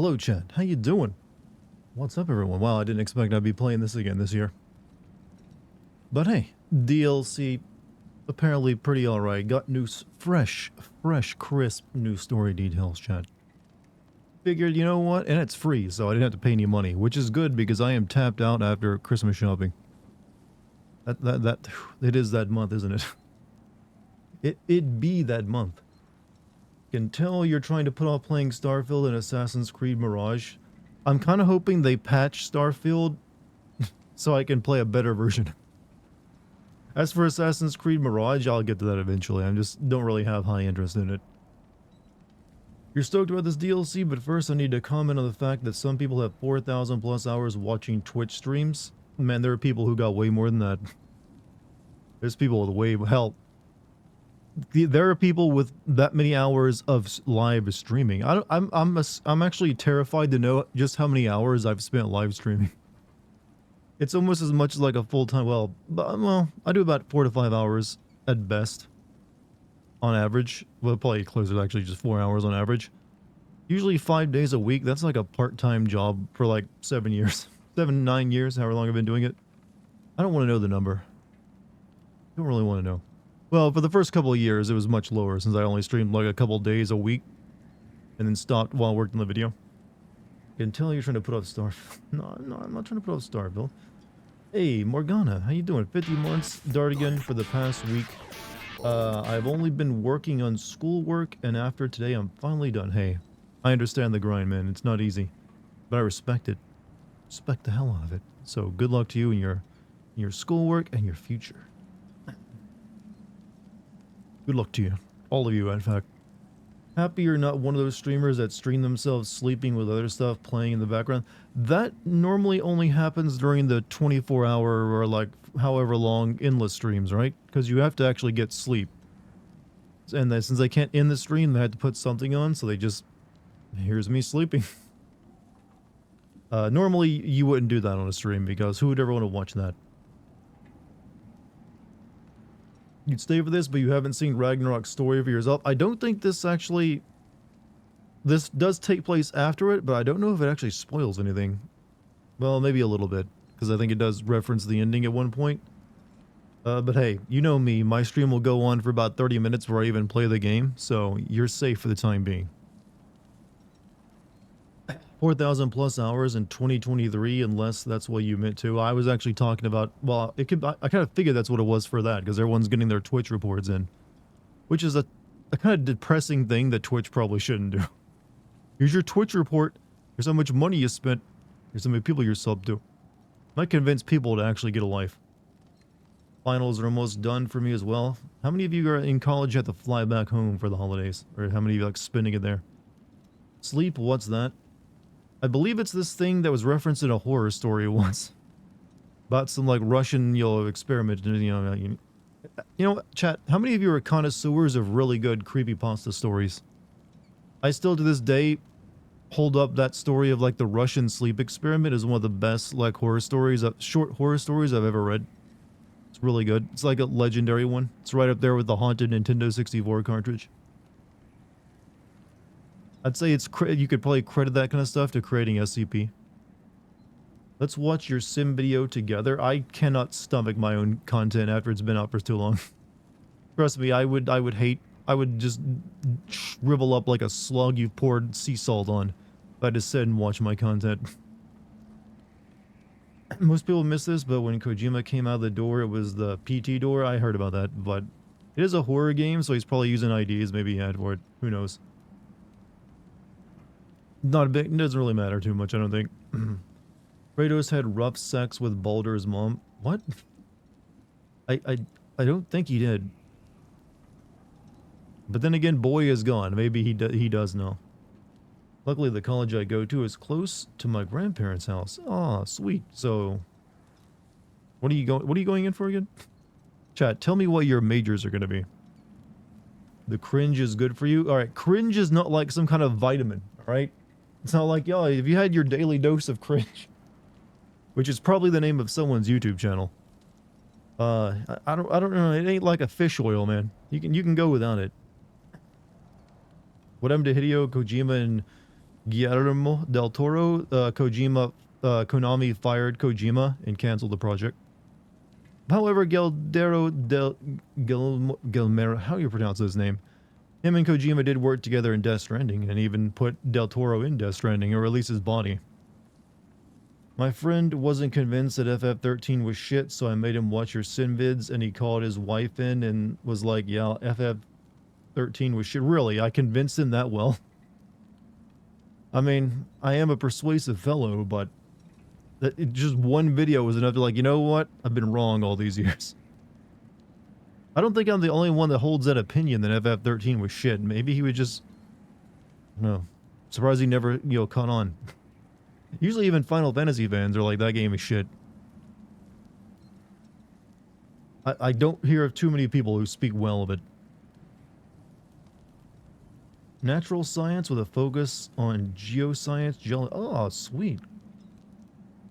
Hello, Chad. How you doing? What's up, everyone? Wow, I didn't expect I'd be playing this again this year. But hey, DLC apparently pretty alright. Got new, fresh, crisp new story details, Chad. Figured, you know what? And it's free, so I didn't have to pay any money, which is good because I am tapped out after Christmas shopping. It is that month, isn't it? It be that month. Can tell you're trying to put off playing Starfield and Assassin's Creed Mirage. I'm kind of hoping they patch Starfield so I can play a better version. As for Assassin's Creed Mirage, I'll get to that eventually. I just don't really have high interest in it. You're stoked about this DLC, but first I need to comment on the fact that some people have 4,000 plus hours watching Twitch streams. Man, there are people who got way more than that. There's people with way... Hell, there are people with that many hours of live streaming. I'm actually terrified to know just how many hours I've spent live streaming. It's almost as much as like a full-time, well, I do about 4 to 5 hours at best on average. Well, probably closer to actually just 4 hours on average. Usually 5 days a week. That's like a part-time job for like 7 years. 9 years, however long I've been doing it. I don't want to know the number. I don't really want to know. Well, for the first couple of years, it was much lower since I only streamed like a couple days a week and then stopped while I worked on the video. I can tell you're trying to put off Starfield. No, I'm not trying to put off Starfield. Hey, Morgana, how you doing? 50 months, Dartigan, for the past week. I've only been working on schoolwork, and after today, I'm finally done. Hey, I understand the grind, man. It's not easy, but I respect it. Respect the hell out of it. So good luck to you in your schoolwork and your future. Good luck to you. All of you, in fact. Happy you're not one of those streamers that stream themselves sleeping with other stuff playing in the background. That normally only happens during the 24-hour or like however long endless streams, right? Because you have to actually get sleep. And then since they can't end the stream, they had to put something on, so they just... Here's me sleeping. Normally, you wouldn't do that on a stream because who would ever want to watch that? You'd stay for this, but you haven't seen Ragnarok story for yourself. I don't think this actually... This does take place after it, but I don't know if it actually spoils anything. Well, maybe a little bit, because I think it does reference the ending at one point. But hey, you know me, my stream will go on for about 30 minutes before I even play the game, so you're safe for the time being. 4,000 plus hours in 2023, unless that's what you meant to. I was actually talking about, well, I kind of figured that's what it was for that, because everyone's getting their Twitch reports in. Which is a kind of depressing thing that Twitch probably shouldn't do. Here's your Twitch report. Here's how much money you spent. Here's how many people you're subbed to. Might convince people to actually get a life. Finals are almost done for me as well. How many of you are in college have to fly back home for the holidays? Or how many of you like spending it there? Sleep, what's that? I believe it's this thing that was referenced in a horror story once. About some like Russian, experiment, you know, chat, how many of you are connoisseurs of really good creepypasta stories? I still to this day hold up that story of like the Russian sleep experiment as one of the best like horror stories, short horror stories I've ever read. It's really good. It's like a legendary one. It's right up there with the haunted Nintendo 64 cartridge. I'd say it's you could probably credit that kind of stuff to creating SCP. Let's watch your sim video together. I cannot stomach my own content after it's been out for too long. Trust me, I would just shrivel up like a slug you've poured sea salt on if I just sit and watch my content. Most people miss this, but when Kojima came out of the door, it was the PT door. I heard about that, but it is a horror game, so he's probably using IDs maybe he had for it. Who knows? Not a big, it doesn't really matter too much, I don't think. Kratos had rough sex with Baldur's mom. What? I don't think he did. But then again, boy is gone. Maybe he does know. Luckily, the college I go to is close to my grandparents' house. Aw, sweet. So, what are you going in for again? Chat, tell me what your majors are going to be. The cringe is good for you? Alright, cringe is not like some kind of vitamin, alright? It's not like, yo, if you had your daily dose of cringe, which is probably the name of someone's YouTube channel. I don't know, it ain't like a fish oil, man. You can go without it. What happened to Hideo Kojima and Guillermo del Toro, Konami fired Kojima and canceled the project. However, Guillermo, how do you pronounce his name? Him and Kojima did work together in Death Stranding and even put Del Toro in Death Stranding, or at least his body. My friend wasn't convinced that FF13 was shit, so I made him watch your Sin vids, and he called his wife in and was like, yeah, FF13 was shit. Really? I convinced him that well? I mean, I am a persuasive fellow, but just one video was enough to like, you know what? I've been wrong all these years. I don't think I'm the only one that holds that opinion that FF13 was shit. Maybe he would just... No. Surprised he never, caught on. Usually even Final Fantasy fans are like, that game is shit. I don't hear of too many people who speak well of it. Natural science with a focus on geoscience. Oh, sweet.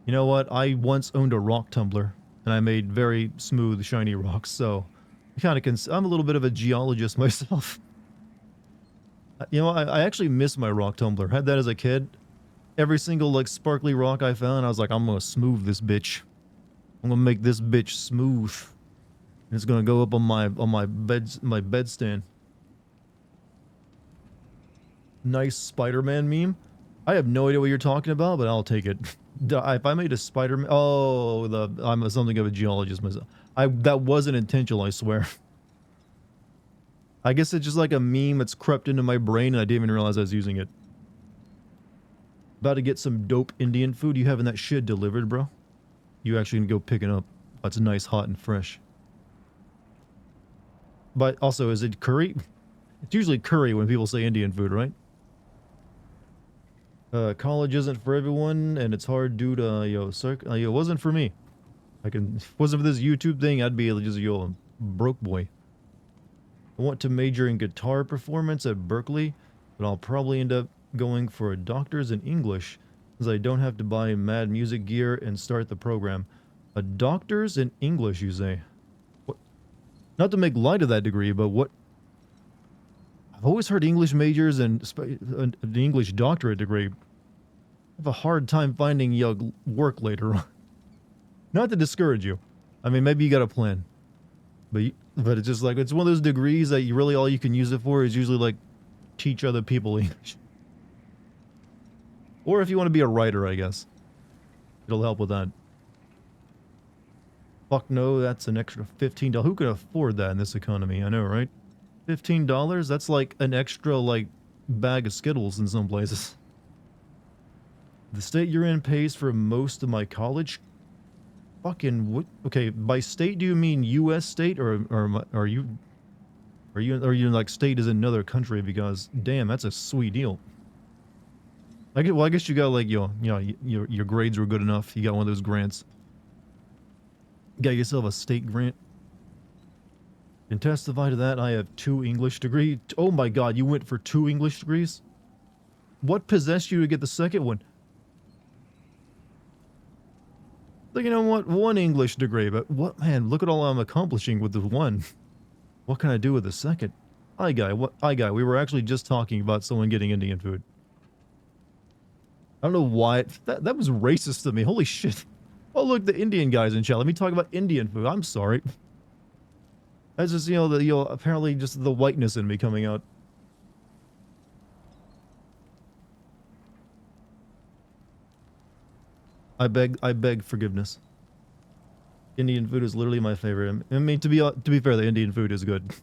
You know what? I once owned a rock tumbler, and I made very smooth, shiny rocks, so... I'm a little bit of a geologist myself. You know, I actually miss my rock tumbler. Had that as a kid. Every single, like, sparkly rock I found, I was like, I'm gonna smooth this bitch. I'm gonna make this bitch smooth. And it's gonna go up on my bedstand. Nice Spider-Man meme. I have no idea what you're talking about, but I'll take it. If I made a Spider-Man... Oh, I'm something of a geologist myself. That wasn't intentional, I swear. I guess it's just like a meme that's crept into my brain and I didn't even realize I was using it. About to get some dope Indian food. You having that shit delivered, bro? You actually can go pick it up. That's nice, hot, and fresh. But also, is it curry? It's usually curry when people say Indian food, right? College isn't for everyone, and it's hard due to, it wasn't for me. If it wasn't for this YouTube thing, I'd be just, a broke boy. I want to major in guitar performance at Berkeley, but I'll probably end up going for a doctor's in English, as I don't have to buy mad music gear and start the program. A doctor's in English, you say? What? Not to make light of that degree, but what? I've always heard English majors and an English doctorate degree. I have a hard time finding work later on. Not to discourage you. I mean, maybe you got a plan. But it's just like, it's one of those degrees that you really, all you can use it for is usually like teach other people English. Or if you want to be a writer, I guess. It'll help with that. Fuck no, that's an extra $15. Who could afford that in this economy? I know, right? $15? That's like an extra, like, bag of Skittles in some places. The state you're in pays for most of my college. Fucking what? Okay, by state do you mean U.S. state, or are you like state is another country? Because damn, that's a sweet deal. I guess you got like your grades were good enough. You got one of those grants. Got yourself a state grant. And testify to that, I have 2 English degrees. Oh my god, you went for 2 English degrees? What possessed you to get the second one? Like, you know what? 1 English degree, but what, man, look at all I'm accomplishing with the 1. What can I do with the second? Hi, guy. We were actually just talking about someone getting Indian food. I don't know why. That was racist to me. Holy shit. Oh, look, the Indian guy's in chat. Let me talk about Indian food. I'm sorry. That's just, apparently just the whiteness in me coming out. I beg forgiveness. Indian food is literally my favorite. I mean, to be fair, the Indian food is good.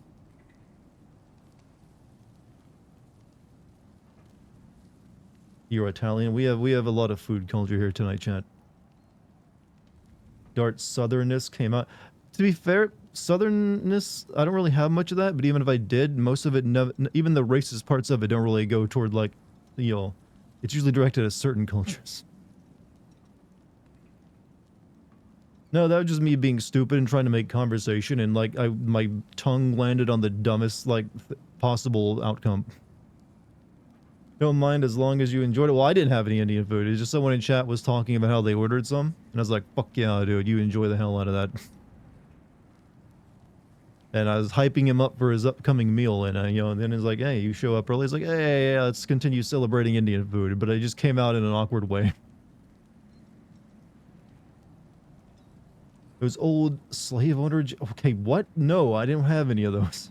You're Italian. We have a lot of food culture here tonight, chat. Dart southernness came out. To be fair, southernness, I don't really have much of that, but even if I did, most of it, even the racist parts of it don't really go toward, like, it's usually directed at certain cultures. No, that was just me being stupid and trying to make conversation, and like my tongue landed on the dumbest like possible outcome. Don't mind as long as you enjoyed it. Well, I didn't have any Indian food. It's just someone in chat was talking about how they ordered some, and I was like, "Fuck yeah, dude! You enjoy the hell out of that." And I was hyping him up for his upcoming meal, and you know, and then it's like, hey, you show up early. It's like, hey, yeah, let's continue celebrating Indian food. But I just came out in an awkward way. Those old slave owner. Okay, what? No, I didn't have any of those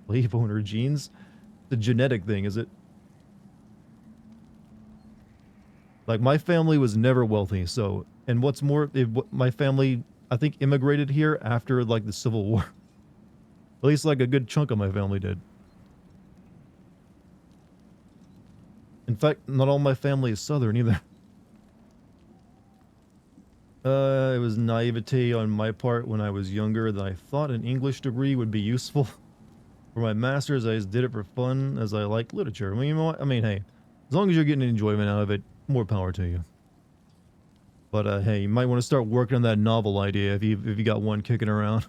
slave owner genes. The genetic thing, is it? Like my family was never wealthy, so and what's more, my family I think immigrated here after like the Civil War. At least like a good chunk of my family did. In fact, not all my family is Southern either. It was naivete on my part when I was younger that I thought an English degree would be useful. For my master's, I just did it for fun as I like literature. I mean, you know what? I mean, hey, as long as you're getting enjoyment out of it, more power to you. But hey, you might want to start working on that novel idea if you got one kicking around.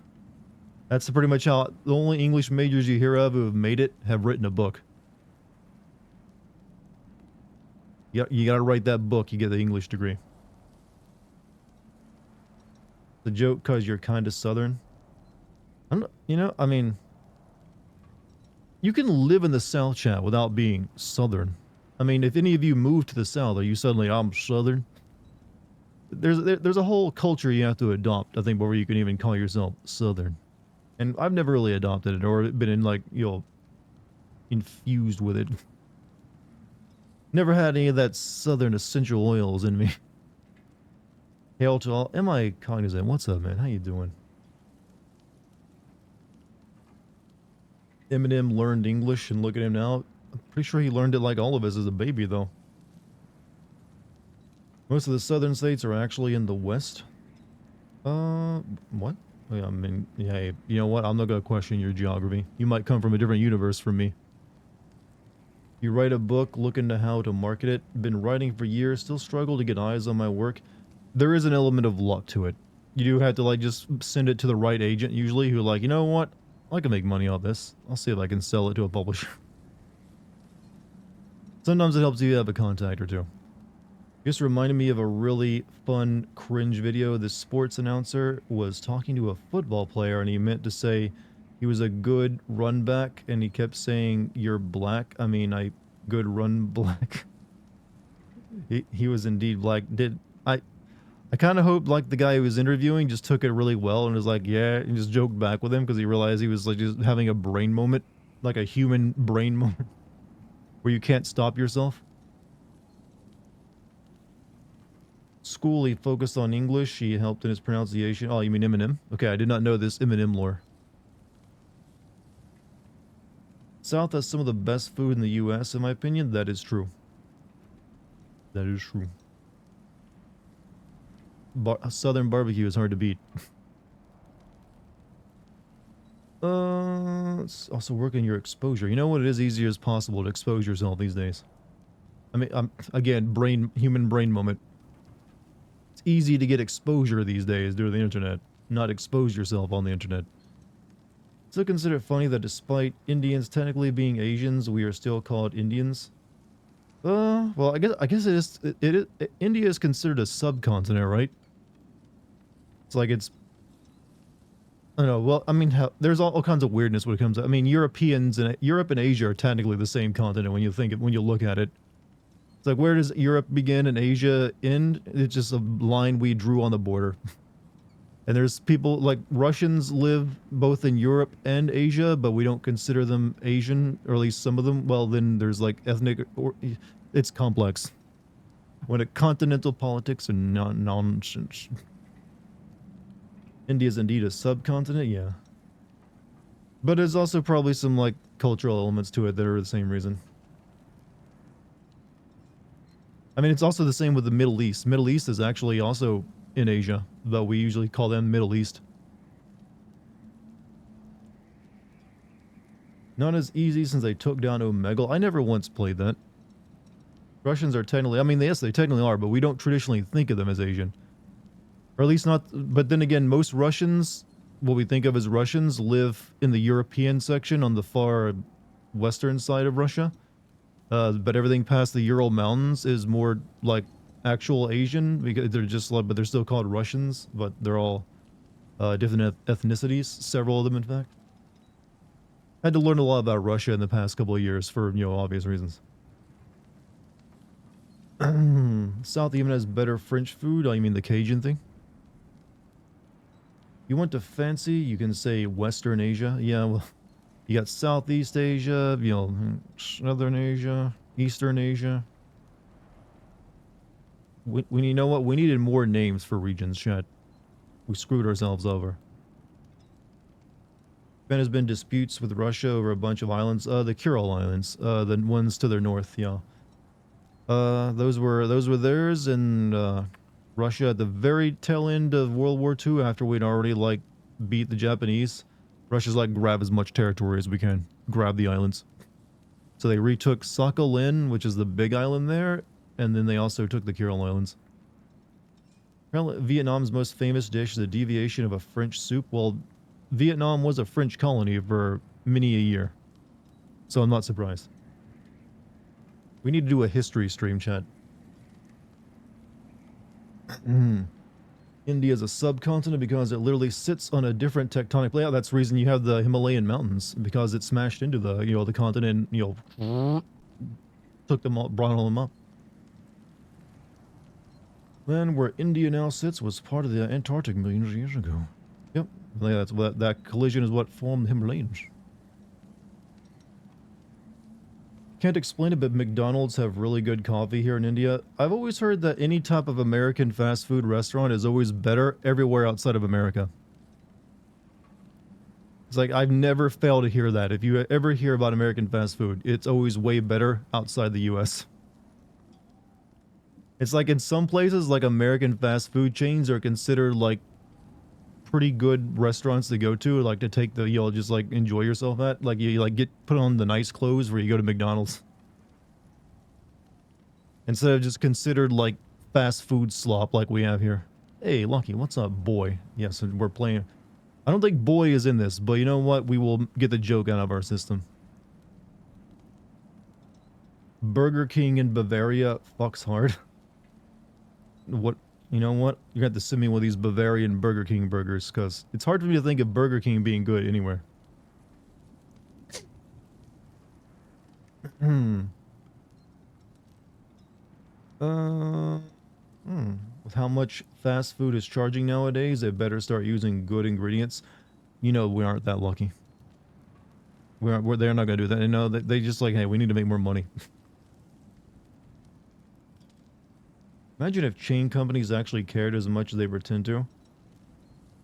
That's pretty much how the only English majors you hear of who have made it have written a book. You gotta write that book, you get the English degree. The joke cause you're kind of Southern. I'm not, you know, I mean, you can live in the South, chat, without being Southern. I mean, if any of you move to the South, are you suddenly, I'm Southern? There's a whole culture you have to adopt, I think, before you can even call yourself Southern. And I've never really adopted it or been in, like, you know, infused with it. Never had any of that Southern essential oils in me. Hail to all. Am I cognizant? What's up, man? How you doing? Eminem learned English, and look at him now. I'm pretty sure he learned it like all of us as a baby, though. Most of the southern states are actually in the west. What? I mean, yeah, you know what? I'm not gonna question your geography. You might come from a different universe from me. You write a book, look into how to market it. Been writing for years, still struggle to get eyes on my work. There is an element of luck to it. You do have to, like, just send it to the right agent, usually, who, like, you know what? I can make money off this. I'll see if I can sell it to a publisher. Sometimes it helps you have a contact or two. Just reminded me of a really fun cringe video. This sports announcer was talking to a football player, and he meant to say he was a good run back, and he kept saying, "You're black." I mean, good run black. He was indeed black. I kind of hope, like, the guy who was interviewing just took it really well and was like, yeah, and just joked back with him because he realized he was, like, just having a brain moment, like a human brain moment where you can't stop yourself. School, he focused on English. He helped in his pronunciation. Oh, you mean Eminem? Okay, I did not know this Eminem lore. South has some of the best food in the U.S., in my opinion. That is true. That is true. Southern barbecue is hard to beat. It's also working your exposure. You know what? It is easier as possible to expose yourself these days. I mean, again, human brain moment. It's easy to get exposure these days due to the internet, not expose yourself on the internet. Still consider it funny that despite Indians technically being Asians, we are still called Indians. Well, I guess India is considered a subcontinent, right? It's like it's, I don't know. Well, I mean, there's all kinds of weirdness when it comes to, I mean, Europe and Asia are technically the same continent when you look at it. It's like, where does Europe begin and Asia end? It's just a line we drew on the border. And there's people, like, Russians live both in Europe and Asia, but we don't consider them Asian, or at least some of them. Well, then there's, like, it's complex. When it continental politics and nonsense. India is indeed a subcontinent, yeah. But there's also probably some, like, cultural elements to it that are the same reason. I mean, it's also the same with the Middle East. Middle East is actually also in Asia, though we usually call them Middle East. Not as easy since they took down Omegle. I never once played that. Russians are technically, I mean, yes, they technically are, but we don't traditionally think of them as Asian. Or at least not, but then again, most Russians, what we think of as Russians, live in the European section on the far western side of Russia. But everything past the Ural Mountains is more like actual Asian, because they're just like, but they're still called Russians, but they're all different ethnicities, several of them in fact. Had to learn a lot about Russia in the past couple of years for, obvious reasons. South even has better French food. Oh, you mean the Cajun thing? You want to fancy, you can say Western Asia. Yeah, well, you got Southeast Asia, Southern Asia, Eastern Asia. You know what? We needed more names for regions, chat. We screwed ourselves over. There has been disputes with Russia over a bunch of islands. The Kuril Islands, the ones to their north, yeah. Those were theirs, and Russia at the very tail end of World War II, after we'd already like beat the Japanese. Russia's like, grab as much territory as we can, grab the islands. So they retook Sakhalin, which is the big island there, and then they also took the Kuril Islands. Vietnam's most famous dish is a deviation of a French soup. Well, Vietnam was a French colony for many a year, so I'm not surprised. We need to do a history stream, chat. India is a subcontinent because it literally sits on a different tectonic layout. That's the reason you have the Himalayan mountains, because it smashed into the, the continent, took them all, brought all them up. Then where India now sits was part of the Antarctic millions of years ago. Yep, that collision is what formed the Himalayas. Can't explain it, but McDonald's have really good coffee here in India. I've always heard that any type of American fast food restaurant is always better everywhere outside of America. It's like, I've never failed to hear that. If you ever hear about American fast food, it's always way better outside the US. It's like in some places, like American fast food chains are considered like pretty good restaurants to go to, like to take the, just like enjoy yourself at. Like you like put on the nice clothes where you go to McDonald's. Instead of just considered like fast food slop like we have here. Hey, Lucky, what's up, boy? Yes, we're playing. I don't think boy is in this, but you know what? We will get the joke out of our system. Burger King in Bavaria fucks hard. What? You know what? You're going to have to send me one of these Bavarian Burger King burgers, because it's hard for me to think of Burger King being good anywhere. With how much fast food is charging nowadays, they better start using good ingredients. We aren't that lucky. They're not going to do that. They just like, hey, we need to make more money. Imagine if chain companies actually cared as much as they pretend to.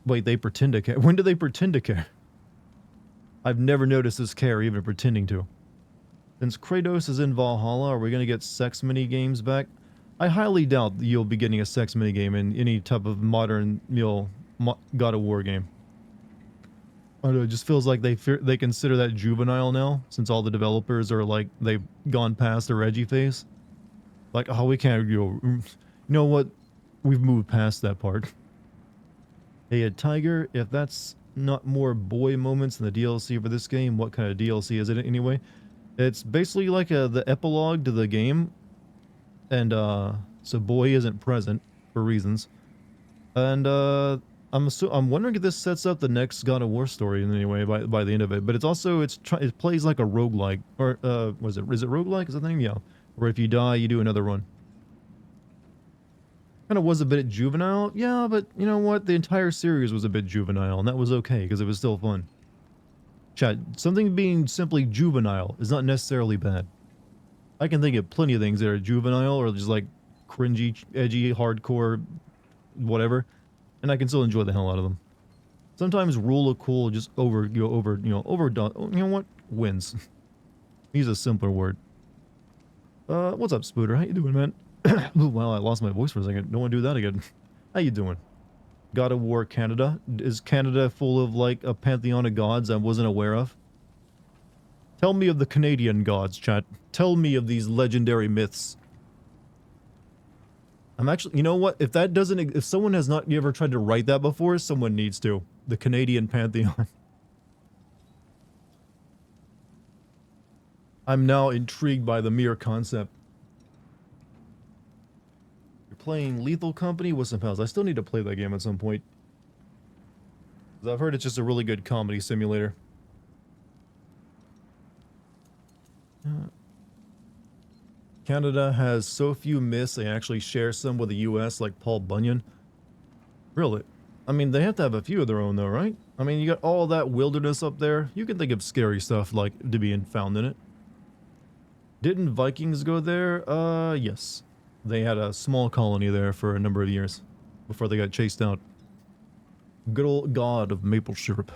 Wait, they pretend to care? When do they pretend to care? I've never noticed this care even pretending to. Since Kratos is in Valhalla, are we going to get sex mini-games back? I highly doubt you'll be getting a sex mini-game in any type of modern, God of War game. I don't know, it just feels like they consider that juvenile now, since all the developers are like, they've gone past their edgy phase. Like, oh, we can't, you know what? We've moved past that part. Hey, a Tiger, if that's not more boy moments in the DLC for this game, what kind of DLC is it anyway? It's basically like the epilogue to the game. And, so boy isn't present for reasons. And, I'm wondering if this sets up the next God of War story in any way by the end of it. But it's also, it plays like a roguelike. Or, is it roguelike? Is that the name? Yeah. Where if you die, you do another run. Kind of was a bit juvenile. Yeah, but you know what? The entire series was a bit juvenile, and that was okay, because it was still fun. Chat, something being simply juvenile is not necessarily bad. I can think of plenty of things that are juvenile, or just like cringy, edgy, hardcore, whatever, and I can still enjoy the hell out of them. Sometimes rule of cool just overdone, you know what? Wins. Use a simpler word. What's up, Spooter? How you doing, man? Wow, I lost my voice for a second. Don't want to do that again. How you doing? God of War Canada? Is Canada full of, like, a pantheon of gods I wasn't aware of? Tell me of the Canadian gods, chat. Tell me of these legendary myths. I'm actually... You know what? If that doesn't... If someone has not ever tried to write that before, someone needs to. The Canadian pantheon. I'm now intrigued by the mere concept. You're playing Lethal Company with some pals. I still need to play that game at some point. 'Cause I've heard it's just a really good comedy simulator. Canada has so few myths they actually share some with the US, like Paul Bunyan. Really? I mean, they have to have a few of their own though, right? I mean, you got all that wilderness up there. You can think of scary stuff like to being found in it. Didn't Vikings go there? Yes. They had a small colony there for a number of years before they got chased out. Good old god of maple syrup.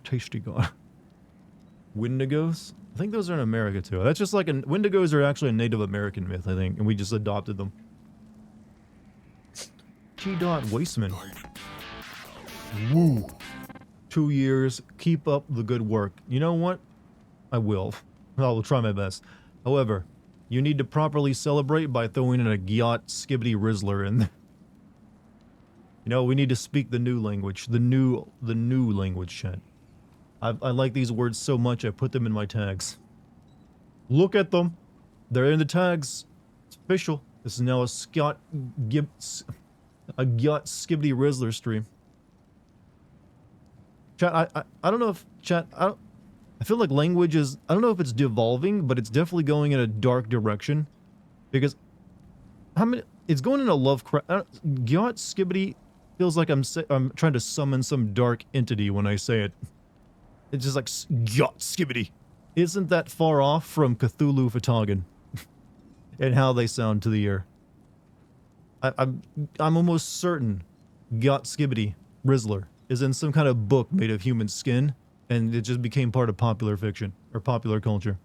Tasty god. Wendigos? I think those are in America too. That's just like Wendigos are actually a Native American myth, I think, and we just adopted them. T. Wasteman. Woo. 2 years. Keep up the good work. You know what? I will. I will try my best. However, you need to properly celebrate by throwing in a Gyat Skibbity Rizzler in. You know, we need to speak the new language. The new language, chat. I like these words so much I put them in my tags. Look at them. They're in the tags. It's official. This is now a Gyat Skibbity Rizzler stream. Chat, I don't know if chat I feel like language is, I don't know if it's devolving, but it's definitely going in a dark direction. Because it's going in a Lovecraft. Gyat Skibbity feels like I'm trying to summon some dark entity when I say it. It's just like Gyat Skibbity. Isn't that far off from Cthulhu Fhtagn and how they sound to the ear? I'm almost certain Gyat Skibbity Rizzler is in some kind of book made of human skin, and it just became part of popular fiction or popular culture.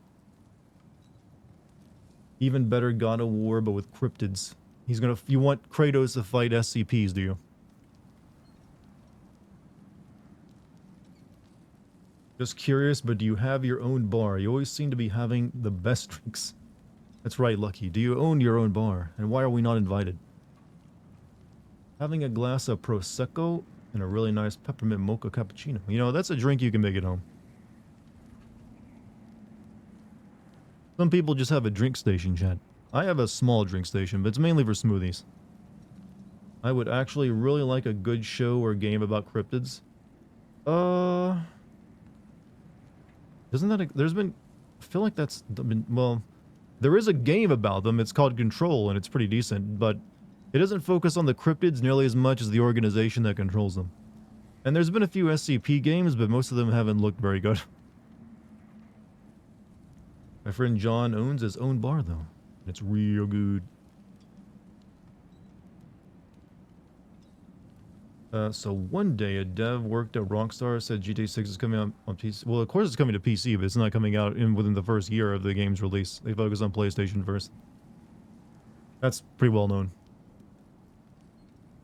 Even better, God of War, but with cryptids. You want Kratos to fight SCPs, do you? Just curious, but do you have your own bar? You always seem to be having the best drinks. That's right, Lucky. Do you own your own bar? And why are we not invited? Having a glass of Prosecco and a really nice peppermint mocha cappuccino. You know, that's a drink you can make at home. Some people just have a drink station, chat. I have a small drink station, but it's mainly for smoothies. I would actually really like a good show or game about cryptids. Isn't that there's been, I feel like that's been, well, there is a game about them. It's called Control, and it's pretty decent, but it doesn't focus on the cryptids nearly as much as the organization that controls them. And there's been a few SCP games, but most of them haven't looked very good. My friend John owns his own bar, though. It's real good. So one day a dev worked at Rockstar said GTA 6 is coming out on PC. Well, of course it's coming to PC, but it's not coming out within the first year of the game's release. They focus on PlayStation first. That's pretty well known.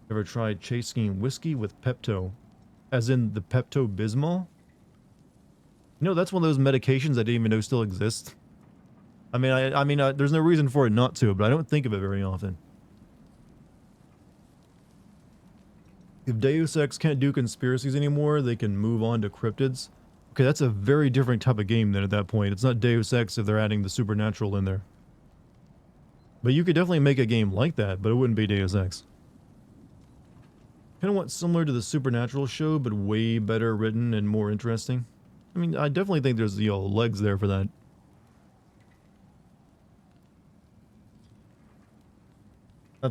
Ever tried chasing whiskey with Pepto? As in the Pepto-Bismol? You know, that's one of those medications I didn't even know still exist. I mean, there's no reason for it not to, but I don't think of it very often. If Deus Ex can't do conspiracies anymore, they can move on to cryptids. Okay, that's a very different type of game then at that point. It's not Deus Ex if they're adding the supernatural in there. But you could definitely make a game like that, but it wouldn't be Deus Ex. Kind of want similar to the Supernatural show, but way better written and more interesting. I mean, I definitely think there's, you know, legs there for that.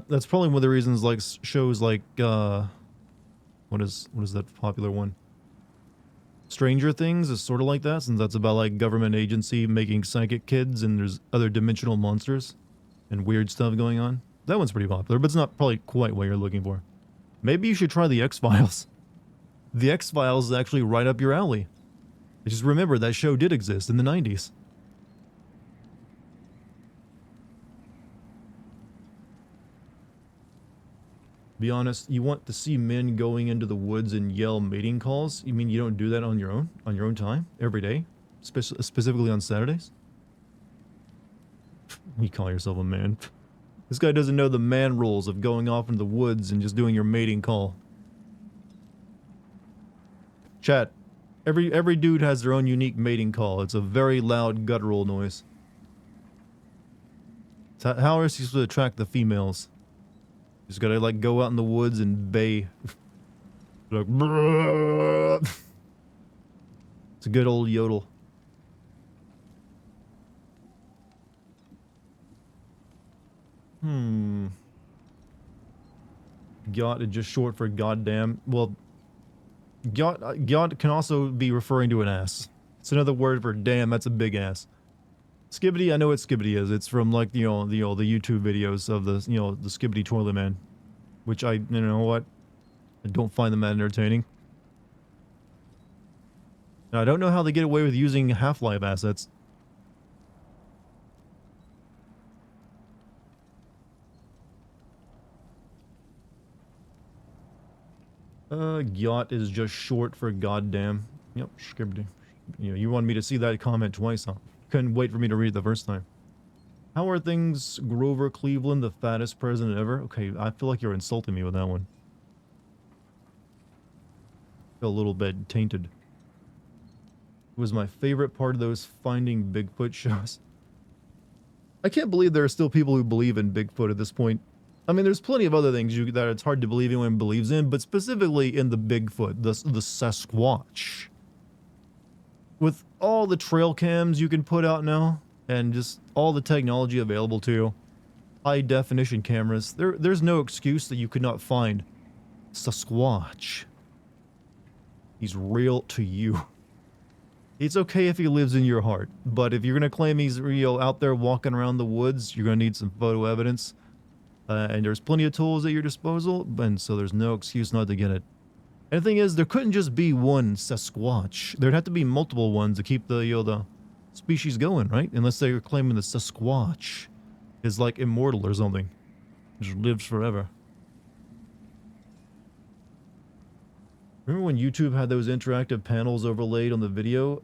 That's probably one of the reasons, like, shows like, what is that popular one? Stranger Things is sort of like that, since that's about, like, government agency making psychic kids, and there's other dimensional monsters and weird stuff going on. That one's pretty popular, but it's not probably quite what you're looking for. Maybe you should try the X-Files. The X-Files is actually right up your alley. Just remember, that show did exist in the 90s. Be honest, you want to see men going into the woods and yell mating calls? You mean you don't do that on your own time? Every day? Specifically on Saturdays? You call yourself a man. This guy doesn't know the man rules of going off into the woods and just doing your mating call. Chat, every dude has their own unique mating call. It's a very loud guttural noise. So how are you supposed to attract the females? You just gotta, like, go out in the woods and bay. Like, It's a good old yodel. Got is just short for goddamn. Well, got can also be referring to an ass. It's another word for damn, that's a big ass. Skibbity, I know what skibbity is. It's from like, the YouTube videos of the, the skibbity toilet man. Which you know what? I don't find them that entertaining. Now, I don't know how they get away with using Half-Life assets. Yacht is just short for goddamn. Yep, skibbity. You wanted me to see that comment twice, huh? Couldn't wait for me to read it the first time. How are things, Grover Cleveland, the fattest president ever? Okay, I feel like you're insulting me with that one. Feel a little bit tainted. It was my favorite part of those Finding Bigfoot shows. I can't believe there are still people who believe in Bigfoot at this point. I mean, there's plenty of other things that it's hard to believe anyone believes in, but specifically in the Bigfoot, the Sasquatch. With all the trail cams you can put out now, and just all the technology available to you, high definition cameras, there's no excuse that you could not find Sasquatch. He's real to you. It's okay if he lives in your heart, but if you're gonna claim he's real out there walking around the woods, you're gonna need some photo evidence. And there's plenty of tools at your disposal, and so there's no excuse not to get it. And the thing is, there couldn't just be one Sasquatch. There'd have to be multiple ones to keep the, the species going, right? Unless they're claiming the Sasquatch is like immortal or something. Just lives forever. Remember when YouTube had those interactive panels overlaid on the video?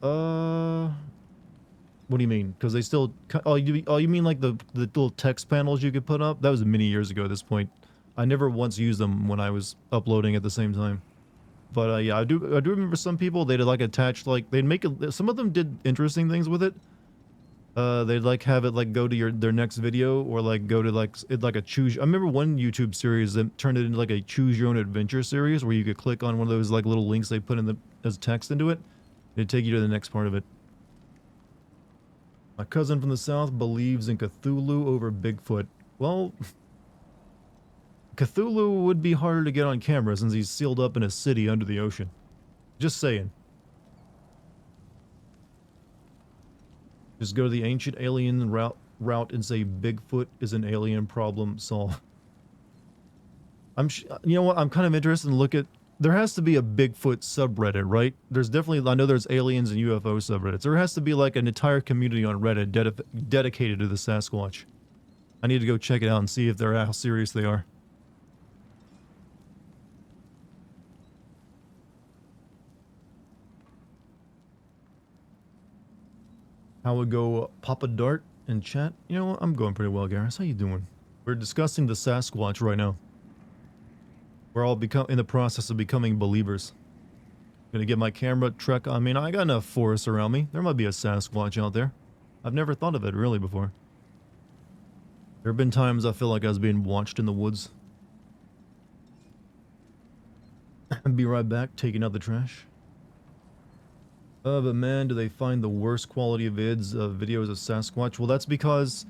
What do you mean? Because they still... Oh, you mean like the little text panels you could put up? That was many years ago at this point. I never once used them when I was uploading at the same time. But yeah, I do remember some people, they'd like attach, like, they'd make it... Some of them did interesting things with it. They'd like have it like go to their next video, or like go to like a choose... I remember one YouTube series that turned it into like a choose your own adventure series where you could click on one of those like little links they put in as text into it. It'd take you to the next part of it. My cousin from the south believes in Cthulhu over Bigfoot. Well, Cthulhu would be harder to get on camera since he's sealed up in a city under the ocean. Just saying. Just go to the ancient alien route and say Bigfoot is an alien problem solved. You know what? I'm kind of interested in look at... There has to be a Bigfoot subreddit, right? There's definitely... I know there's aliens and UFO subreddits. There has to be like an entire community on Reddit dedicated to the Sasquatch. I need to go check it out and see if they're how serious they are. How would go Papa Dart in chat? You know what? I'm going pretty well, Garrus. How you doing? We're discussing the Sasquatch right now. We're all in the process of becoming believers. Gonna get my camera trek. I mean, I got enough forests around me. There might be a Sasquatch out there. I've never thought of it really before. There have been times I feel like I was being watched in the woods. Be right back, taking out the trash. But man, do they find the worst quality of videos of Sasquatch? Well, that's because...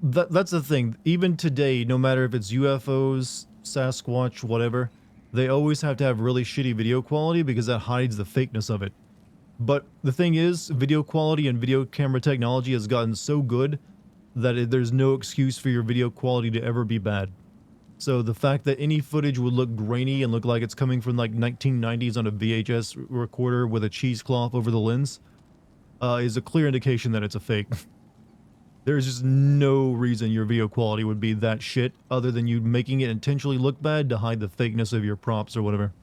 That's the thing. Even today, no matter if it's UFOs, Sasquatch, whatever, they always have to have really shitty video quality because that hides the fakeness of it. But the thing is, video quality and video camera technology has gotten so good that there's no excuse for your video quality to ever be bad. So the fact that any footage would look grainy and look like it's coming from like 1990s on a VHS recorder with a cheesecloth over the lens is a clear indication that it's a fake. There's just no reason your video quality would be that shit other than you making it intentionally look bad to hide the fakeness of your props or whatever.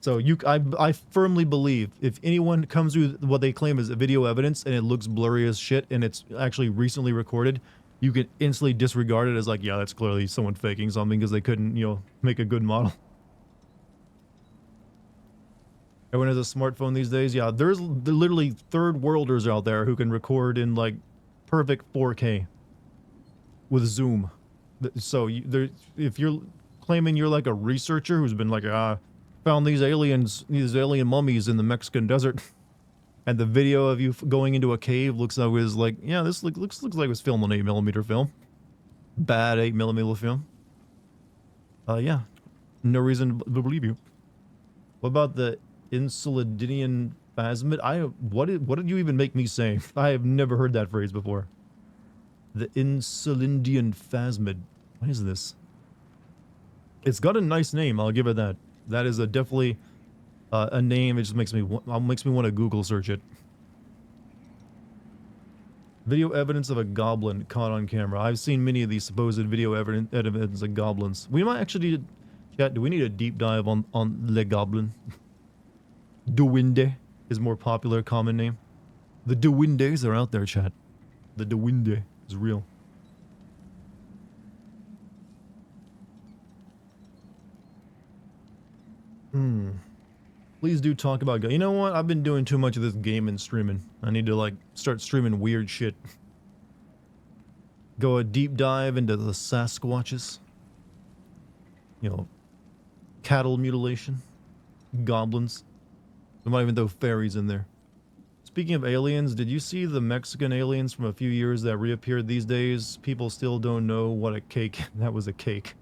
So I firmly believe if anyone comes with what they claim is video evidence and it looks blurry as shit and it's actually recently recorded, you can instantly disregard it as like, yeah, that's clearly someone faking something because they couldn't, make a good model. Everyone has a smartphone these days. Yeah, there's literally third worlders out there who can record in like perfect 4K with Zoom. So if you're claiming you're like a researcher who's been like, found these alien mummies in the Mexican desert. And the video of you going into a cave looks like it was like, yeah, this looks like it was filmed on 8mm film. Bad 8mm film. Yeah. No reason to believe you. What about the Insulindian phasmid? What did you even make me say? I have never heard that phrase before. The Insulindian phasmid. What is this? It's got a nice name, I'll give it that. That is definitely a name. It just makes me want to Google search it. Video evidence of a goblin caught on camera. I've seen many of these supposed video evidence of goblins. We might actually need to, chat, do we need a deep dive on Le Goblin? Duwinde is more popular common name. The Duwindes are out there, chat. The Duwinde is real. Please do talk about... You know what? I've been doing too much of this gaming streaming. I need to, like, start streaming weird shit. Go a deep dive into the Sasquatches. You know, cattle mutilation. Goblins. We might even throw fairies in there. Speaking of aliens, did you see the Mexican aliens from a few years that reappeared these days? People still don't know what a cake... That was a cake.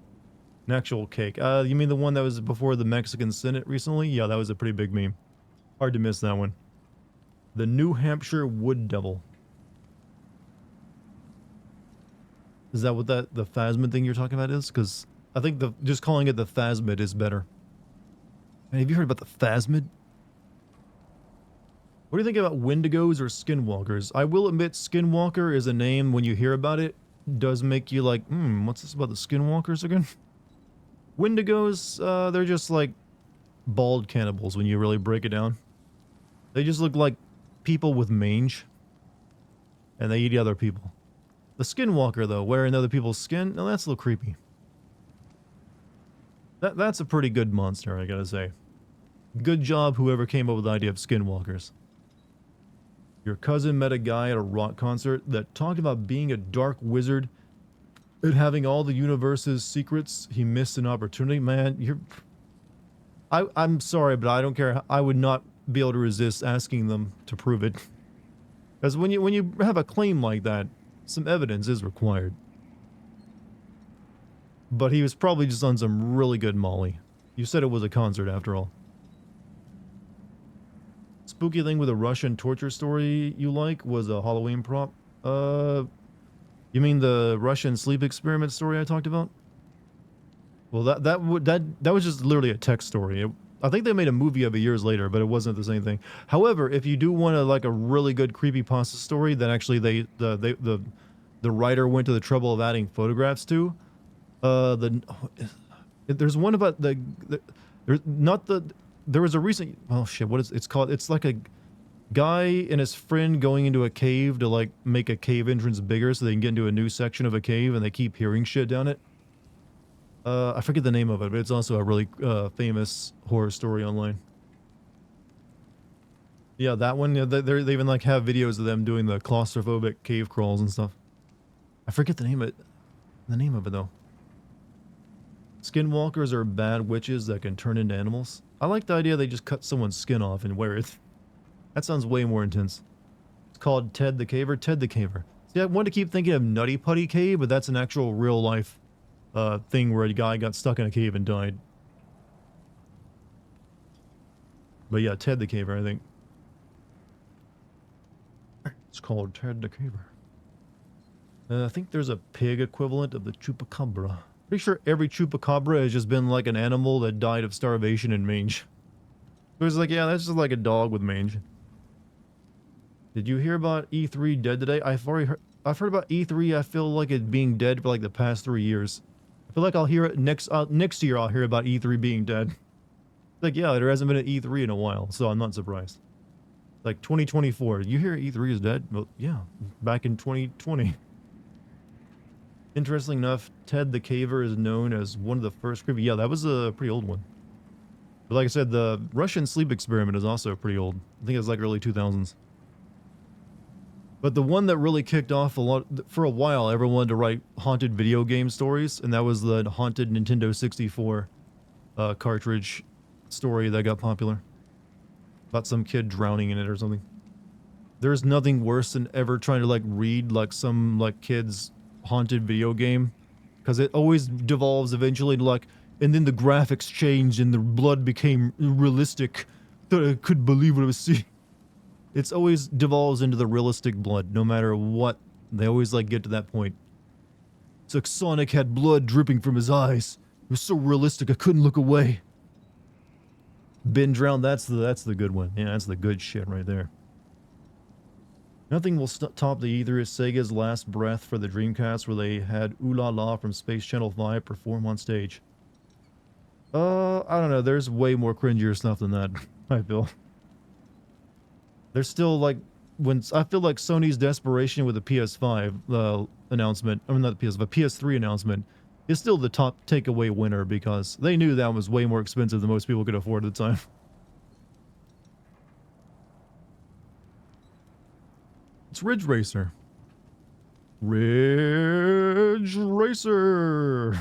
An actual cake. You mean the one that was before the Mexican Senate recently? Yeah, that was a pretty big meme. Hard to miss that one. The New Hampshire Wood Devil. Is that what the phasmid thing you're talking about is? Because I think just calling it the phasmid is better. Man, have you heard about the phasmid? What do you think about Wendigos or Skinwalkers? I will admit Skinwalker is a name, when you hear about it, does make you like, what's this about the Skinwalkers again? Wendigos, they're just like bald cannibals when you really break it down. They just look like people with mange. And they eat other people. The Skinwalker, though, wearing other people's skin, now that's a little creepy. That's a pretty good monster, I gotta say. Good job whoever came up with the idea of Skinwalkers. Your cousin met a guy at a rock concert that talked about being a dark wizard and having all the universe's secrets. He missed an opportunity. Man, I'm sorry, but I don't care. I would not be able to resist asking them to prove it. Because when you have a claim like that, some evidence is required. But he was probably just on some really good Molly. You said it was a concert after all. Spooky thing with a Russian torture story you like was a Halloween prop. You mean the Russian sleep experiment story I talked about? Well, that was just literally a text story. I think they made a movie of it years later, but it wasn't the same thing. However, if you do want a like a really good creepypasta story that actually the writer went to the trouble of adding photographs to, there's one about there was a recent, oh shit, what is it's called? It's like a guy and his friend going into a cave to like make a cave entrance bigger so they can get into a new section of a cave, and they keep hearing shit down it. I forget the name of it, but it's also a really famous horror story online. Yeah, that one. Yeah, they even like have videos of them doing the claustrophobic cave crawls and stuff. I forget the name of it. The name of it though. Skinwalkers are bad witches that can turn into animals. I like the idea they just cut someone's skin off and wear it. That sounds way more intense. It's called Ted the Caver. Ted the Caver. See, I wanted to keep thinking of Nutty Putty Cave, but that's an actual real life thing where a guy got stuck in a cave and died. But yeah, Ted the Caver, I think. It's called Ted the Caver. I think there's a pig equivalent of the chupacabra. Pretty sure every chupacabra has just been like an animal that died of starvation and mange. It was like, yeah, that's just like a dog with mange. Did you hear about E3 dead today? I've heard about E3. I feel like it being dead for like the past 3 years. I feel like I'll hear it next year. I'll hear about E3 being dead. Like, yeah, there hasn't been an E3 in a while, so I'm not surprised. Like 2024, you hear E3 is dead? Well, yeah, back in 2020. Interesting enough, Ted the Caver is known as one of the first creepy. Yeah, that was a pretty old one. But like I said, the Russian sleep experiment is also pretty old. I think it's like early 2000s. But the one that really kicked off a lot, for a while, everyone wanted to write haunted video game stories, and that was the haunted Nintendo 64 cartridge story that got popular about some kid drowning in it or something. There's nothing worse than ever trying to like read like some like kid's haunted video game, because it always devolves eventually to like, and then the graphics changed and the blood became realistic. That I couldn't believe what I was seeing. It's always devolves into the realistic blood, no matter what. They always like get to that point. It's like Sonic had blood dripping from his eyes. It was so realistic I couldn't look away. Been drowned. That's the good one. Yeah, that's the good shit right there. Nothing will top the either is Sega's last breath for the Dreamcast, where they had Ooh La La from Space Channel 5 perform on stage. I don't know. There's way more cringier stuff than that, I feel. There's still like, I feel like Sony's desperation with the PS5 announcement, I mean not the PS5, PS3 announcement, is still the top takeaway winner, because they knew that was way more expensive than most people could afford at the time. It's Ridge Racer. Ridge Racer!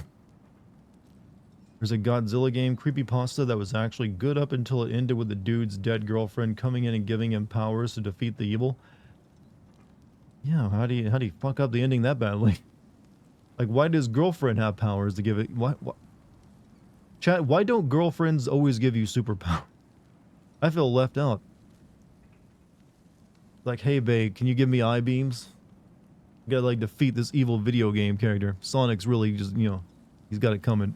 There's a Godzilla game creepypasta that was actually good up until it ended with the dude's dead girlfriend coming in and giving him powers to defeat the evil. Yeah, how do you fuck up the ending that badly? Like, why does girlfriend have powers to give it? Why? Chat, why don't girlfriends always give you superpower? I feel left out. Like, hey babe, can you give me eye beams? You gotta like defeat this evil video game character. Sonic's really just, you know, he's got it coming.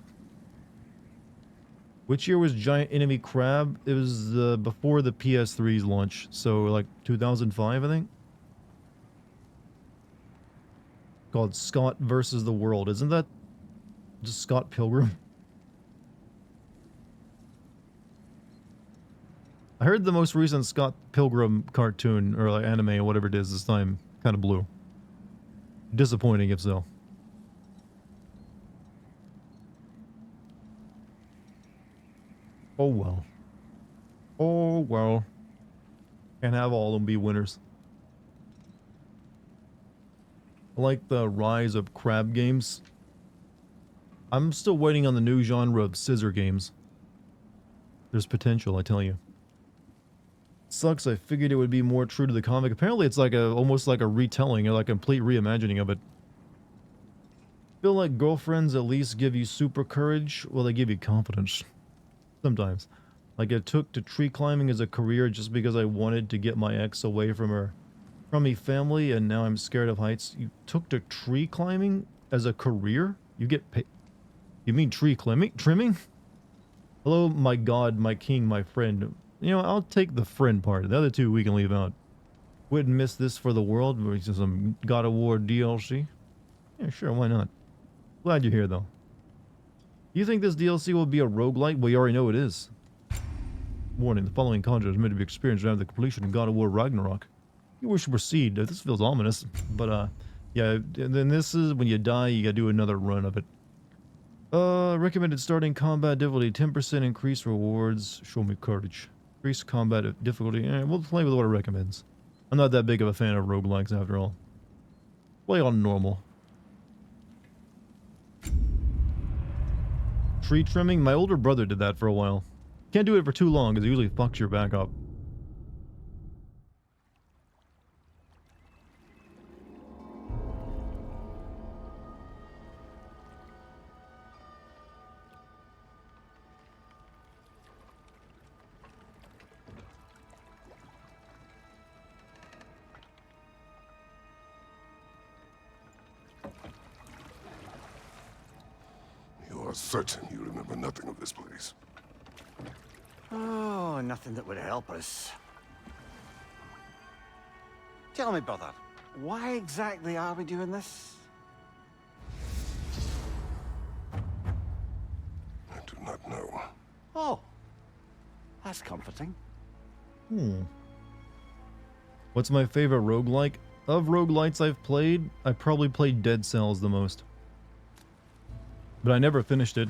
Which year was Giant Enemy Crab? It was before the PS3's launch, so like 2005, I think. Called Scott versus the World. Isn't that just Scott Pilgrim? I heard the most recent Scott Pilgrim cartoon, or like anime, or whatever it is this time, kind of blew. Disappointing if so. Oh well. Oh well. Can't have all of them be winners. I like the rise of crab games. I'm still waiting on the new genre of scissor games. There's potential, I tell you. Sucks, I figured it would be more true to the comic. Apparently it's like almost like a retelling, or like a complete reimagining of it. Feel like girlfriends at least give you super courage. Well, they give you confidence. Sometimes. Like, it took to tree climbing as a career just because I wanted to get my ex away from me family, and now I'm scared of heights. You took to tree climbing as a career? You get paid? You mean tree trimming? Hello, my god, my king, my friend. You know, I'll take the friend part. The other two we can leave out. Wouldn't miss this for the world, which is some God of War DLC. Yeah, sure, why not? Glad you're here, though. You think this DLC will be a roguelite? Well, you already know it is. Warning, the following content is meant to be experienced after the completion of God of War Ragnarok. You wish to proceed. This feels ominous. But, yeah, then this is when you die, you gotta do another run of it. Recommended starting combat difficulty, 10% increased rewards. Show me courage. Increase combat difficulty. We'll play with what it recommends. I'm not that big of a fan of roguelikes after all. Play on normal. Tree trimming? My older brother did that for a while. Can't do it for too long because it usually fucks your back up. Certain you remember nothing of this place. Oh, nothing that would help us. Tell me, brother, why exactly are we doing this? I do not know. Oh, that's comforting. What's my favorite roguelike? Of roguelites I've played, I probably played Dead Cells the most. But I never finished it.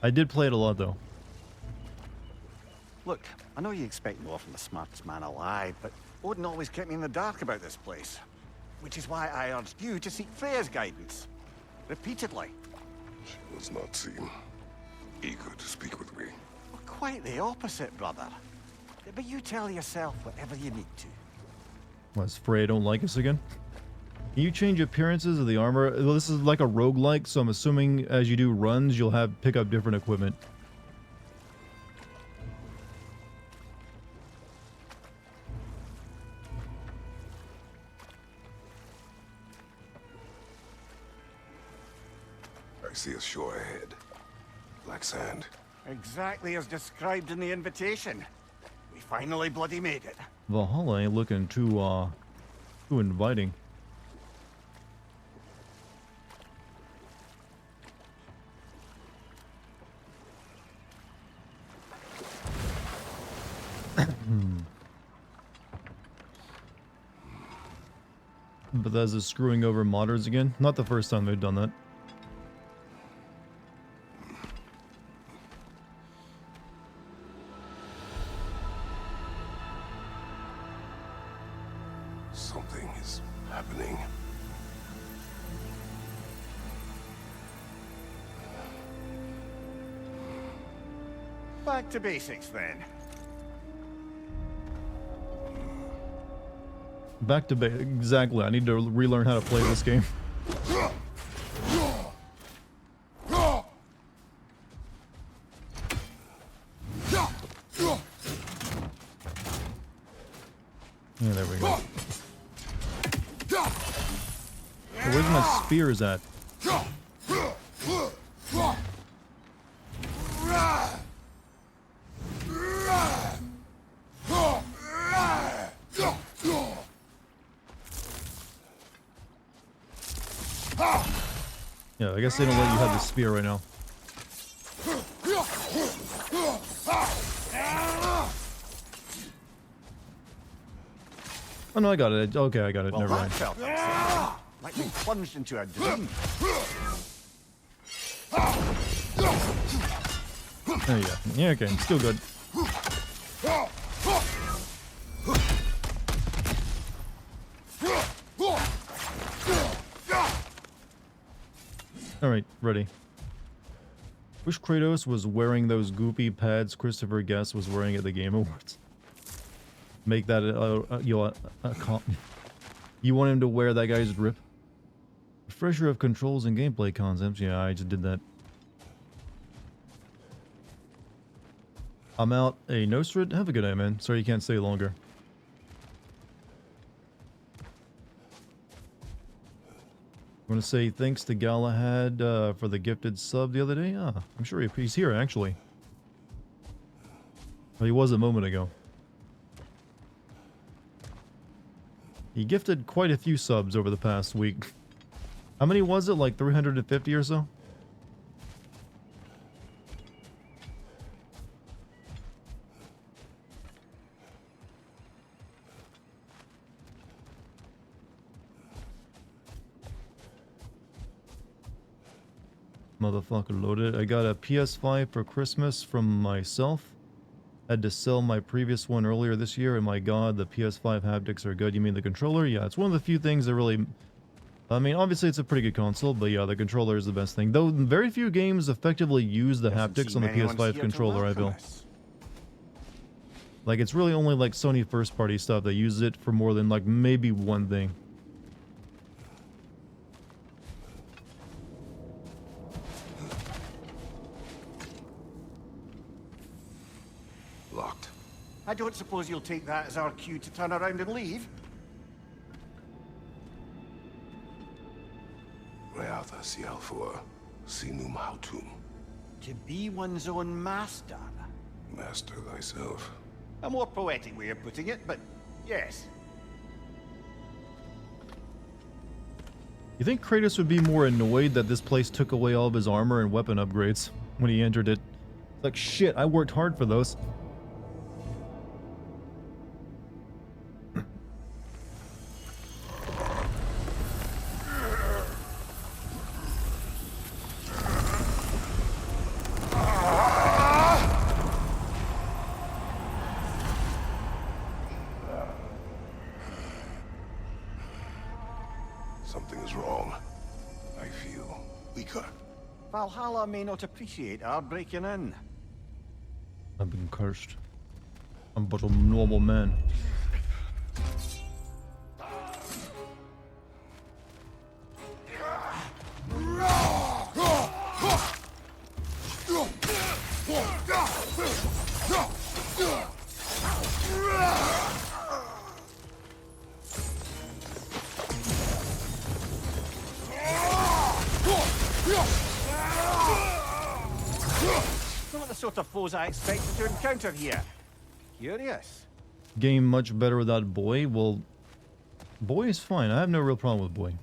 I did play it a lot, though. Look, I know you expect more from the smartest man alive, but Odin always kept me in the dark about this place. Which is why I urged you to seek Freya's guidance. Repeatedly. She does not seem eager to speak with me. Well, quite the opposite, brother. But you tell yourself whatever you need to. Was Frey don't like us again? Can you change appearances of the armor? Well, this is like a roguelike, so I'm assuming as you do runs, you'll pick up different equipment. I see a shore ahead. Black sand. Exactly as described in the invitation. We finally bloody made it. Valhalla ain't looking too inviting. Bethesda's screwing over modders again. Not the first time they've done that. Something is happening. Back to basics then. Back to exactly. I need to relearn how to play this game. Yeah, there we go. Where's my spears at? Yeah, I guess they don't let you have the spear right now. Oh no, I got it. Okay, I got it. Well, Never that mind. felt upsetting. Like we plunged into a dream. Oh yeah. Yeah, okay. Still good. Alright, ready. Wish Kratos was wearing those goopy pads Christopher Guest was wearing at the Game Awards. Make that you want him to wear that guy's drip? Refresher of controls and gameplay concepts. Yeah, I just did that. I'm out. Hey, Nostrid, have a good day, man. Sorry you can't stay longer. I want to say thanks to Galahad for the gifted sub the other day. Ah, I'm sure he's here, actually. Well, he was a moment ago. He gifted quite a few subs over the past week. How many was it? Like 350 or so? Motherfucker loaded. I got a PS5 for Christmas from myself. Had to sell my previous one earlier this year, and my god, the PS5 haptics are good. You mean the controller? Yeah, it's one of the few things that really... I mean, obviously it's a pretty good console, but yeah, the controller is the best thing. Though very few games effectively use the haptics on the PS5 controller, I feel. Like, it's really only like Sony first-party stuff that uses it for more than like maybe one thing. Locked. I don't suppose you'll take that as our cue to turn around and leave? Reatha Sialfua, Sinum Hautum. To be one's own master. Master thyself. A more poetic way of putting it, but yes. You think Kratos would be more annoyed that this place took away all of his armor and weapon upgrades when he entered it? Like, shit, I worked hard for those. Something is wrong. I feel weaker. Valhalla may not appreciate our breaking in. I've been cursed. I'm but a normal man. Not the sort of foes I expected to encounter here. Curious. Game much better without Boy? Well, Boy is fine. I have no real problem with Boy.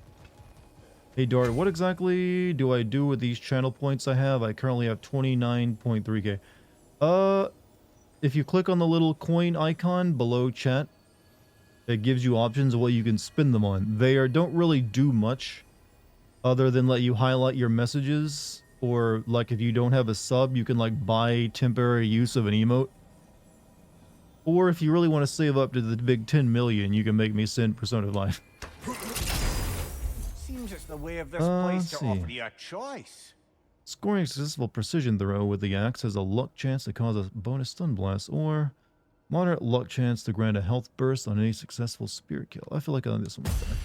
Hey Dart, what exactly do I do with these channel points I have? I currently have 29.3k. If you click on the little coin icon below chat, it gives you options of what you can spend them on. Don't really do much other than let you highlight your messages, or like if you don't have a sub, you can like buy temporary use of an emote. Or if you really want to save up to the big 10 million, you can make me send Persona 5. Seems it's the way of this place to offer you a choice. Scoring a successful precision throw with the axe has a luck chance to cause a bonus stun blast, or moderate luck chance to grant a health burst on any successful spirit kill. I feel like I like this one better.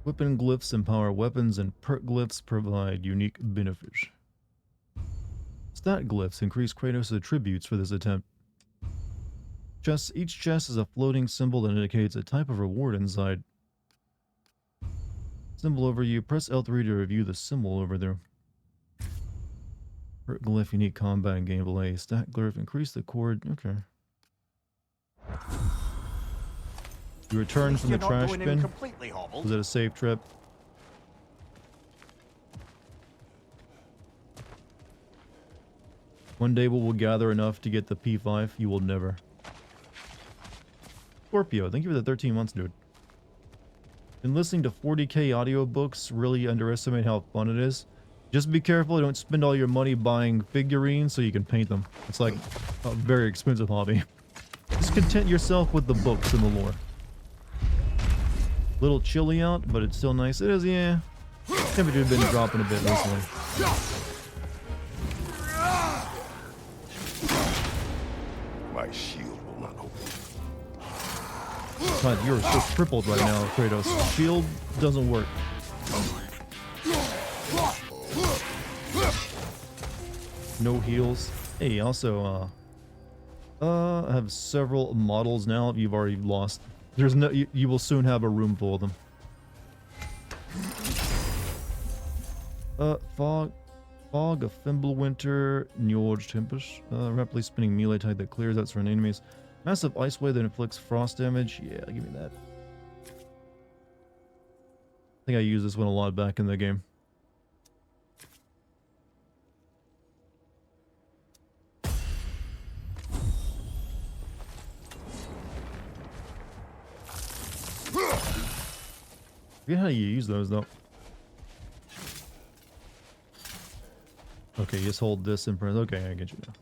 Weapon glyphs empower weapons, and perk glyphs provide unique benefits. Stat glyphs increase Kratos' attributes for this attempt. Each chest is a floating symbol that indicates a type of reward inside. Symbol over you. Press L3 to review the symbol over there. Perk glyph, unique combat and gameplay. Stat glyph, increase the cord. Okay. You return from the trash bin. Was it a safe trip? One day we will gather enough to get the P5. You will never. Scorpio, thank you for the 13 months, dude. Been listening to 40k audiobooks. Really underestimate how fun it is. Just be careful, don't spend all your money buying figurines so you can paint them. It's like a very expensive hobby. Just content yourself with the books and the lore. Little chilly out, but it's still nice. It is, yeah. Temperature's been dropping a bit recently. My shield will not open. God, you're so crippled right now, Kratos. Shield doesn't work. No heals. Hey, also, I have several models now. You've already lost. There's no. You will soon have a room full of them. Fog of Fimbulwinter, Njord Tempest. Rapidly spinning melee type that clears out certain enemies. Massive ice wave that inflicts frost damage. Yeah, give me that. I think I used this one a lot back in the game. I forget how you use those though. Okay, you just hold this and press. Okay, I get you now.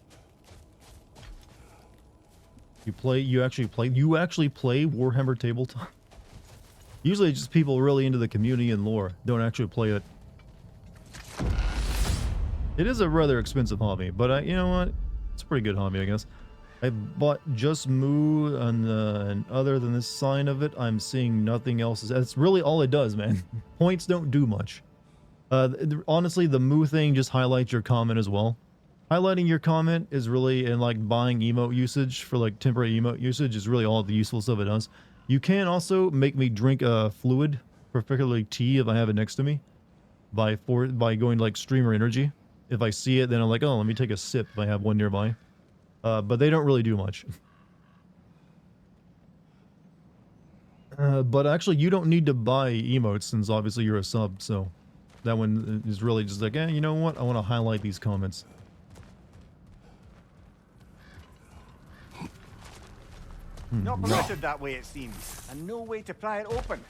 You actually play Warhammer Tabletop? Usually just people really into the community and lore don't actually play it. It is a rather expensive hobby, but you know what? It's a pretty good hobby, I guess. I bought Just Moo, and other than this sign of it, I'm seeing nothing else. That's really all it does, man. Points don't do much. Honestly, the Moo thing just highlights your comment as well. Highlighting your comment is really, and like buying emote usage for like temporary emote usage is really all the useful stuff it does. You can also make me drink a fluid, particularly tea if I have it next to me, by going to like streamer energy. If I see it, then I'm like, oh, let me take a sip if I have one nearby. But they don't really do much. But actually, you don't need to buy emotes since obviously you're a sub, so that one is really just like, you know what? I want to highlight these comments. Not permitted that way, it seems, and no way to pry it open.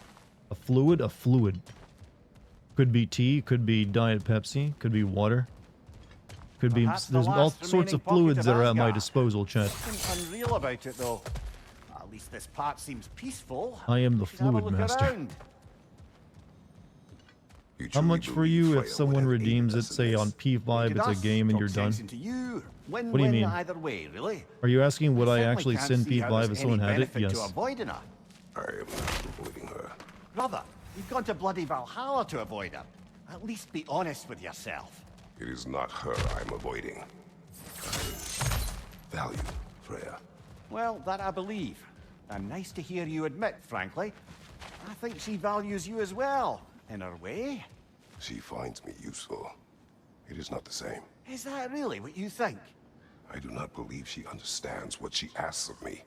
A fluid? A fluid. Could be tea, could be Diet Pepsi, could be water. Could be, there's all sorts of fluids that are at my disposal, chat. Something unreal about it, though. At least this part seems peaceful. I am the fluid master. Around. You How truly much for believe you Freya if would someone have aided redeems it, us in say on this? P5, it's a game and you're done? Into you. Win, What do you win mean? either way, really. Are you asking would I certainly actually can't send see how P5 there's if someone any had it? benefit to Yes. avoiding her. I am not avoiding her. Brother, you've gone to bloody Valhalla to avoid her. At least be honest with yourself. It is not her I'm avoiding. I value Freya. Well, that I believe. And nice to hear you admit, frankly. I think she values you as well, in her way. She finds me useful. It is not the same. Is that really what you think? I do not believe she understands what she asks of me.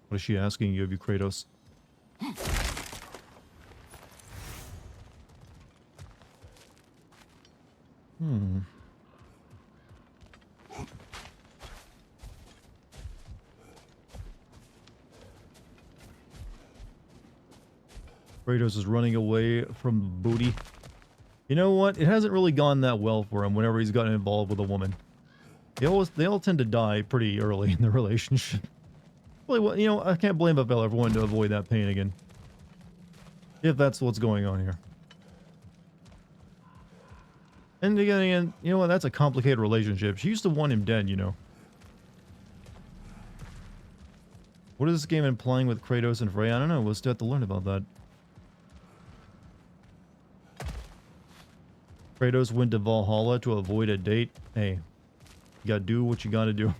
What is she asking you of you, Kratos? Kratos is running away from booty. You know what? It hasn't really gone that well for him whenever he's gotten involved with a woman. They all tend to die pretty early in the relationship. Well, you know, I can't blame a fella for wanting to avoid that pain again. If that's what's going on here. And again, you know what? That's a complicated relationship. She used to want him dead, you know. What is this game implying with Kratos and Freya? I don't know. We'll still have to learn about that. Kratos went to Valhalla to avoid a date. Hey, you gotta do what you gotta do.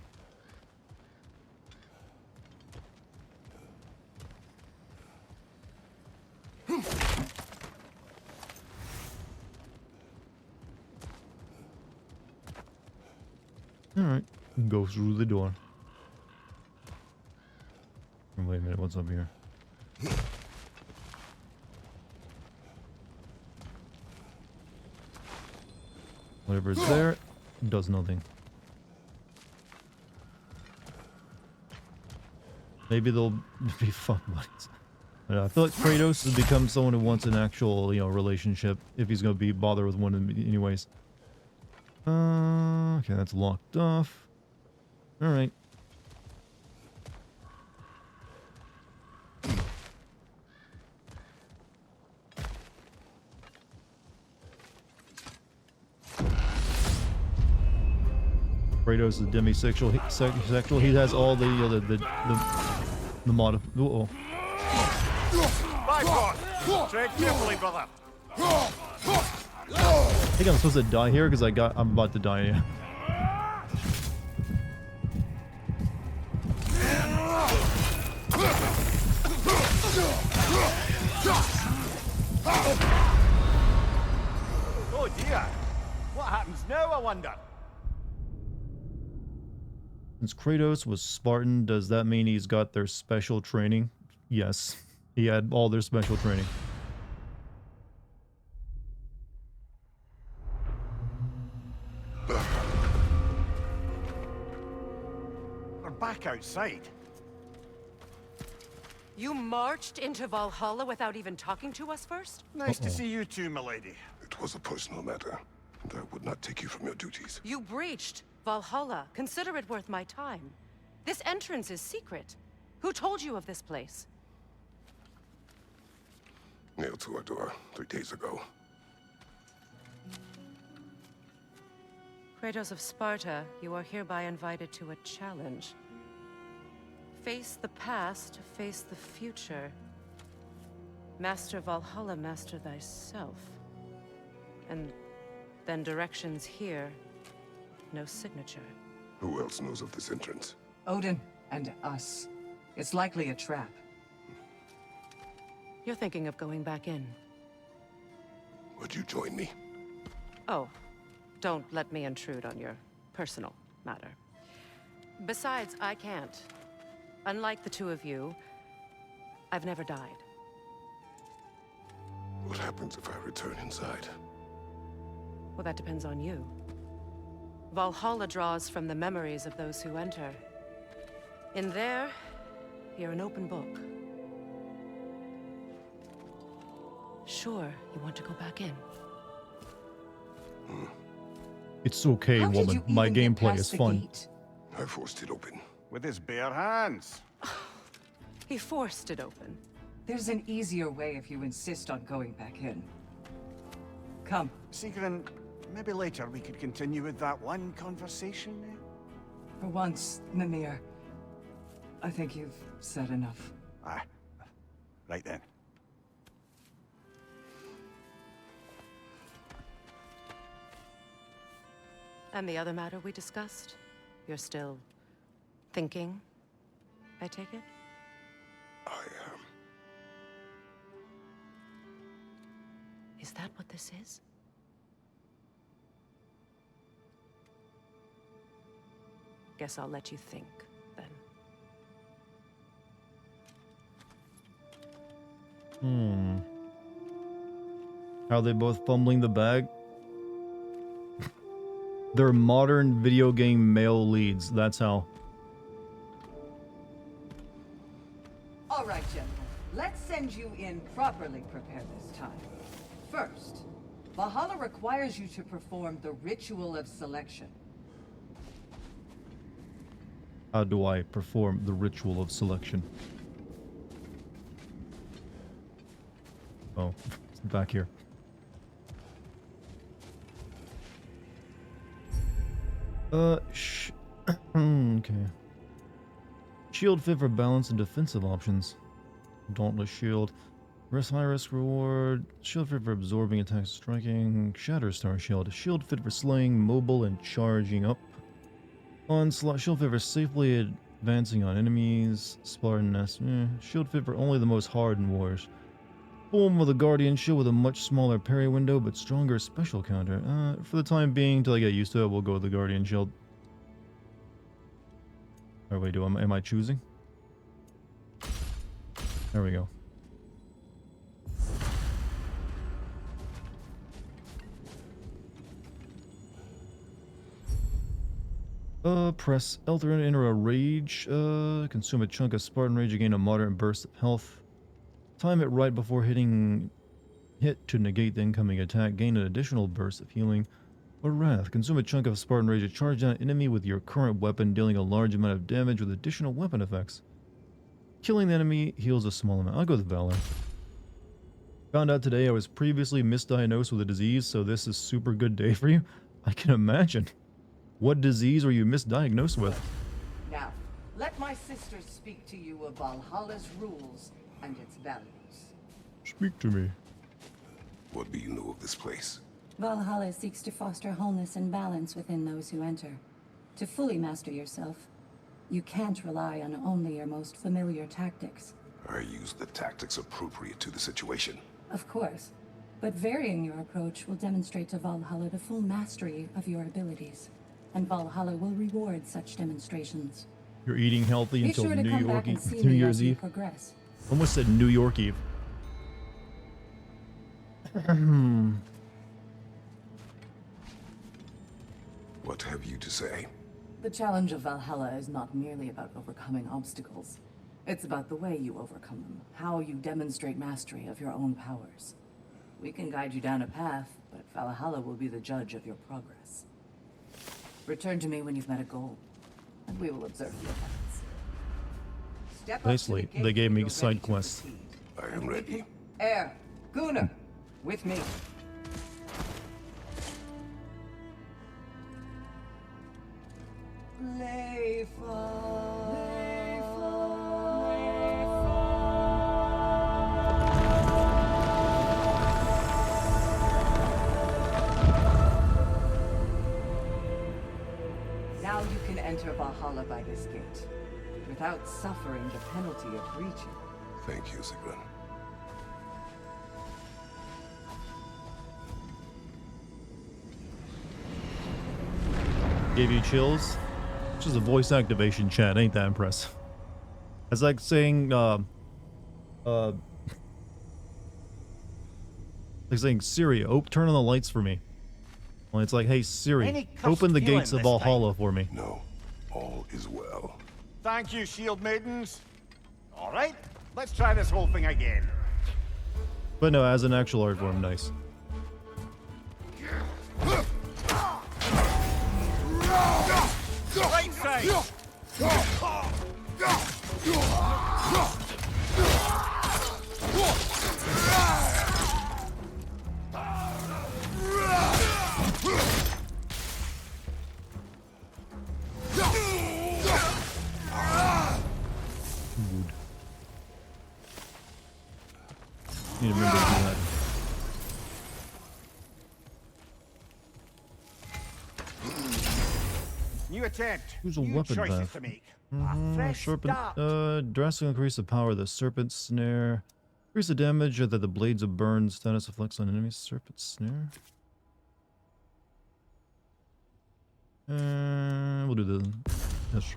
Alright, go through the door. Wait a minute, what's up here? Whatever's there does nothing. Maybe they'll be fuck buddies. I feel like Kratos has become someone who wants an actual, you know, relationship if he's gonna be bothered with one of them anyways. Okay, that's locked off. All right. Kratos is demisexual. Sexual. He has all the mod. Uh-oh. Tread carefully, brother. I think I'm supposed to die here because I'm about to die. Yeah. Oh dear. What happens now, I wonder? Since Kratos was Spartan, does that mean he's got their special training? Yes. He had all their special training. We're back outside. You marched into Valhalla without even talking to us first? Nice to see you too, milady. It was a personal matter, and I would not take you from your duties. You breached Valhalla. Consider it worth my time. This entrance is secret. Who told you of this place? Nailed to our door 3 days ago. Kratos of Sparta, you are hereby invited to a challenge. Face the past, face the future. Master Valhalla, master thyself. And then directions here, no signature. Who else knows of this entrance? Odin and us. It's likely a trap. You're thinking of going back in. Would you join me? Oh, don't let me intrude on your personal matter. Besides, I can't. Unlike the two of you, I've never died. What happens if I return inside? Well, that depends on you. Valhalla draws from the memories of those who enter. In there, you're an open book. Sure, you want to go back in. It's okay, How did woman. you My even get gameplay past is the fun. gate? I forced it open. With his bare hands. He forced it open. There's an easier way if you insist on going back in. Come. Sigrun, maybe later we could continue with that one conversation. For once, Mimir, I think you've said enough. Aye. Right then. And the other matter we discussed? You're still thinking, I take it? I am. Is that what this is? Guess I'll let you think, then. How are they both fumbling the bag? They're modern video game male leads, that's how. All right, gentlemen. Let's send you in properly prepared this time. First, Valhalla requires you to perform the ritual of selection. How do I perform the ritual of selection? Oh, it's back here. Okay. Shield fit for balance and defensive options. Dauntless shield. Risk high risk reward. Shield fit for absorbing attacks, striking. Shatterstar shield. Shield fit for slaying, mobile, and charging up. Onslaught. Shield fit for safely advancing on enemies. Spartan nest. Shield fit for only the most hardened wars. Form with a guardian shield with a much smaller parry window but stronger special counter. For the time being, till I get used to it, we'll go with the guardian shield. Or wait, am I choosing? There we go. Press L to enter a rage. Consume a chunk of Spartan Rage to gain a moderate burst of health. Time it right before hit to negate the incoming attack. Gain an additional burst of healing. Or Wrath. Consume a chunk of Spartan Rage to charge down an enemy with your current weapon, dealing a large amount of damage with additional weapon effects. Killing the enemy heals a small amount. I'll go with Valor. Found out today I was previously misdiagnosed with a disease, so this is super good day for you. I can imagine. What disease were you misdiagnosed with? Now, let my sisters speak to you of Valhalla's rules and its values. Speak to me. What do you know of this place? Valhalla seeks to foster wholeness and balance within those who enter. To fully master yourself, you can't rely on only your most familiar tactics. I use the tactics appropriate to the situation. Of course, but varying your approach will demonstrate to Valhalla the full mastery of your abilities, and Valhalla will reward such demonstrations. You're eating healthy Be until sure to New come York back and see New me Year's as you Eve. progress. Almost said New York Eve. What have you to say? The challenge of Valhalla is not merely about overcoming obstacles. It's about the way you overcome them, how you demonstrate mastery of your own powers. We can guide you down a path, but Valhalla will be the judge of your progress. Return to me when you've met a goal, and we will observe the effects. Step up to Nicely, the gate they gave when me you're side ready to quests. proceed. I am ready. Air, Gunnar, with me. Now you can enter Valhalla by this gate, without suffering the penalty of breaching. Thank you, Sigrun. Gave you chills? It's just a voice activation chat, ain't that impressive? It's like saying, like saying, Siri, turn on the lights for me. Well, it's like, hey Siri, Any cursed open the feeling gates of this Valhalla for me. No, all is well. Thank you, shield maidens. All right, let's try this whole thing again. But no, as an actual art form, nice. Right side. New attempt. Use a New weapon choices path. to make. A fresh Serpent, start. drastically increase the power of the serpent snare. Increase the damage that the blades of burn status reflects on enemies. Serpent snare. We'll do the. Yes.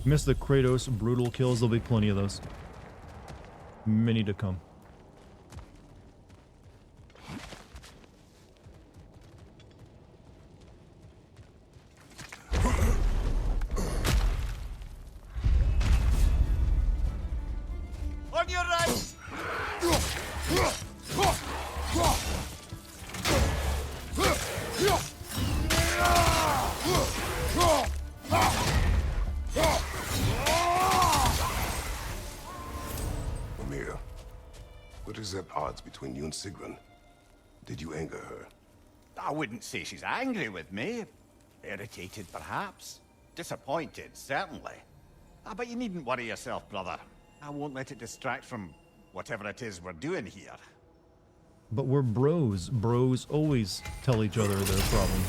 Miss the Kratos brutal kills. There'll be plenty of those. Many to come. On your right. Mimir, what is at odds between you and Sigrun? Did you anger her? I wouldn't say she's angry with me. Irritated, perhaps. Disappointed, certainly. But you needn't worry yourself, brother. I won't let it distract from whatever it is we're doing here. But we're bros. Bros always tell each other their problem.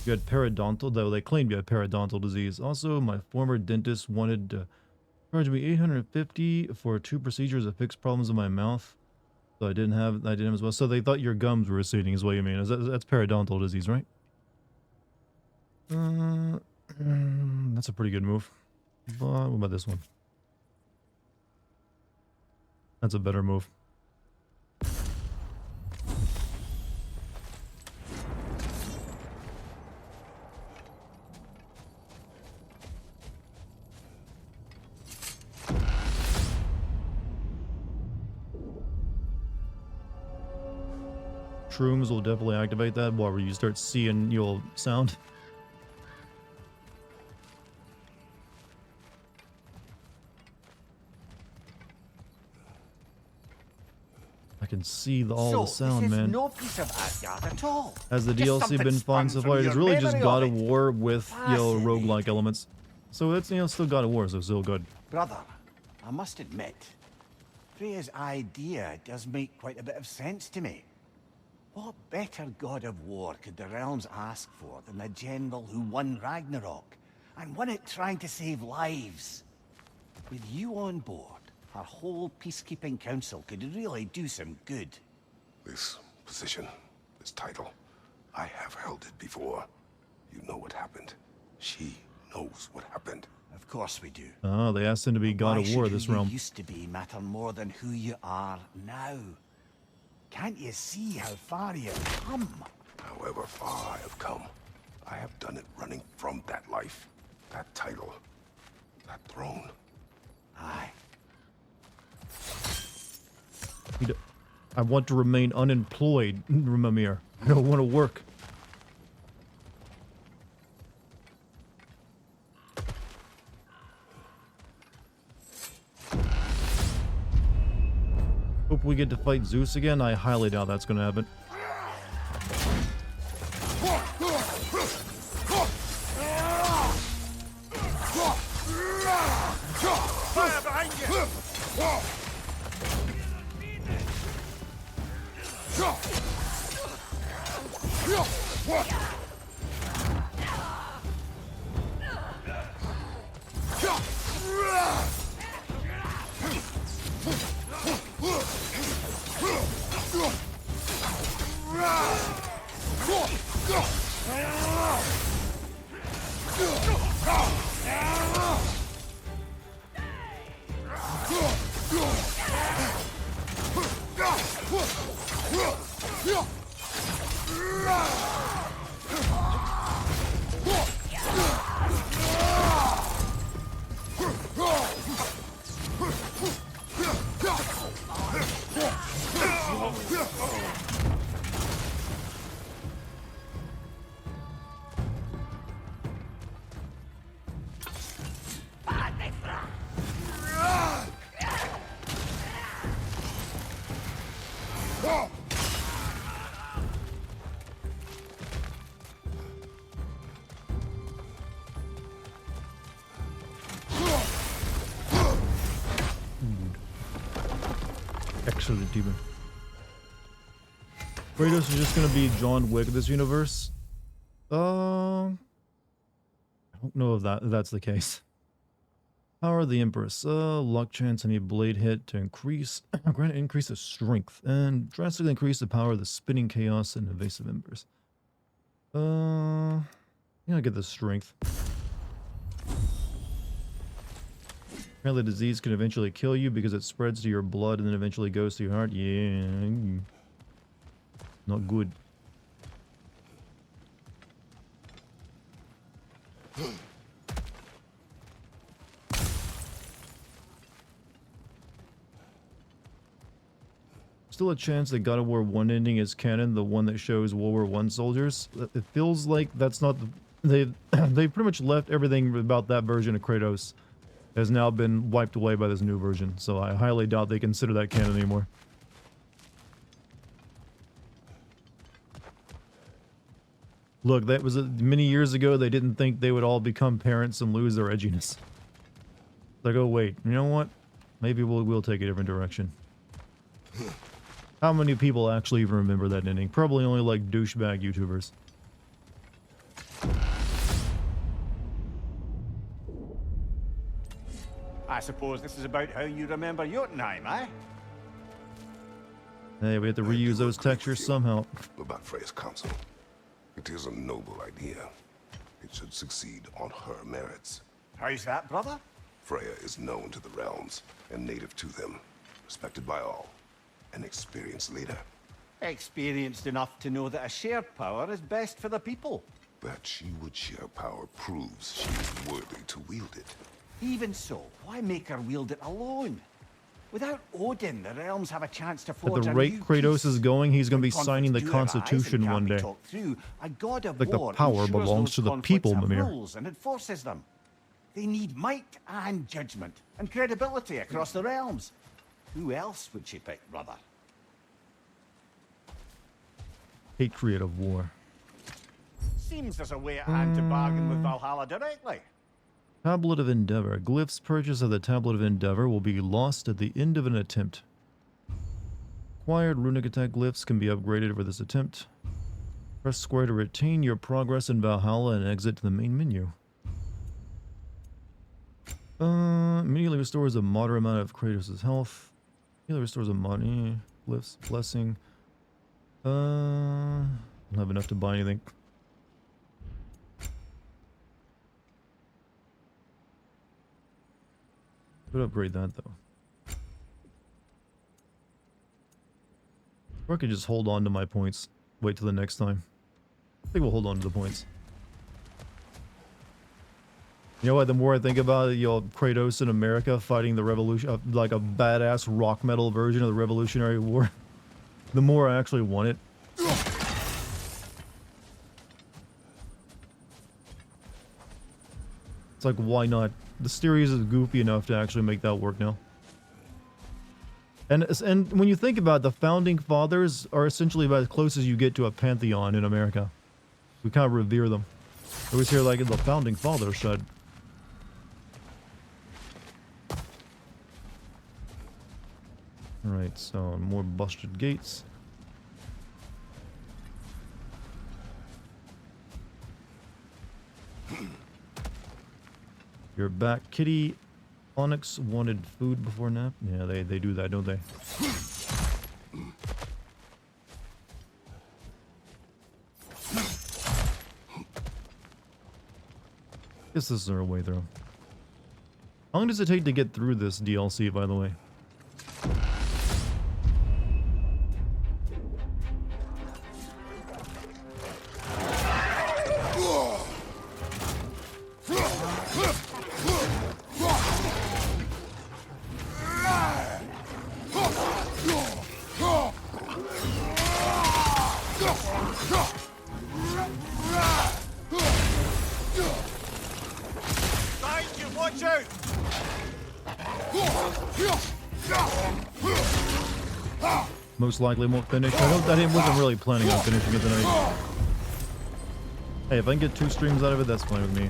You had periodontal, though they claimed you had periodontal disease. Also, my former dentist wanted to charge me $850 for 2 procedures that fixed problems in my mouth. So I didn't have as well. So they thought your gums were receding, is what you mean. That's periodontal disease, right? That's a pretty good move. But what about this one? That's a better move. Shrooms will definitely activate that. What, where you start seeing your sound? I can see all the sound, this is man. no piece of Asgard at all. Has the Just DLC something been fun spun so from far? It's your really just memory God of of it. War with, roguelike Fascinating. elements. So it's, still God of War, so still good. Brother, I must admit, Freya's idea does make quite a bit of sense to me. What better god of war could the realms ask for than the general who won Ragnarok, and won it trying to save lives? With you on board, our whole peacekeeping council could really do some good. This position, this title, I have held it before. You know what happened. She knows what happened. Of course we do. Oh, they asked him to be God Why of War should this who realm. you used to be matter more than who you are now? Can't you see how far you've come? However far I have come, I have done it running from that life, that title, that throne. Aye. I want to remain unemployed, Mimir. I don't want to work. Hope we get to fight Zeus again. I highly doubt that's going to happen. Fire behind you! Excellent, demon. Kratos is just gonna be John Wick of this universe. I don't know if that's the case. Power of the Empress. Luck chance any blade hit to increase, grant increase of strength, and drastically increase the power of the spinning chaos and evasive embers. Yeah, I get the strength. Apparently the disease can eventually kill you because it spreads to your blood and then eventually goes to your heart. Yeah. Not good. Still a chance that God of War 1 ending is canon, the one that shows World War 1 soldiers. It feels like that's not the... They've pretty much left everything about that version of Kratos has now been wiped away by this new version, so I highly doubt they consider that canon anymore. Look, that was many years ago. They didn't think they would all become parents and lose their edginess. Like, oh wait, you know what? Maybe we'll take a different direction. How many people actually even remember that ending? Probably only like douchebag YouTubers. I suppose this is about how you remember Jotunheim, eh? Hey, we have to reuse those textures somehow. About Freya's council. It is a noble idea. It should succeed on her merits. How's that, brother? Freya is known to the realms and native to them, respected by all. An experienced leader. Experienced enough to know that a shared power is best for the people. That she would share power proves she is worthy to wield it. Even so, why make her wield it alone? Without Odin, the realms have a chance to At forge the a rate new Kratos peace. is going, he's going to be When signing the conflicts do arise and Constitution can't one be day. talked through, a god of Like the war power ensures belongs those to the conflicts people, have Mimir. rules and enforces them. They need might and judgment and credibility across the realms. Who else would she pick, brother? Patriot of War. Seems there's a way at hand to bargain with Valhalla directly. Tablet of Endeavor. Glyph's purchase of the Tablet of Endeavor will be lost at the end of an attempt. Acquired runic attack glyphs can be upgraded for this attempt. Press square to retain your progress in Valhalla and exit to the main menu. Immediately restores a moderate amount of Kratos' health. Immediately restores a money. Glyphs. Blessing. I don't have enough to buy anything. Could upgrade that though. Or I could just hold on to my points. Wait till the next time. I think we'll hold on to the points. You know what? The more I think about it, you know, Kratos in America fighting the revolution, like a badass rock metal version of the Revolutionary War, the more I actually want it. It's like, why not? The series is goofy enough to actually make that work now. And when you think about it, the founding fathers are essentially about as close as you get to a pantheon in America. We kind of revere them. I always hear like the founding fathers said. Alright, so more busted gates. You're back, Kitty. Onyx wanted food before nap. Yeah, they do that, don't they? Guess this is our way through. How long does it take to get through this DLC, by the way? Most likely won't finish. I wasn't really planning on finishing it tonight. Hey, if I can get 2 streams out of it, that's fine with me.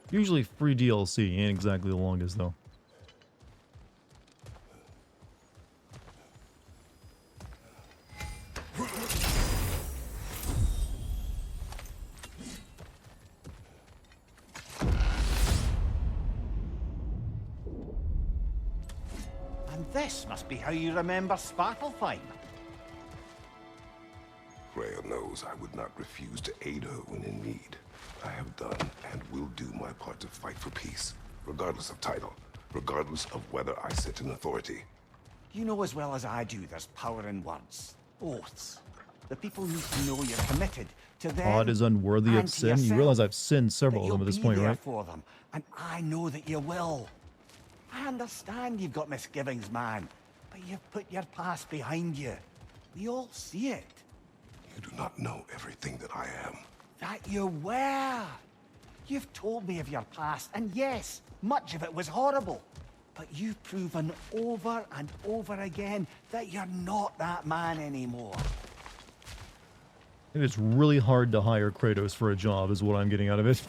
Usually free DLC ain't exactly the longest though. This must be how you remember Svartalfheim. Freya knows I would not refuse to aid her when in need. I have done and will do my part to fight for peace, regardless of title, regardless of whether I sit in authority. You know as well as I do there's power in words. Oaths. The people need to know you're committed to them. God is unworthy and of to sin. You yourself. realize I've sinned several That of them at this you'll be point, there right? for them, and I know that you will. I understand you've got misgivings, man, but you've put your past behind you. We all see it. You do not know everything that I am. That you were. You've told me of your past, and yes, much of it was horrible. But you've proven over and over again that you're not that man anymore. It's really hard to hire Kratos for a job, is what I'm getting out of it.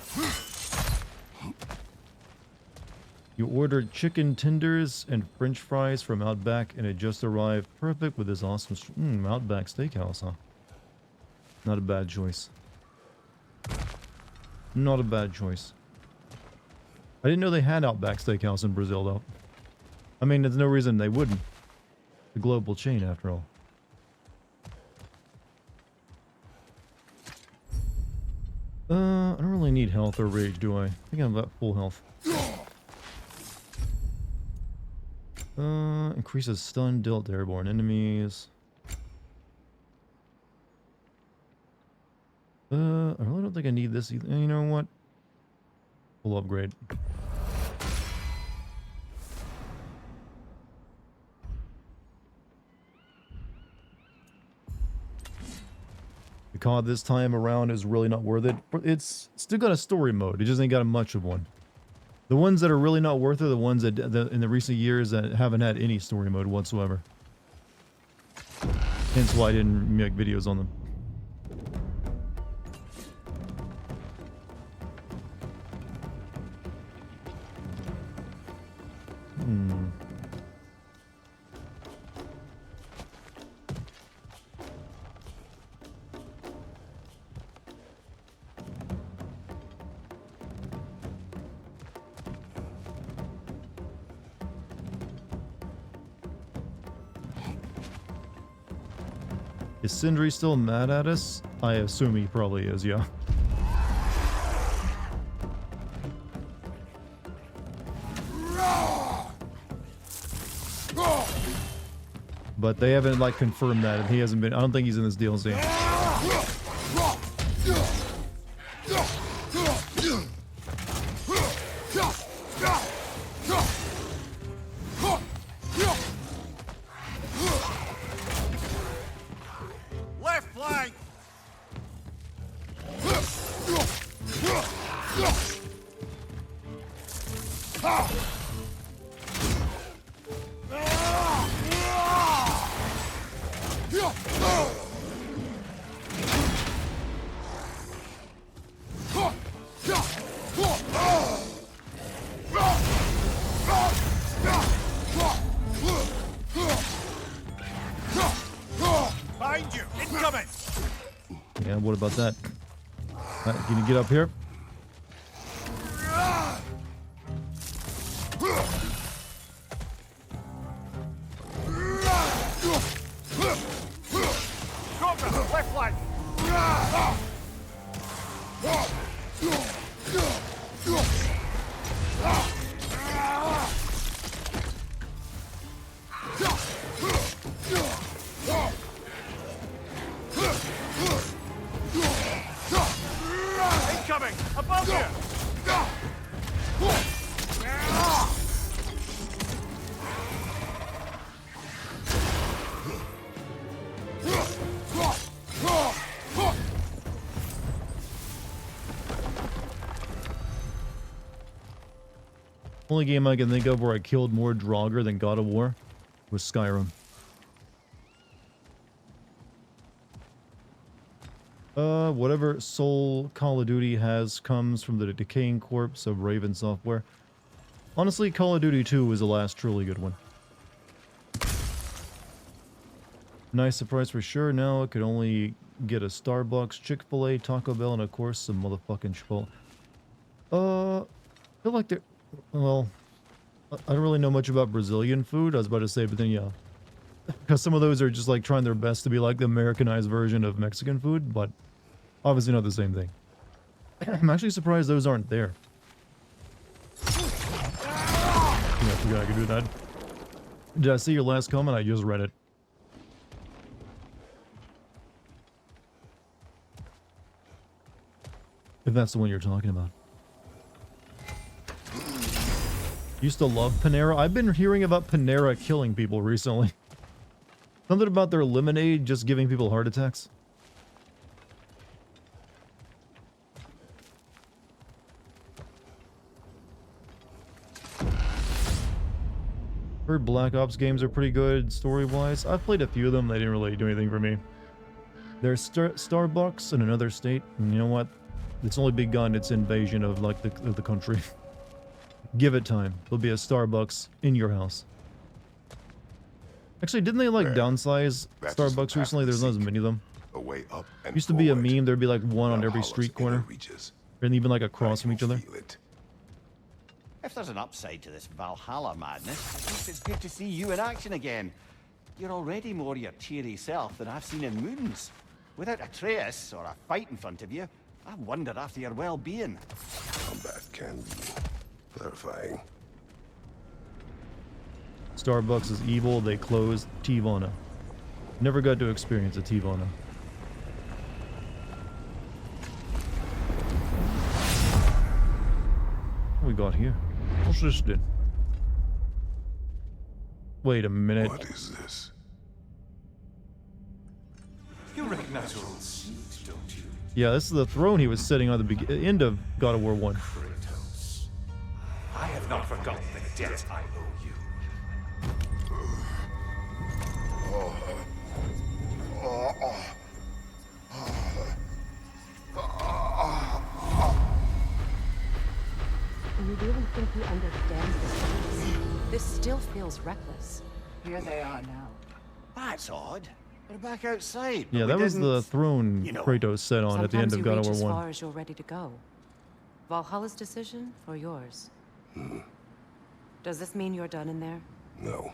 You ordered chicken tenders and french fries from Outback, and it just arrived perfect with this awesome Outback Steakhouse, huh? Not a bad choice. Not a bad choice. I didn't know they had Outback Steakhouse in Brazil, though. I mean, there's no reason they wouldn't. The global chain, after all. I don't really need health or rage, do I? I think I'm at full health. Increases stun dealt to airborne enemies. I really don't think I need this either. You know what? Full upgrade. The COD this time around is really not worth it. It's still got a story mode. It just ain't got much of one. The ones that are really not worth it are the ones that in the recent years that haven't had any story mode whatsoever. Hence why I didn't make videos on them. Is Sindri still mad at us? I assume he probably is, yeah. But they haven't, like, confirmed that, and he hasn't been... I don't think he's in this DLC. Left flank! Behind you! Incoming! Yeah, what about that? Can you get up here? Cobra, left flank! Incoming! Above you! Only game I can think of where I killed more Draugr than God of War was Skyrim. Whatever soul Call of Duty has comes from the decaying corpse of Raven Software. Honestly, Call of Duty 2 was the last truly good one. Nice surprise for sure. Now I could only get a Starbucks, Chick-fil-A, Taco Bell, and of course some motherfucking Chipotle. I feel like they're... Well, I don't really know much about Brazilian food. I was about to say, but then yeah. Because some of those are just like trying their best to be like the Americanized version of Mexican food, but obviously not the same thing. I'm actually surprised those aren't there. Yeah, I forgot I could do that. Did I see your last comment? I just read it. If that's the one you're talking about. Used to love Panera. I've been hearing about Panera killing people recently. Something about their lemonade just giving people heart attacks. Heard Black Ops games are pretty good story-wise. I've played a few of them. They didn't really do anything for me. There's Starbucks in another state. And you know what? It's only begun its invasion of like the country. Give it time. There'll be a Starbucks in your house. Actually, didn't they like downsize Starbucks recently? There's not as many of them. A way up and Used to be a forward. meme. There'd be like one on every Valhalla's street inner corner. reaches. And even like across from each other. Feel it. If there's an upside to this Valhalla madness, at least it's good to see you in action again. You're already more your cheery self than I've seen in moons. Without Atreus or a fight in front of you, I wonder after your well-being. Combat can be clarifying. Starbucks is evil. They closed Tivana. Never got to experience a Tivana. What we got here? What's this then? Wait a minute. What is this? You recognize your old seat, don't you? Yeah, this is the throne he was sitting on the end of God of War 1. Kratos. I have not forgotten the debt I owe you. Do you really think he understands this? This still feels reckless. Here they are now. That's odd. We're back outside. but Yeah, we that was the didn't- throne you know, Kratos sat on at the end Sometimes of you God reach of as War 1. far as you're ready to go. Valhalla's decision or yours? Does this mean you're done in there? No.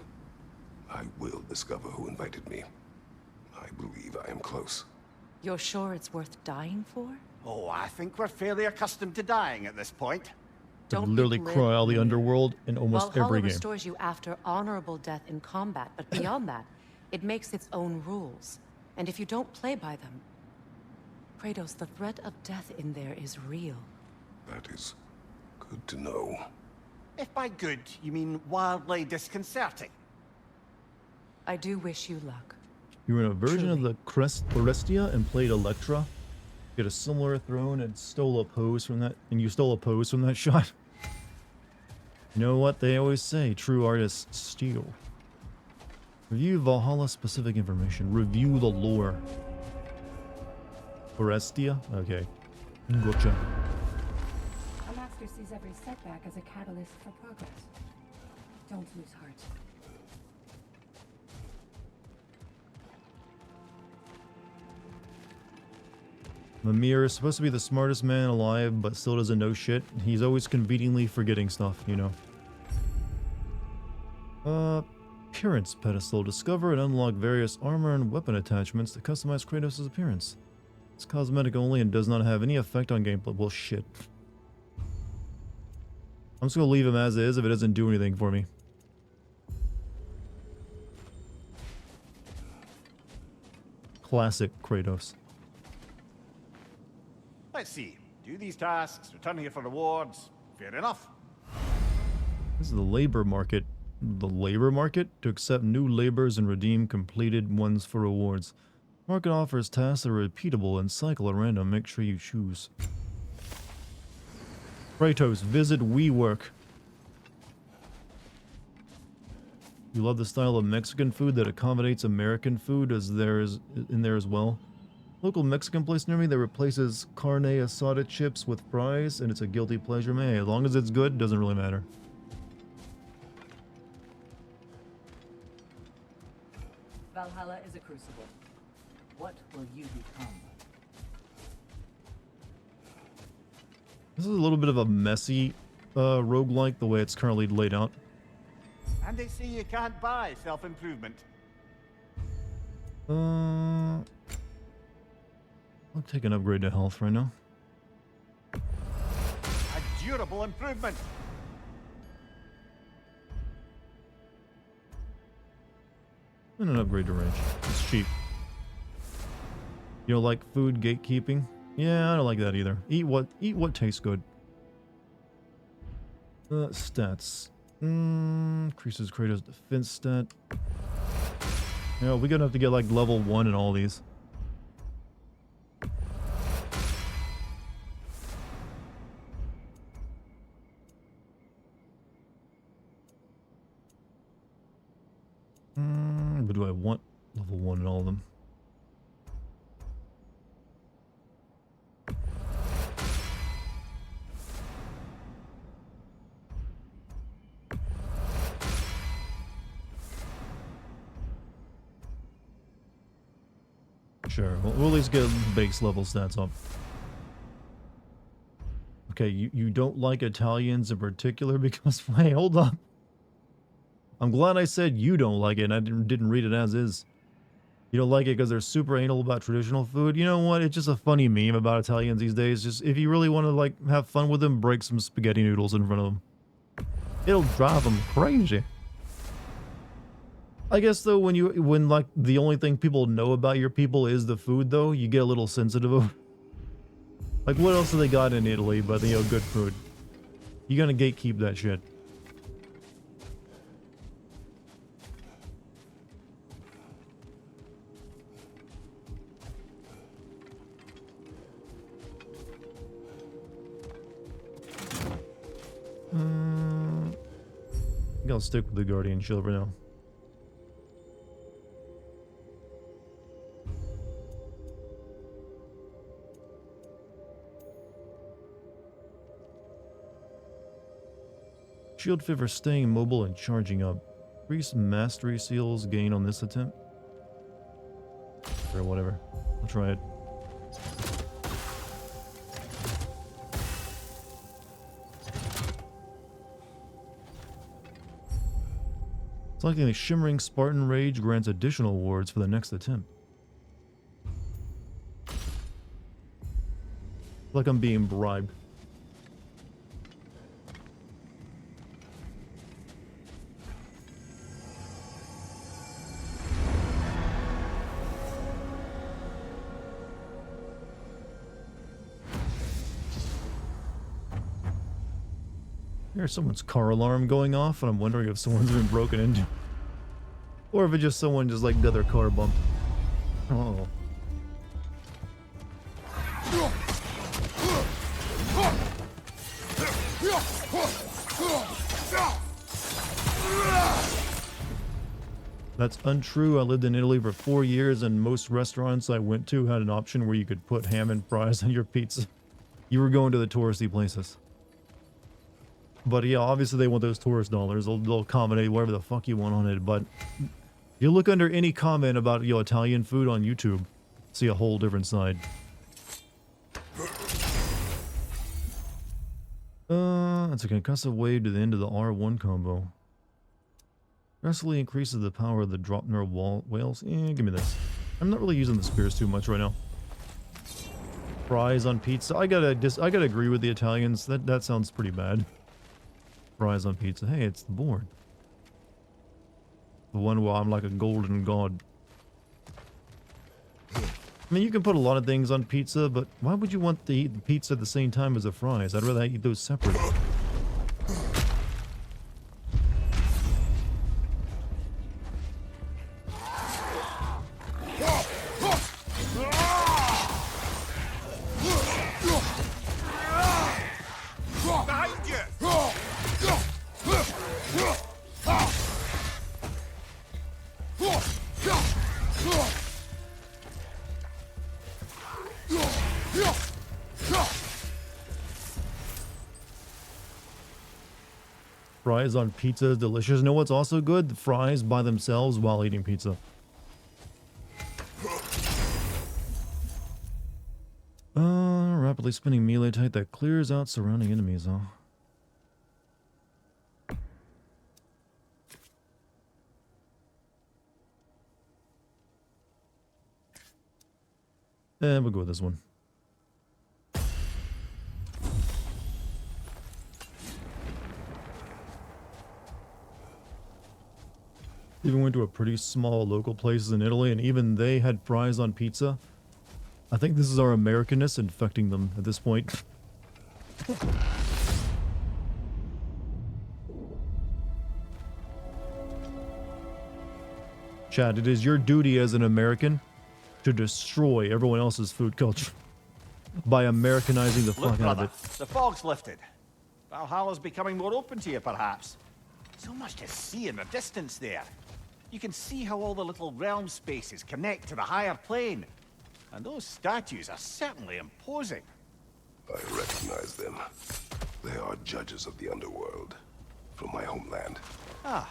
I will discover who invited me. I believe I am close. You're sure it's worth dying for? Oh, I think we're fairly accustomed to dying at this point. Could Don't literally be cry all the glib. underworld in almost Valhalla every game. restores you after honorable death in combat, but beyond that, it makes its own rules. And if you don't play by them, Kratos, the threat of death in there is real. That is good to know. If by good, you mean wildly disconcerting. I do wish you luck. You were in a version of Truly. the Orestia and played Electra. Get a similar throne and stole a pose from that, and you stole a pose from that shot. You know what they always say, true artists steal. Review Valhalla specific information. Review the lore. Orestia? Okay. Gotcha. A master sees every setback as a catalyst for progress. Don't lose heart. Mimir is supposed to be the smartest man alive, but still doesn't know shit. He's always conveniently forgetting stuff, you know. Appearance pedestal. Discover and unlock various armor and weapon attachments to customize Kratos' appearance. It's cosmetic only and does not have any effect on gameplay. Well, shit. I'm just gonna leave him as is if it doesn't do anything for me. Classic Kratos. Let's see. Do these tasks, return here for rewards. Fair enough. This is the labor market. The labor market? To accept new labors and redeem completed ones for rewards. Market offers tasks that are repeatable and cycle at random. Make sure you choose. Kratos, visit WeWork. You love the style of Mexican food that accommodates American food as there is in there as well. Local Mexican place near me that replaces carne asada chips with fries, and it's a guilty pleasure. Man, as long as it's good, doesn't really matter. Valhalla is a crucible. What will you become? This is a little bit of a messy roguelike the way it's currently laid out. And they say you can't buy self-improvement. I'll take an upgrade to health right now. A durable improvement. And an upgrade to range. It's cheap. You don't like food gatekeeping? Yeah, I don't like that either. Eat what tastes good. Stats. Increases Kratos' defense stat. Yeah, we're gonna have to get like level 1 in all these. But do I want level 1 in all of them? Sure, we'll at least get base level stats up. Okay, you don't like Italians in particular because... Wait, hold on. I'm glad I said you don't like it and I didn't read it as is. You don't like it because they're super anal about traditional food. You know what? It's just a funny meme about Italians these days. Just if you really want to like have fun with them, break some spaghetti noodles in front of them. It'll drive them crazy. I guess though, when like the only thing people know about your people is the food, though, you get a little sensitive of. Like, what else have they got in Italy but, you know, good food? You gonna gatekeep that shit. I think I'll stick with the Guardian Shield for now. Shield fit for staying mobile and charging up. Increase mastery seals gain on this attempt. Or whatever. I'll try it. It's like the Shimmering Spartan Rage grants additional awards for the next attempt. Like I'm being bribed. There's someone's car alarm going off, and I'm wondering if someone's been broken into. Or if it's just someone just like got their car bumped. Oh. That's untrue. I lived in Italy for 4 years, and most restaurants I went to had an option where you could put ham and fries on your pizza. You were going to the touristy places. But yeah, obviously they want those tourist dollars. They'll accommodate whatever the fuck you want on it. But you look under any comment about, you know, Italian food on YouTube, see a whole different side. That's a concussive wave to the end of the R1 combo. Drastically increases the power of the Dropner whales. Give me this. I'm not really using the spears too much right now. Fries on pizza. I gotta agree with the Italians. That sounds pretty bad. Fries on pizza. Hey, it's the board. The one where I'm like a golden god. I mean, you can put a lot of things on pizza, but why would you want to eat the pizza at the same time as the fries? I'd rather eat those separate. Fries on pizza is delicious. You know what's also good? The fries by themselves while eating pizza. Rapidly spinning melee type that clears out surrounding enemies, huh? And we'll go with this one. Even went to a pretty small local places in Italy, and even they had fries on pizza. I think this is our Americanness infecting them at this point. Chad, it is your duty as an American to destroy everyone else's food culture by Americanizing the fuck out of it. The fog's lifted. Valhalla's becoming more open to you, perhaps. So much to see in the distance there. You can see how all the little realm spaces connect to the higher plane. And those statues are certainly imposing. I recognize them. They are judges of the underworld from my homeland. Ah,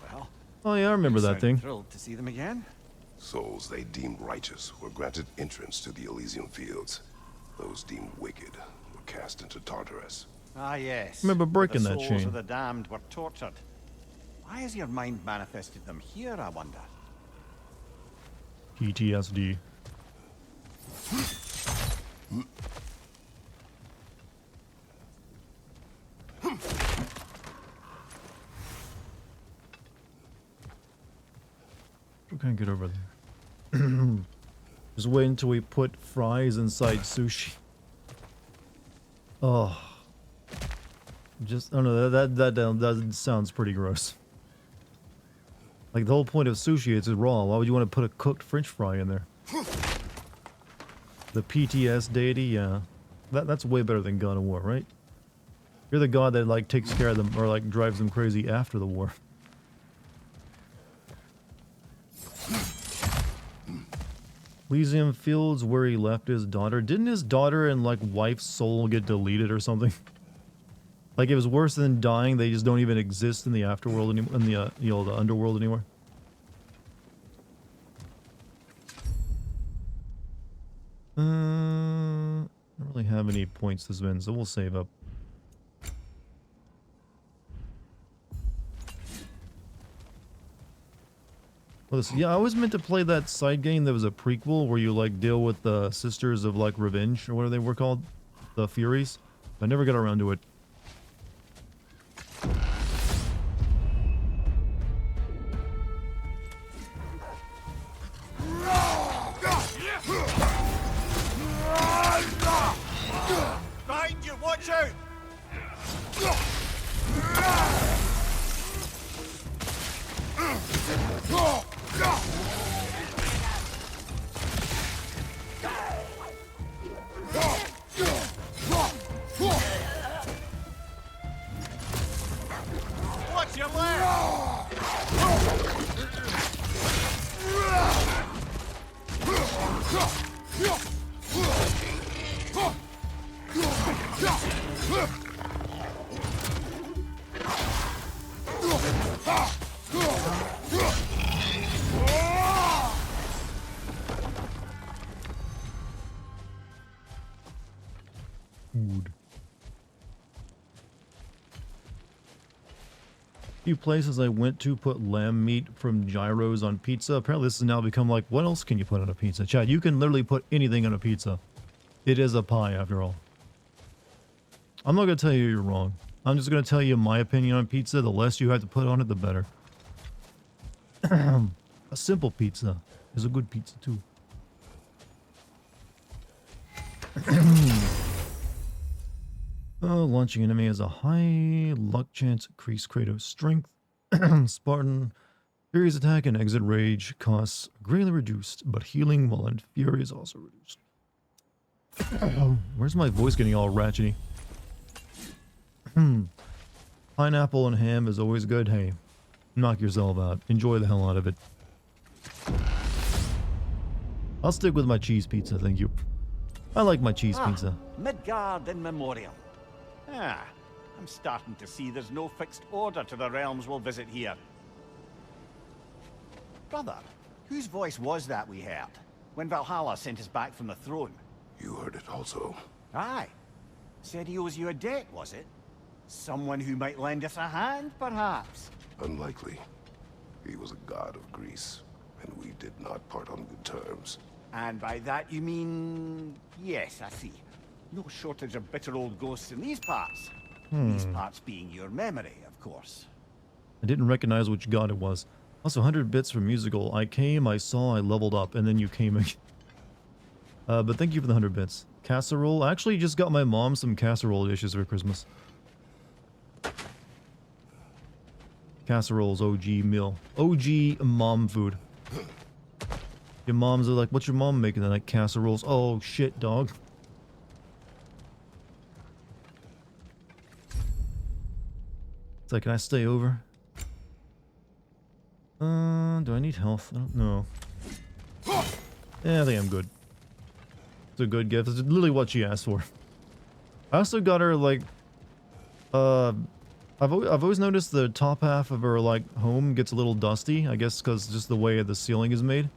well. Oh yeah, I remember that thing. Thrilled to see them again. Souls they deemed righteous were granted entrance to the Elysium fields. Those deemed wicked were cast into Tartarus. Ah, yes. Remember breaking the that souls chain. of the damned were tortured. Why has your mind manifested them here, I wonder? PTSD. We can't get over there. Just wait until we put fries inside sushi. Oh, just I don't know. That sounds pretty gross. Like the whole point of sushi is it's raw. Why would you want to put a cooked French fry in there? The PTS deity, yeah, that's way better than God of War, right? You're the god that like takes care of them or like drives them crazy after the war. Elysium Fields, where he left his daughter. Didn't his daughter and like wife's soul get deleted or something? Like it was worse than dying. They just don't even exist in the afterworld anymore, in the the underworld anymore. I don't really have any points to spend, so we'll save up. Well, yeah, I always meant to play that side game that was a prequel where you like deal with the Sisters of like Revenge or whatever they were called, the Furies. I never got around to it. Behind you, watch out! Watch your Food. Few places I went to put lamb meat from gyros on pizza. Apparently this has now become like, what else can you put on a pizza? Chad, you can literally put anything on a pizza. It is a pie after all. I'm not going to tell you you're wrong. I'm just going to tell you my opinion on pizza. The less you have to put on it, the better. A simple pizza is a good pizza too. Launching enemy has a high luck chance, increase Kratos' strength. Spartan, Fury's attack and exit rage costs are greatly reduced, but healing while in Fury is also reduced. Where's my voice getting all ratchety? Pineapple and ham is always good. Hey, knock yourself out. Enjoy the hell out of it. I'll stick with my cheese pizza, thank you. I like my cheese pizza. Midgard in memoriam. Ah, I'm starting to see there's no fixed order to the realms we'll visit here. Brother, whose voice was that we heard when Valhalla sent us back from the throne? You heard it also. Aye. Said he owes you a debt, was it? Someone who might lend us a hand, perhaps? Unlikely. He was a god of Greece, and we did not part on good terms. And by that you mean... Yes, I see. No shortage of bitter old ghosts in these parts. These parts being your memory, of course. I didn't recognize which god it was. Also, 100 bits for musical. I came, I saw, I leveled up, and then you came again. But thank you for the 100 bits. Casserole. I actually just got my mom some casserole dishes for Christmas. Casserole's OG meal. OG mom food. Your moms are like, what's your mom making tonight? Casseroles. Oh, shit, dog. It's like, can I stay over? Do I need health? I don't know. Yeah, I think I'm good. It's a good gift. It's literally what she asked for. I also got her, like, I've always noticed the top half of her, like, home gets a little dusty. I guess because just the way the ceiling is made.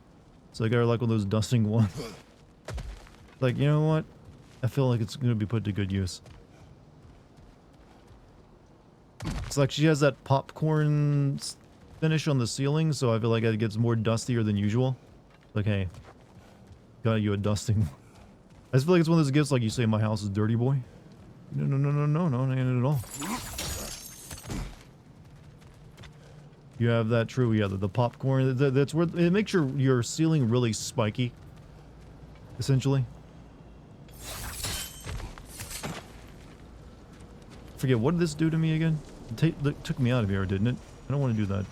So I got her, like, one of those dusting ones. Like, you know what? I feel like it's going to be put to good use. It's like she has that popcorn finish on the ceiling, so I feel like it gets more dustier than usual. Like, hey, got you a dusting. I just feel like it's one of those gifts like you say my house is dirty, boy. No, ain't it at all. You have that true, yeah, the popcorn, that's where it makes your ceiling really spiky, essentially. Forget, what did this do to me again? It took me out of here, didn't it? I don't want to do that.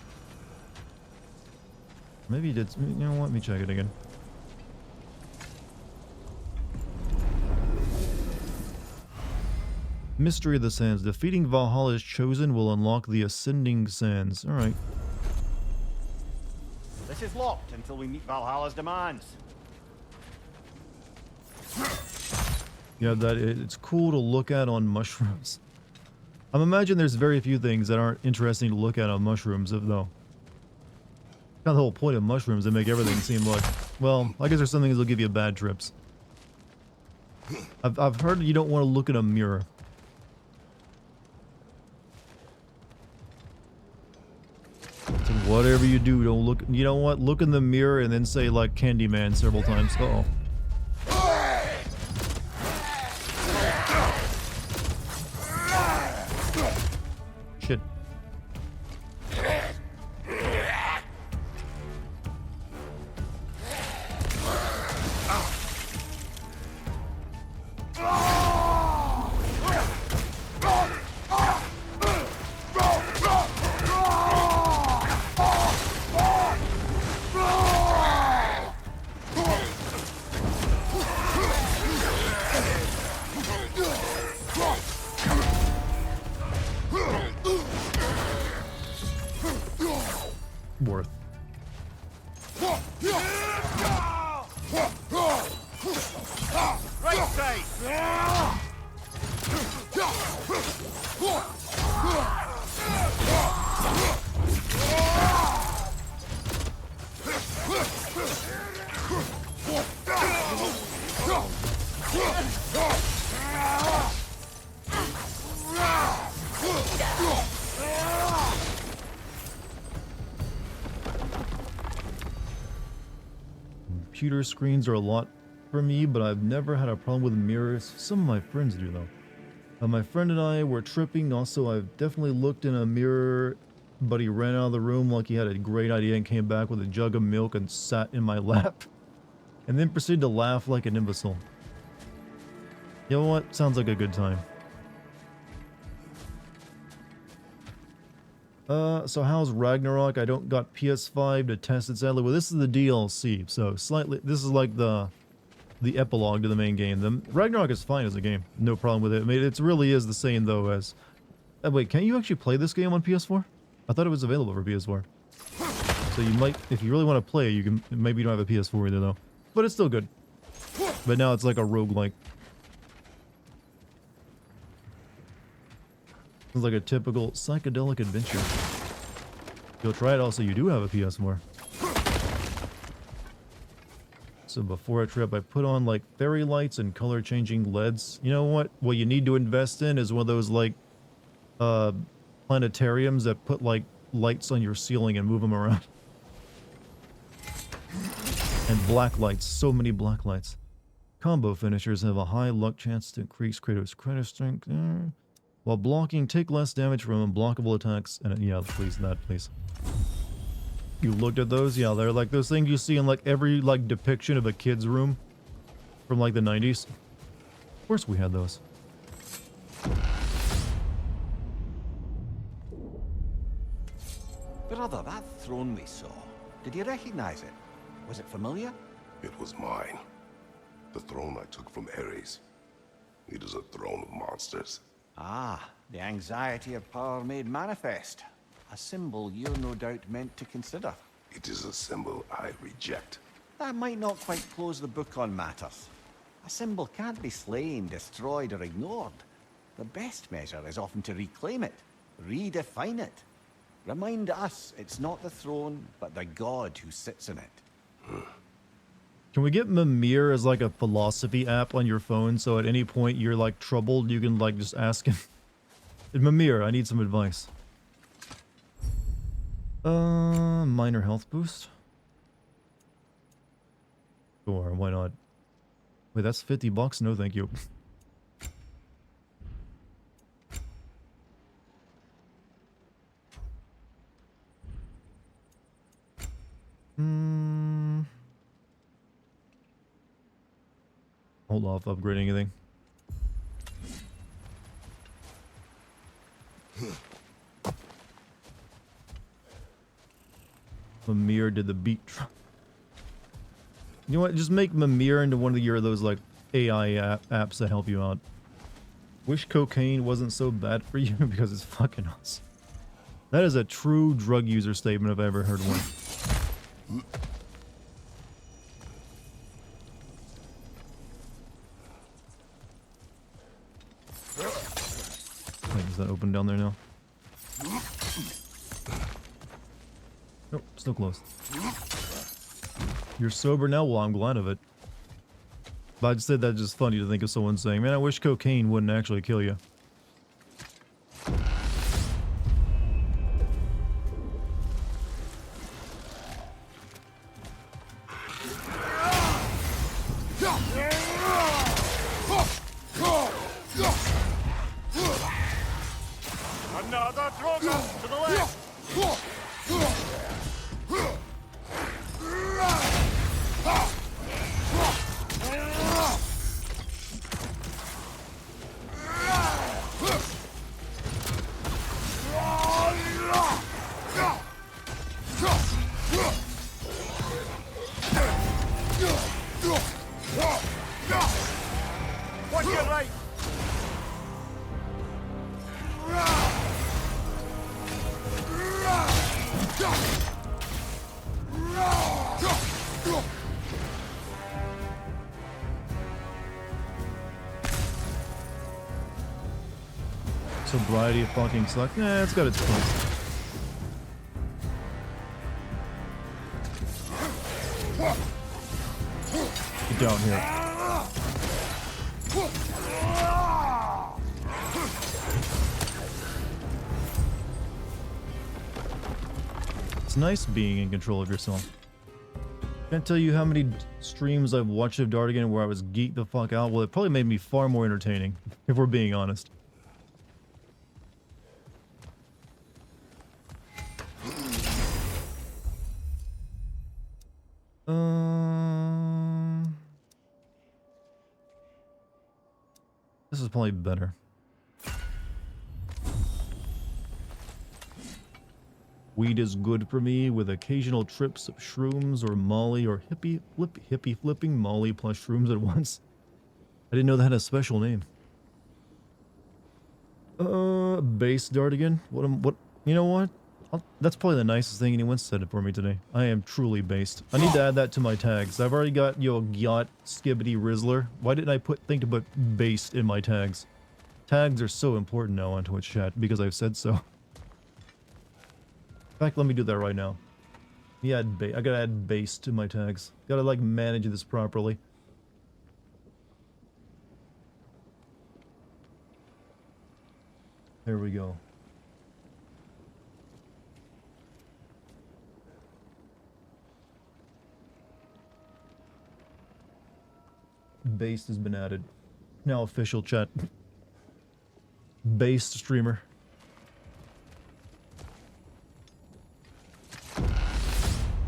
Maybe it did. You know what? Let me check it again. Mystery of the Sands. Defeating Valhalla's Chosen will unlock the Ascending Sands. Alright. This is locked until we meet Valhalla's demands. Yeah, it's cool to look at on mushrooms. I'm imagining there's very few things that aren't interesting to look at on mushrooms, though. Kind of the whole point of mushrooms, they make everything seem like... Well, I guess there's some things that'll give you bad trips. I've heard you don't want to look at a mirror. So whatever you do, don't look... You know what? Look in the mirror and then say, like, Candyman several times. Uh-oh. Shit. Worth. Right side! Computer screens are a lot for me, but I've never had a problem with mirrors. Some of my friends do, though. My friend and I were tripping. Also, I've definitely looked in a mirror, but he ran out of the room like he had a great idea and came back with a jug of milk and sat in my lap. And then proceeded to laugh like an imbecile. You know what? Sounds like a good time. So how's Ragnarok? I don't got PS5 to test it, sadly. Well, this is the DLC, so slightly... This is like the epilogue to the main game. The Ragnarok is fine as a game. No problem with it. I mean, it really is the same, though, as... wait, can you actually play this game on PS4? I thought it was available for PS4. So you might... If you really want to play it, you can... Maybe you don't have a PS4 either, though. But it's still good. But now it's like a roguelike. It's like a typical psychedelic adventure. You'll try it. Also, you do have a PS4. So before a trip, I put on like fairy lights and color changing LEDs. You know what? What you need to invest in is one of those like planetariums that put like lights on your ceiling and move them around. And black lights. So many black lights. Combo finishers have a high luck chance to increase Kratos' credit strength. While blocking, take less damage from unblockable attacks. And yeah, please, that, please. You looked at those? Yeah, they're like those things you see in like every like depiction of a kid's room from like the 90s. Of course we had those. Brother, that throne we saw, did you recognize it? Was it familiar? It was mine. The throne I took from Ares. It is a throne of monsters. Ah, the anxiety of power made manifest. A symbol you're no doubt meant to consider. It is a symbol I reject. That might not quite close the book on matters. A symbol can't be slain, destroyed, or ignored. The best measure is often to reclaim it, redefine it. Remind us it's not the throne, but the god who sits in it. Can we get Mimir as like a philosophy app on your phone so at any point you're like troubled, you can like just ask him? Mimir, I need some advice. Minor health boost? Sure, why not? Wait, that's $50? No, thank you. Hold off upgrading anything. Mimir did the beat. You know what? Just make Mimir into one of those like AI apps that help you out. Wish cocaine wasn't so bad for you because it's fucking us. That is a true drug user statement if I ever heard one. Wait, is that open down there now? Nope, still closed. You're sober now? Well, I'm glad of it. But I just said that's just funny to think of someone saying, man, I wish cocaine wouldn't actually kill you. Another Drogon to the left! Watch your right! Sobriety fucking sucks. Nah, it's got its place. Get down here. It's nice being in control of yourself. Can't tell you how many streams I've watched of Dartigan where I was geeked the fuck out. Well, it probably made me far more entertaining, if we're being honest. This is probably better. Weed is good for me with occasional trips of shrooms or Molly or hippie flipping Molly plus shrooms at once. I didn't know that had a special name. Base Dartigan. What? You know what? That's probably the nicest thing anyone said it for me today. I am truly based. I need to add that to my tags. I've already got Yacht Skibbity Rizzler. Why didn't I think to put based in my tags? Tags are so important now on Twitch chat because I've said so. In fact, let me do that right now. Yeah, I gotta add base to my tags. Gotta like manage this properly. There we go. Based has been added. Now official chat. Based streamer.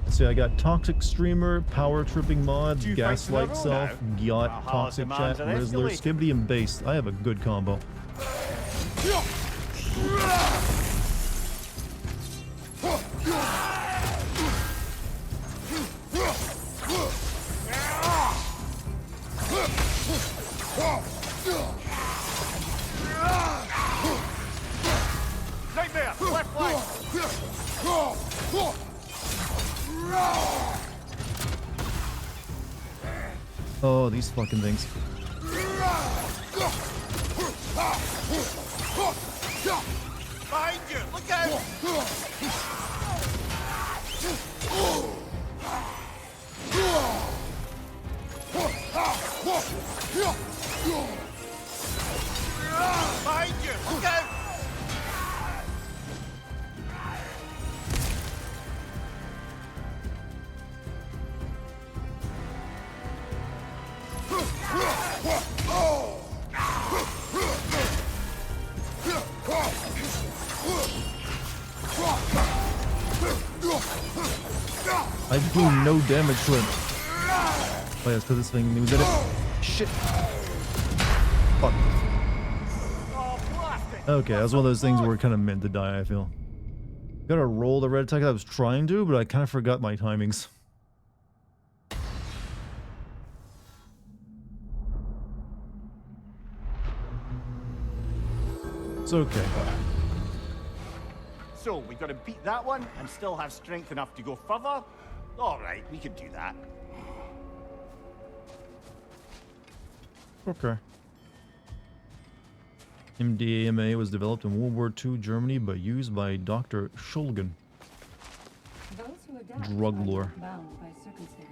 See, I got Toxic Streamer, Power Tripping Mod, Gaslight Self, Gyat, Toxic Chat, Rizzler, Skibbity, and Based. I have a good combo. Nightmare! Left flank! Oh, these fucking things. Behind you! Look out! Behind you! Look out! I do no damage to him. Oh yeah, it's because this thing knew that it. Shit. Fuck. Okay, that was one of those things where it kind of meant to die, I feel. Gotta roll the red attack I was trying to, but I kind of forgot my timings. It's okay. So, we gotta beat that one and still have strength enough to go further? Alright, we can do that. Okay. MDMA was developed in World War II Germany but used by Dr. Schulgen. Those who adapt Drug are lore. not bound by circumstance.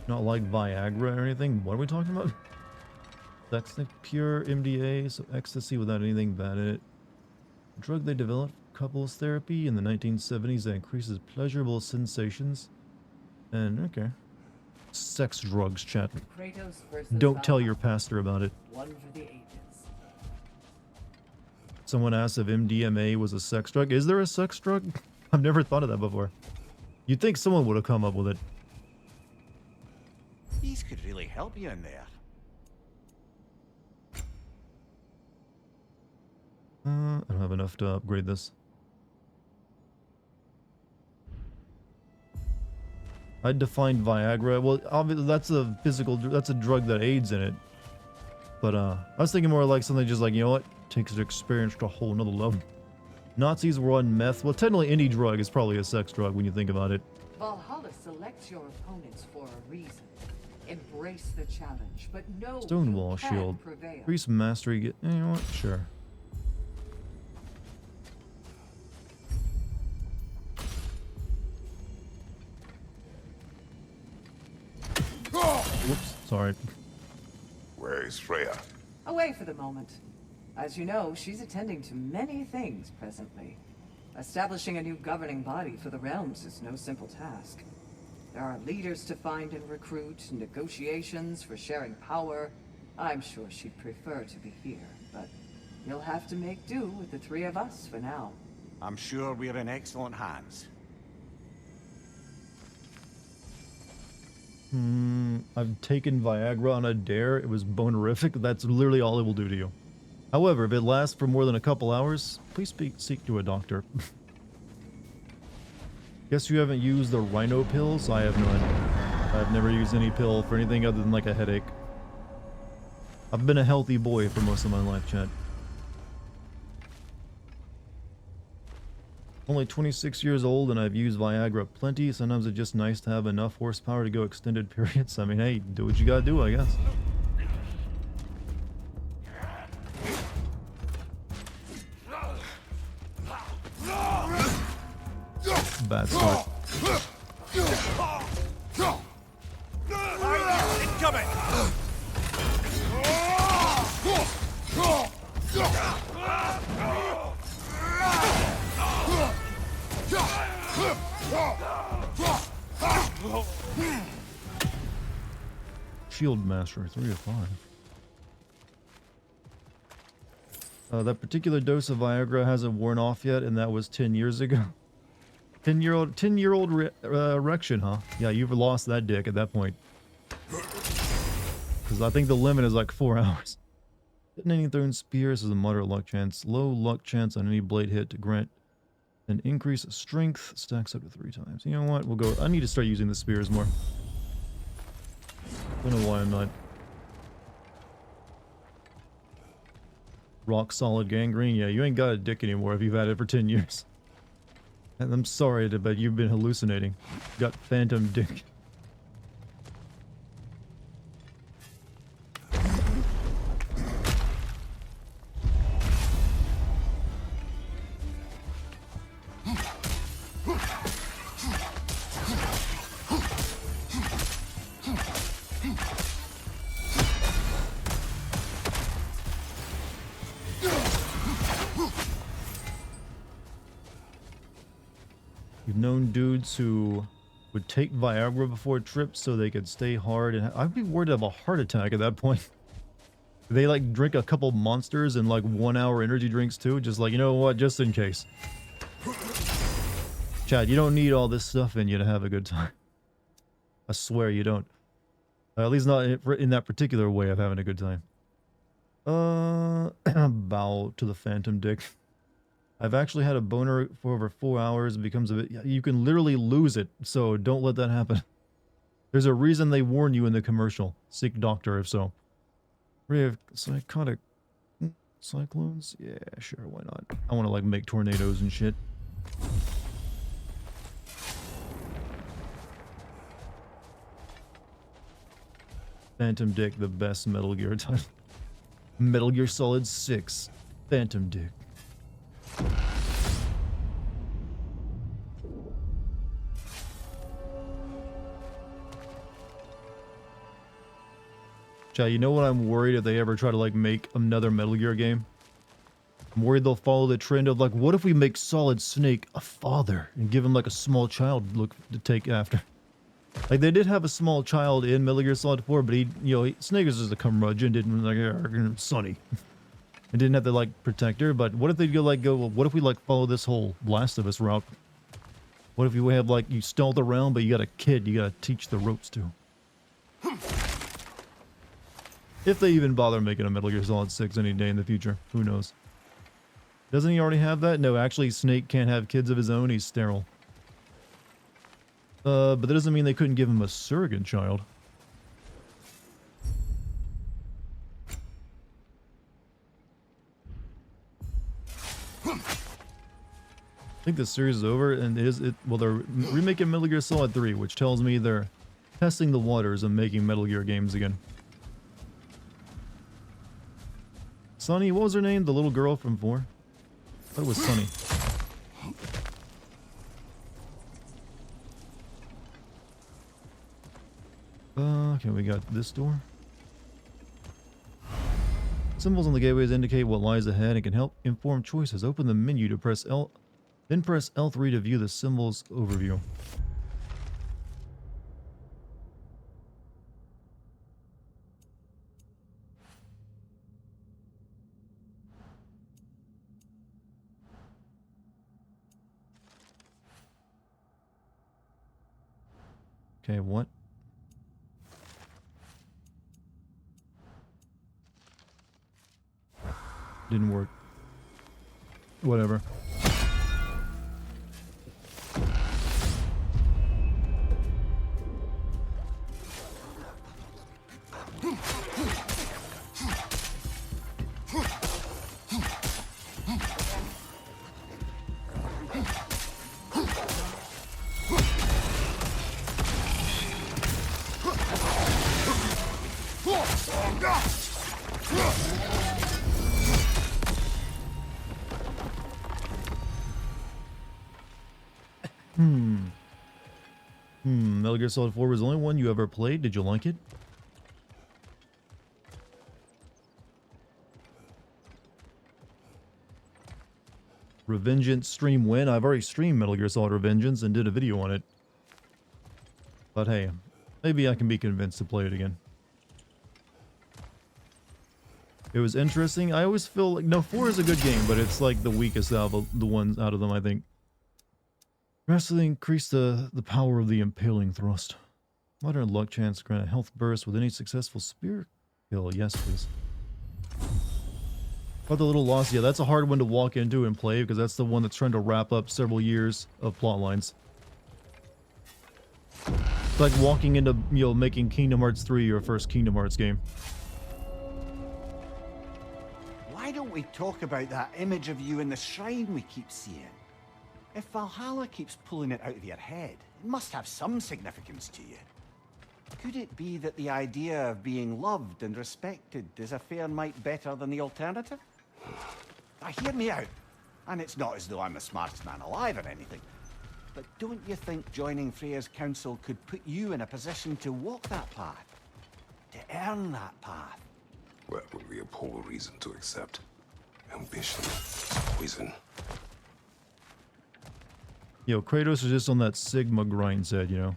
Not like Viagra or anything. What are we talking about? That's the pure MDA, so ecstasy without anything bad in it. A drug they developed couples therapy in the 1970s that increases pleasurable sensations. And okay. Sex drugs, chat. Kratos versus Don't tell Valhalla. your pastor about it. One for the ages. Someone asked if MDMA was a sex drug. Is there a sex drug? I've never thought of that before. You'd think someone would have come up with it. These could really help you in there. I don't have enough to upgrade this. I defined Viagra. Well, obviously that's a that's a drug that aids in it. But I was thinking more like something just like, you know what? Takes the experience to a whole nother level. Nazis were on meth. Well, technically any drug is probably a sex drug when you think about it. Valhalla selects your opponents for a reason. Embrace the challenge, but know Stonewall you can shield. prevail. Increase mastery. You know what? Sure. Whoops. Sorry. Where is Freya? Away for the moment. As you know, she's attending to many things presently. Establishing a new governing body for the realms is no simple task. There are leaders to find and recruit, negotiations for sharing power. I'm sure she'd prefer to be here, but you'll have to make do with the three of us for now. I'm sure we're in excellent hands. I've taken Viagra on a dare. It was bonerific. That's literally all it will do to you. However, if it lasts for more than a couple hours, please seek to a doctor. Guess you haven't used the rhino pills? I have none. I've never used any pill for anything other than like a headache. I've been a healthy boy for most of my life, chat. Only 26 years old and I've used Viagra plenty. Sometimes it's just nice to have enough horsepower to go extended periods. I mean, hey, do what you gotta do, I guess. Bad start. Incoming! Shield Master, 3 of 5. That particular dose of Viagra hasn't worn off yet, and that was 10 years ago. 10-year-old erection, huh? Yeah, you've lost that dick at that point. Because I think the limit is like 4 hours. Detonating thrown spears is a moderate luck chance. Low luck chance on any blade hit to grant an increase of strength. Stacks up to 3 times. You know what? We'll go. I need to start using the spears more. Don't know why I'm not. Rock solid gangrene. Yeah, you ain't got a dick anymore if you've had it for 10 years. And I'm sorry, but you've been hallucinating. Got phantom dick. You've known dudes who would take Viagra before trips so they could stay hard, and I'd be worried of a heart attack at that point. They like drink a couple monsters and like 1 hour energy drinks too, just like, you know what, just in case. Chad, you don't need all this stuff in you to have a good time. I swear you don't. At least not in that particular way of having a good time. Bow to the phantom dick. I've actually had a boner for over 4 hours. It becomes a bit... You can literally lose it, so don't let that happen. There's a reason they warn you in the commercial. Seek doctor if so. We have psychotic cyclones? Yeah, sure, why not? I want to like make tornadoes and shit. Phantom Dick, the best Metal Gear title. Metal Gear Solid 6. Phantom Dick. Chat, you know what I'm worried if they ever try to like make another Metal Gear game? I'm worried they'll follow the trend of like, what if we make Solid Snake a father and give him like a small child look to take after? Like they did have a small child in Metal Gear Solid 4, but Snake is just a curmudgeon, didn't like Sonny. And didn't have to like protect her, but what if they well, what if we like follow this whole Last of Us route? What if you have like, you stealth around, but you got a kid you gotta teach the ropes to? If they even bother making a Metal Gear Solid 6 any day in the future, who knows? Doesn't he already have that? No, actually Snake can't have kids of his own, he's sterile. But that doesn't mean they couldn't give him a surrogate child. I think the series is over, and they're remaking Metal Gear Solid 3, which tells me they're testing the waters of making Metal Gear games again. Sunny, what was her name? The little girl from 4? I thought it was Sunny. Okay, we got this door. Symbols on the gateways indicate what lies ahead and can help inform choices. Open the menu to press L, then press L3 to view the symbols overview. Okay, what? Didn't work. Whatever. Metal Gear Solid 4 was the only one you ever played. Did you like it? Revengeance stream win. I've already streamed Metal Gear Solid Revengeance and did a video on it. But hey, maybe I can be convinced to play it again. It was interesting. I always feel like, no, 4 is a good game, but it's like the weakest out of the ones out of them, I think. Drastically increase the power of the impaling thrust. Modern luck chance grant a health burst with any successful spear kill. Yes, please. But the little lost, yeah, that's a hard one to walk into and play because that's the one that's trying to wrap up several years of plot lines. It's like walking into, you know, making Kingdom Hearts 3 your first Kingdom Hearts game. Why don't we talk about that image of you in the shrine we keep seeing? If Valhalla keeps pulling it out of your head, it must have some significance to you. Could it be that the idea of being loved and respected is a fair mite better than the alternative? Now hear me out, and it's not as though I'm the smartest man alive or anything, but don't you think joining Freya's council could put you in a position to walk that path? To earn that path? That would be a poor reason to accept. Ambition, poison. Yo, Kratos is just on that Sigma grind set, you know.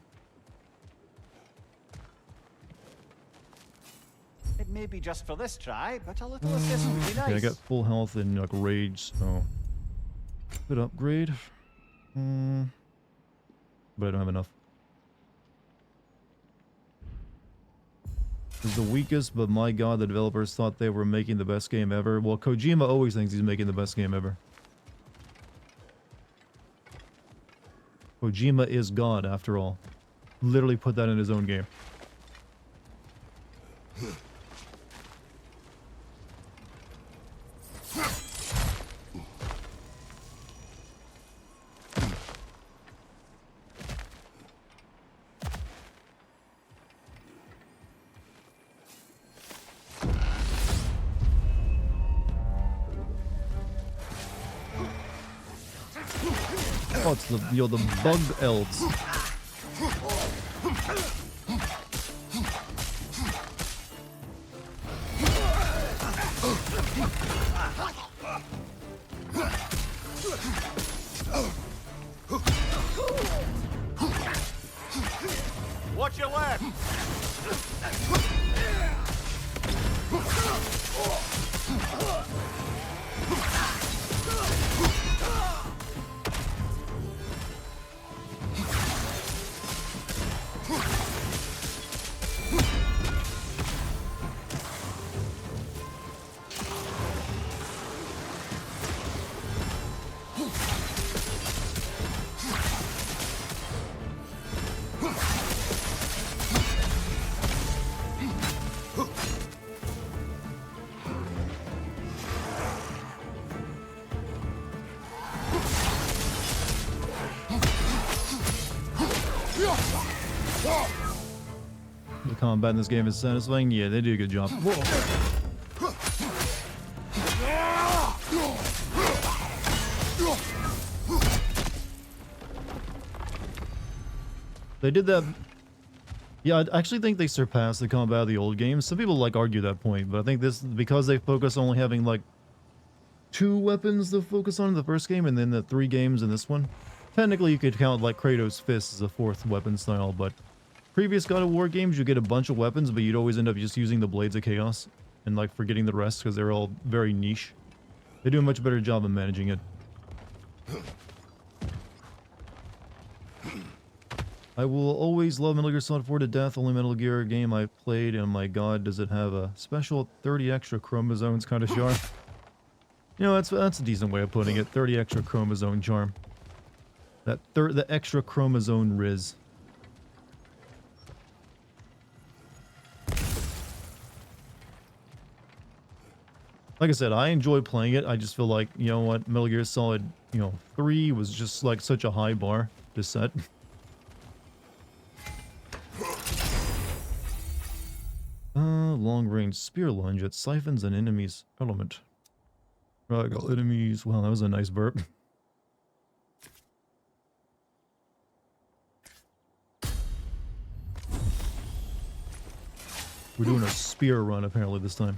It may be just for this try, but a little assist would be nice. Okay, I got full health and like rage, so good upgrade. But I don't have enough. It's the weakest, but my god, the developers thought they were making the best game ever. Well, Kojima always thinks he's making the best game ever. Kojima is God, after all. Literally put that in his own game. Oh, it's the, yo, the bug elves. Watch your left! The combat in this game is satisfying. Yeah, they do a good job. Whoa. They did that. Yeah, I actually think they surpassed the combat of the old games. Some people like argue that point, but I think this, because they focus on only having like 2 weapons to focus on in the first game and then the 3 games in this one. Technically, you could count like Kratos' fist as a 4th weapon style, but previous God of War games, you get a bunch of weapons, but you'd always end up just using the Blades of Chaos and like forgetting the rest because they're all very niche. They do a much better job of managing it. I will always love Metal Gear Solid 4 to death. Only Metal Gear game I've played, and my god, does it have a special 30 extra chromosomes kind of charm. You know, that's a decent way of putting it. 30 extra chromosome charm. The extra chromosome riz. Like I said, I enjoy playing it. I just feel like, you know what, Metal Gear Solid, 3 was just like such a high bar to set. Long range spear lunge. It siphons an enemy's element. Right, got enemies. Wow, that was a nice burp. We're doing a spear run apparently this time.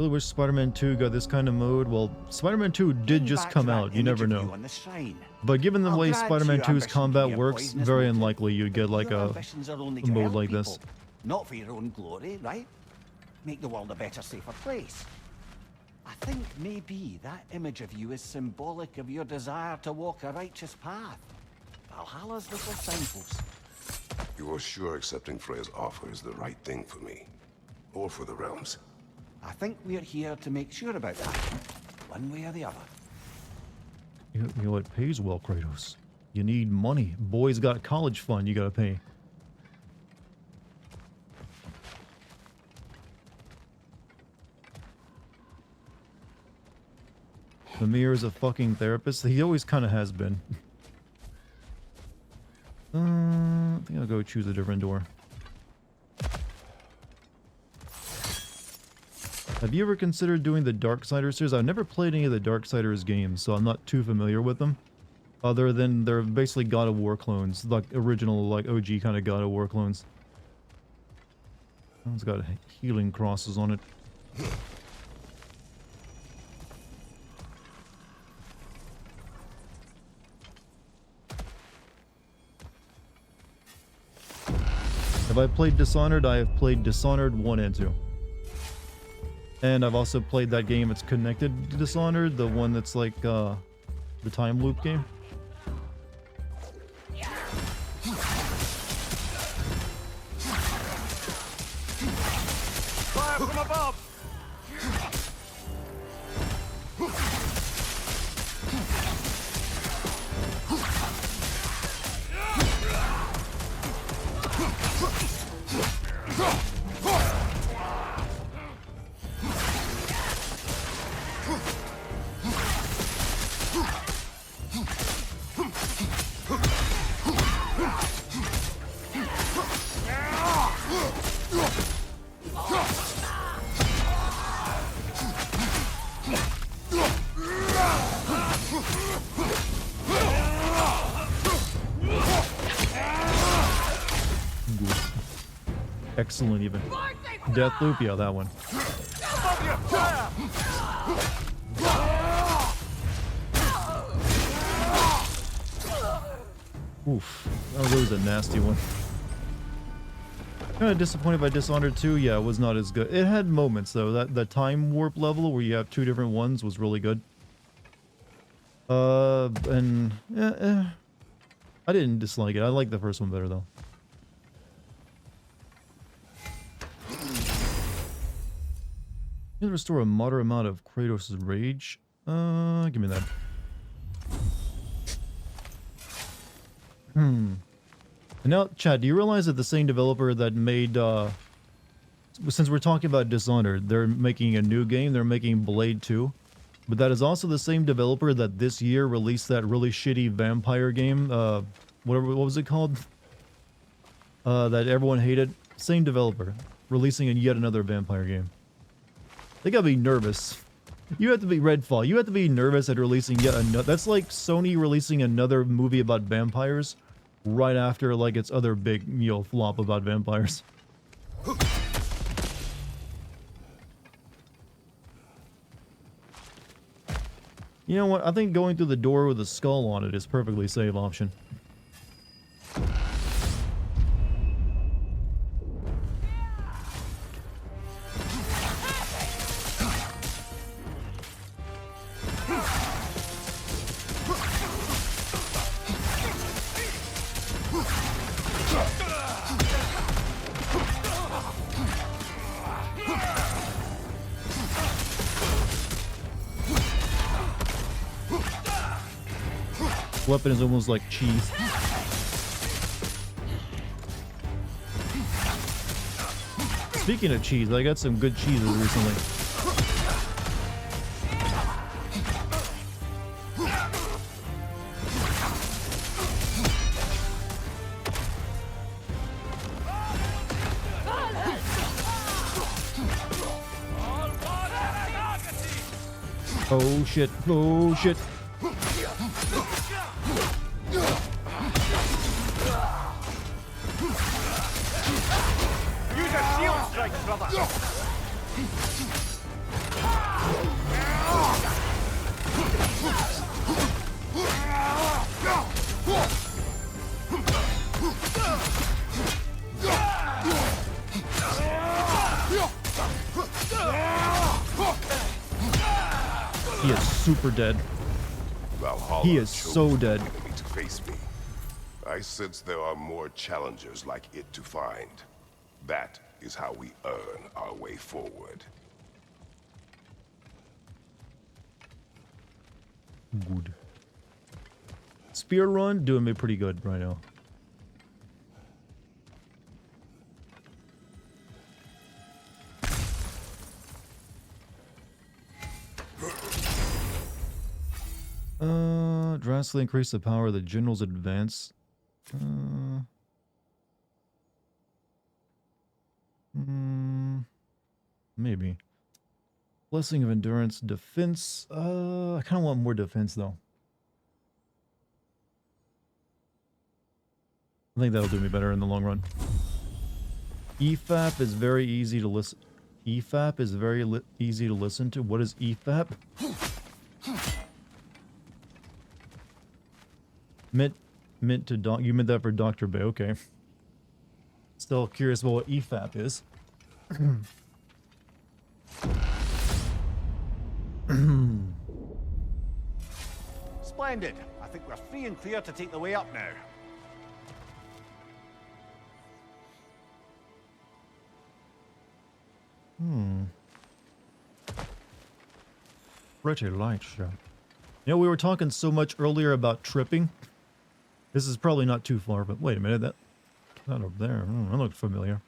Really wish Spider-Man 2 got this kind of mode. Well, Spider-Man 2 did Getting just back come to that out. You image never of know. you on the shrine. But given the I'll way grant Spider-Man your 2's ambition to combat be a works, poisonous very motive. unlikely you'd get like Your a ambitions are only a to mode help like people, this. not for your own glory, right? Make the world a better, safer place. I think maybe that image of you is symbolic of your desire to walk a righteous path. Valhalla's little signpost. You are sure accepting Freya's offer is the right thing for me? Or for the realms? I think we're here to make sure about that, one way or the other. You know it pays well, Kratos. You need money. Boy's got college fund you gotta pay. Mimir is a fucking therapist. He always kind of has been. I think I'll go choose a different door. Have you ever considered doing the Darksiders series? I've never played any of the Darksiders games, so I'm not too familiar with them. Other than they're basically God of War clones, like original, like OG kind of God of War clones. That one's got healing crosses on it. Have I played Dishonored? I have played Dishonored 1 and 2. And I've also played that game that's connected to Dishonored, the one that's like the time loop game. Fire from above! Excellent even. Deathloop, yeah, that one. Oof, that was a nasty one. Kind of disappointed by Dishonored 2. Yeah, it was not as good. It had moments though. That the time warp level where you have two different ones was really good. And I didn't dislike it. I like the first one better though. You can restore a moderate amount of Kratos' rage. Give me that. And now, Chad, do you realize that the same developer that made, since we're talking about Dishonored, they're making a new game, they're making Blade 2. But that is also the same developer that this year released that really shitty vampire game, what was it called? That everyone hated. Same developer, releasing yet another vampire game. They gotta be nervous. You have to be Redfall. You have to be nervous at releasing yet another. That's like Sony releasing another movie about vampires right after like its other big, flop about vampires. You know what? I think going through the door with a skull on it is perfectly safe option. Weapon is almost like cheese. Speaking of cheese, I got some good cheeses recently. Oh shit, oh shit. super dead. Valhalla He is chose so the dead. enemy to face me. I sense there are more challengers like it to find. That is how we earn our way forward. Good. Spear run doing me pretty good right now. Drastically increase the power of the general's advance. Maybe. Blessing of endurance, defense. I kind of want more defense though. I think that'll do me better in the long run. EFAP is very easy to listen. EFAP is very easy to listen to. What is EFAP? Meant to doc. You meant that for Dr. Bay. Okay. Still curious about what EFAP is. Splendid. I think we're free and clear to take the way up now. Pretty light shot. You know, we were talking so much earlier about tripping. This is probably not too far, but wait a minute. That up there. That looked familiar.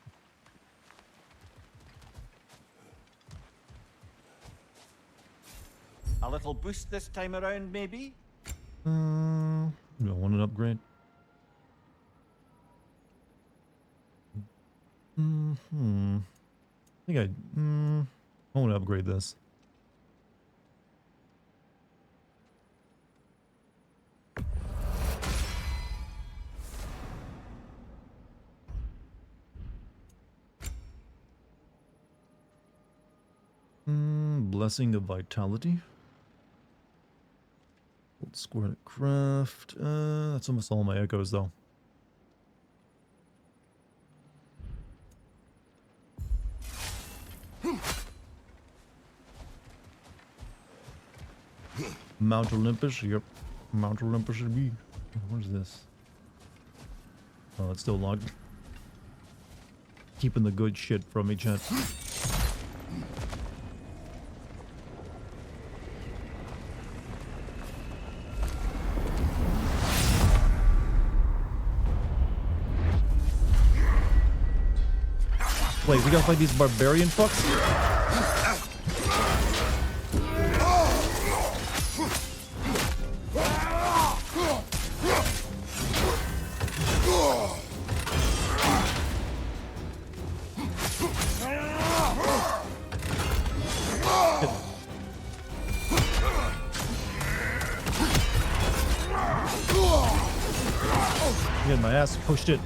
A little boost this time around, maybe? You don't want an upgrade? I think I want to upgrade this. Blessing of Vitality. Square to craft. That's almost all my echoes though. Mount Olympus, yep. Mount Olympus should be. What is this? Oh, it's still locked. Keeping the good shit from me, chat. Wait, we gotta fight these barbarian fucks? Getting my ass pushed it.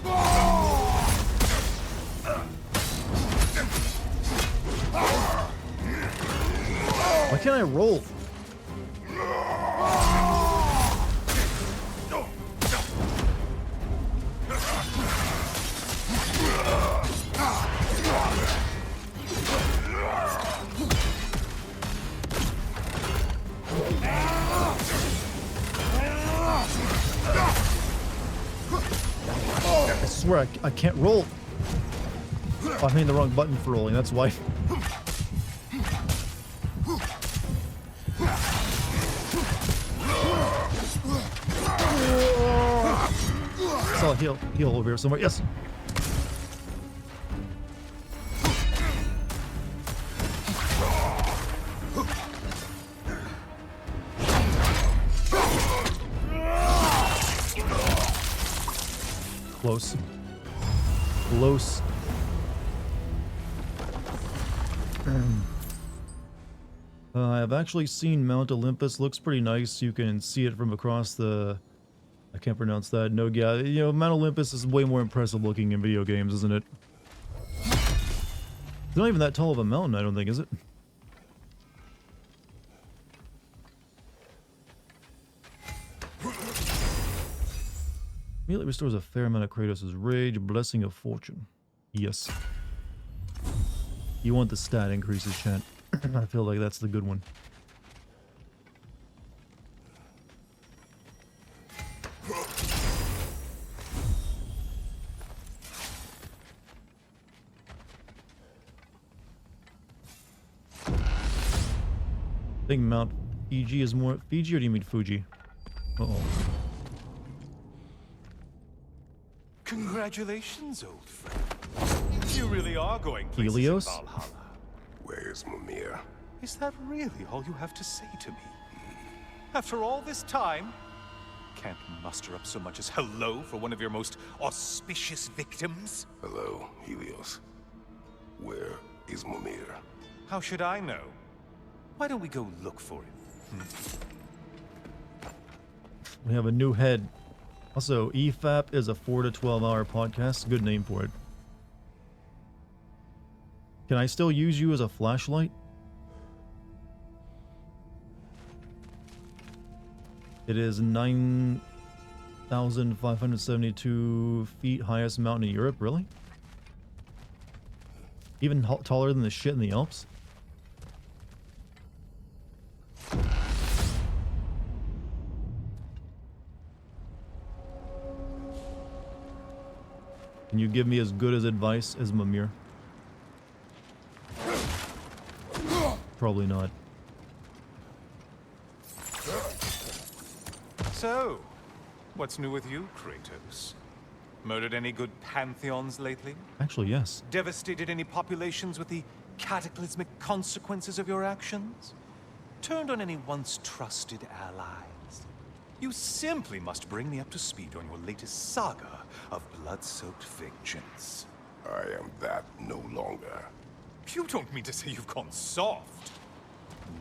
Why can't I roll? I swear I can't roll. Oh, I'm hitting the wrong button for rolling, that's why. Saw a heal over here somewhere. Yes. Close. Close. I've actually seen Mount Olympus. Looks pretty nice. You can see it from across the... I can't pronounce that. No, yeah, you know, Mount Olympus is way more impressive looking in video games, isn't it? It's not even that tall of a mountain, I don't think, is it? Immediately restores a fair amount of Kratos' rage. Blessing of Fortune. Yes. You want the stat increases, chat. I feel like that's the good one. think Mount Fiji is more Fiji, or do you mean Fuji? Uh-oh. Congratulations, old friend. You really are going places in Helios? Valhalla. Where's Mimir? Is that really all you have to say to me? After all this time, can't muster up so much as hello for one of your most auspicious victims? Hello, Helios. Where is Mimir? How should I know? Why don't we go look for him? We have a new head. Also, EFAP is a 4 to 12 hour podcast. Good name for it. Can I still use you as a flashlight? It is 9,572 feet, highest mountain in Europe. Really? Even taller than the shit in the Alps? Can you give me as good as advice as Mimir? Probably not. So, what's new with you, Kratos? Murdered any good pantheons lately? Actually, yes. Devastated any populations with the cataclysmic consequences of your actions? Turned on any once trusted allies? You simply must bring me up to speed on your latest saga of blood-soaked vengeance. I am that no longer. You don't mean to say you've gone soft?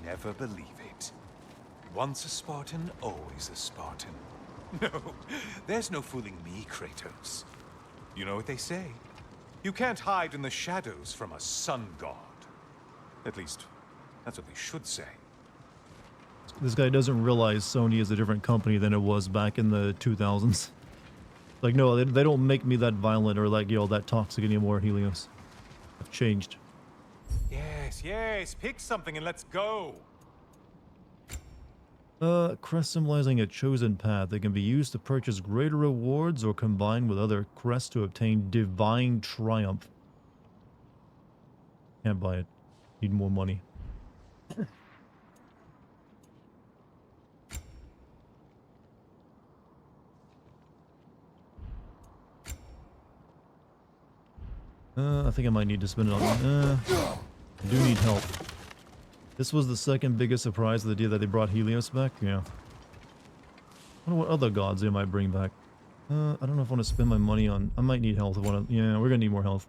Never believe it. Once a Spartan, always a Spartan. No, there's no fooling me, Kratos. You know what they say? You can't hide in the shadows from a sun god. At least, that's what they should say. This guy doesn't realize Sony is a different company than it was back in the 2000s. Like, no, they don't make me that violent or like, that toxic anymore, Helios. I've changed. Yes, pick something and let's go. Crest symbolizing a chosen path. They can be used to purchase greater rewards or combined with other crests to obtain divine triumph. Can't buy it. Need more money. I think I might need to spend it on... I do need help. This was the second biggest surprise of the day that they brought Helios back. Yeah. I wonder what other gods they might bring back. I don't know if I want to spend my money on... I might need health. Yeah, we're gonna need more health.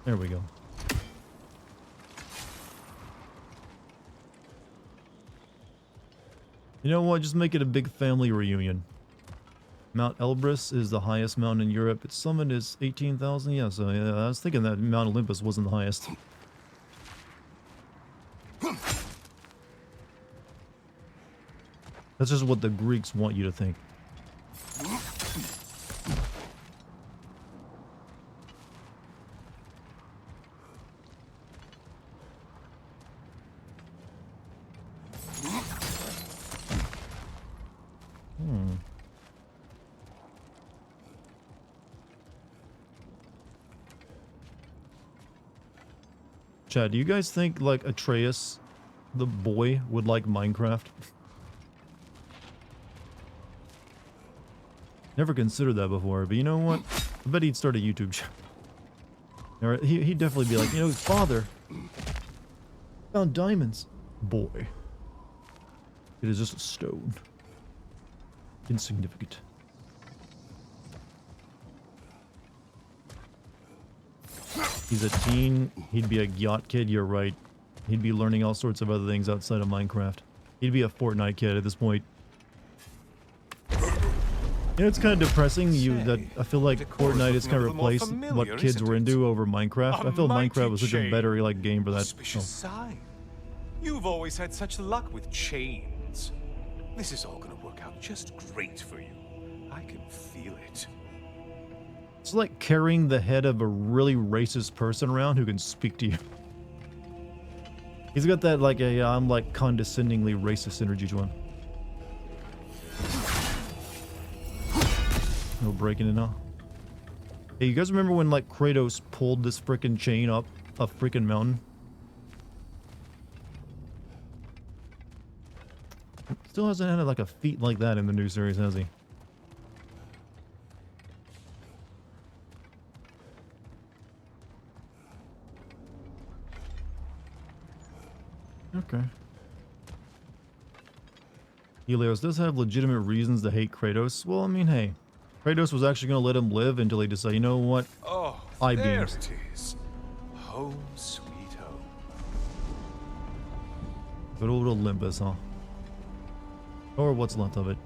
There we go. You know what? Just make it a big family reunion. Mount Elbrus is the highest mountain in Europe. Its summit is 18,000. Yeah, so yeah, I was thinking that Mount Olympus wasn't the highest. That's just what the Greeks want you to think. Chad, do you guys think, like, Atreus, the boy, would like Minecraft? Never considered that before, but you know what? I bet he'd start a YouTube channel. Or he'd definitely be like, father, found diamonds. Boy. It is just a stone. Insignificant. He's a teen. He'd be a yacht kid. You're right. He'd be learning all sorts of other things outside of Minecraft. He'd be a Fortnite kid at this point. It's kind of depressing that I feel like Fortnite has kind of replaced what kids were into over Minecraft. I feel Minecraft was such a better game for that. Auspicious sign. You've always had such luck with chains. This is all going to work out just great for you. I can feel it. It's like carrying the head of a really racist person around who can speak to you. He's got that I'm like condescendingly racist energy to him. No breaking it now. Hey, you guys remember when, like, Kratos pulled this freaking chain up a freaking mountain? Still hasn't had, like, a feat like that in the new series, has he? Okay. Helios does have legitimate reasons to hate Kratos. Well, I mean, hey. Kratos was actually going to let him live until he decided, you know what? Oh, I there beams. it is. Home sweet home. Good old Olympus, huh? Or what's left of it.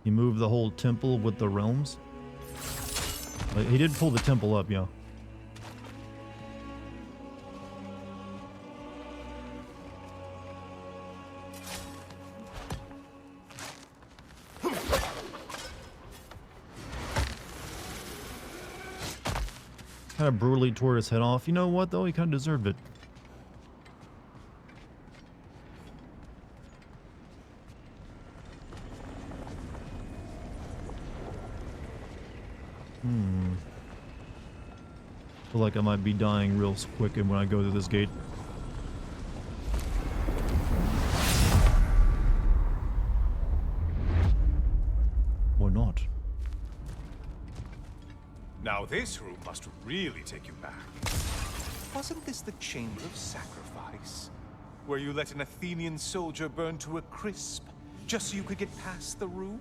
He moved the whole temple with the realms. Like, he did pull the temple up, yeah. Kind of brutally tore his head off. You know what, though? He kind of deserved it. Feel like I might be dying real quick when I go through this gate. Or not. Now this room must really take you back. Wasn't this the Chamber of Sacrifice? Where you let an Athenian soldier burn to a crisp, just so you could get past the room?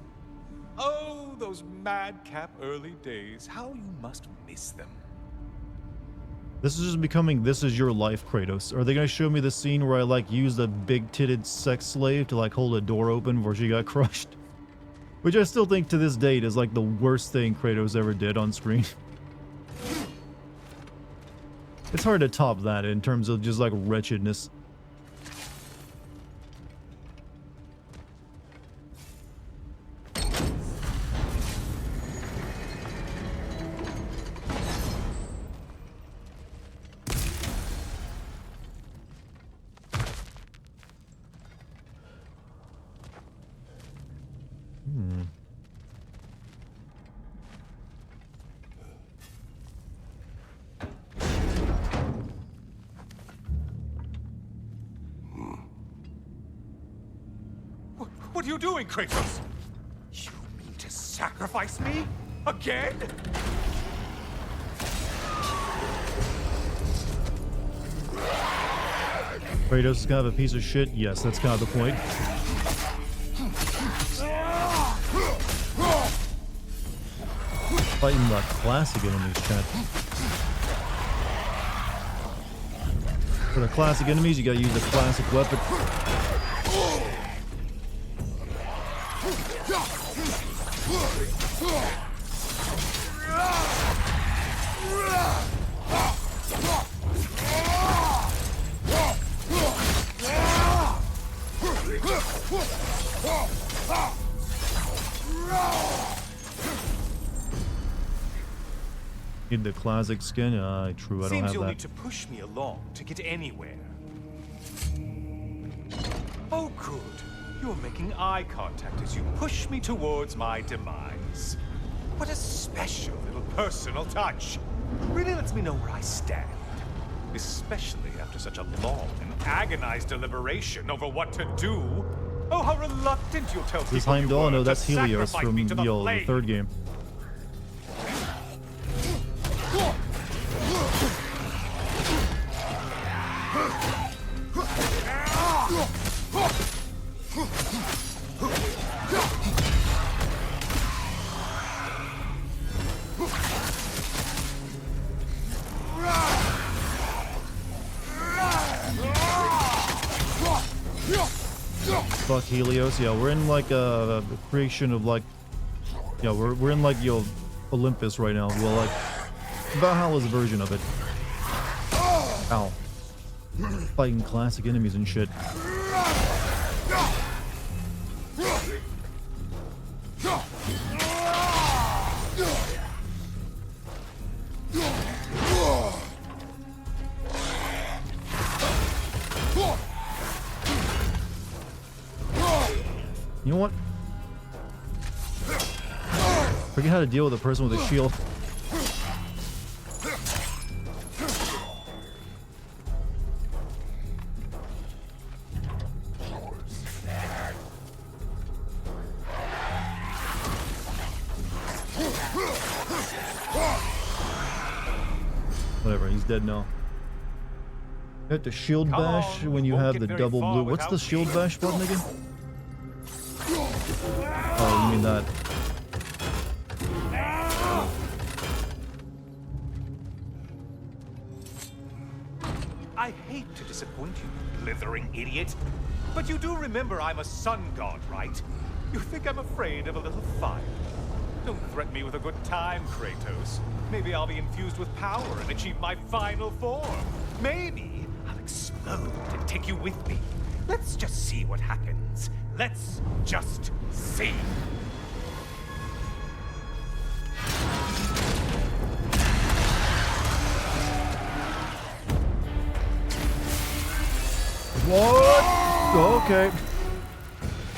Oh, those madcap early days. How you must miss them. This is just becoming This Is Your Life, Kratos. Are they gonna show me the scene where I, like, used a big-titted sex slave to, like, hold a door open before she got crushed? Which I still think to this date is, like, the worst thing Kratos ever did on screen. It's hard to top that in terms of just, like, wretchedness. What are you doing, Kratos? You mean to sacrifice me? Again? Kratos is kind of a piece of shit? Yes, that's kind of the point. Fighting the classic enemies, chat. For the classic enemies, you gotta use a classic weapon. Need the classic skin? True, I don't Seems have you'll that. need to push me along to get anywhere. Oh, good. You're making eye contact as you push me towards my demise. What a special little personal touch. Really lets me know where I stand. Especially after such a long and agonized deliberation over what to do. Oh, how reluctant you'll tell This people you Heimdall? were No, to that's Helios sacrifice from me to the the flame. third game. Fuck Helios. Yeah, we're in like a creation of like, yeah, we're in like Olympus right now. Well, like Valhalla's version of it. Ow. Fighting classic enemies and shit. You know what? Forget how to deal with a person with a shield. Whatever, he's dead now. You have to shield bash when you have the double blue. What's the shield bash button again? Oh, you mean that. I hate to disappoint you, blithering idiot. But you do remember I'm a sun god, right? You think I'm afraid of a little fire? Don't threaten me with a good time, Kratos. Maybe I'll be infused with power and achieve my final form. Maybe I'll explode and take you with me. Let's just see what happens. Let's just see. What? Okay.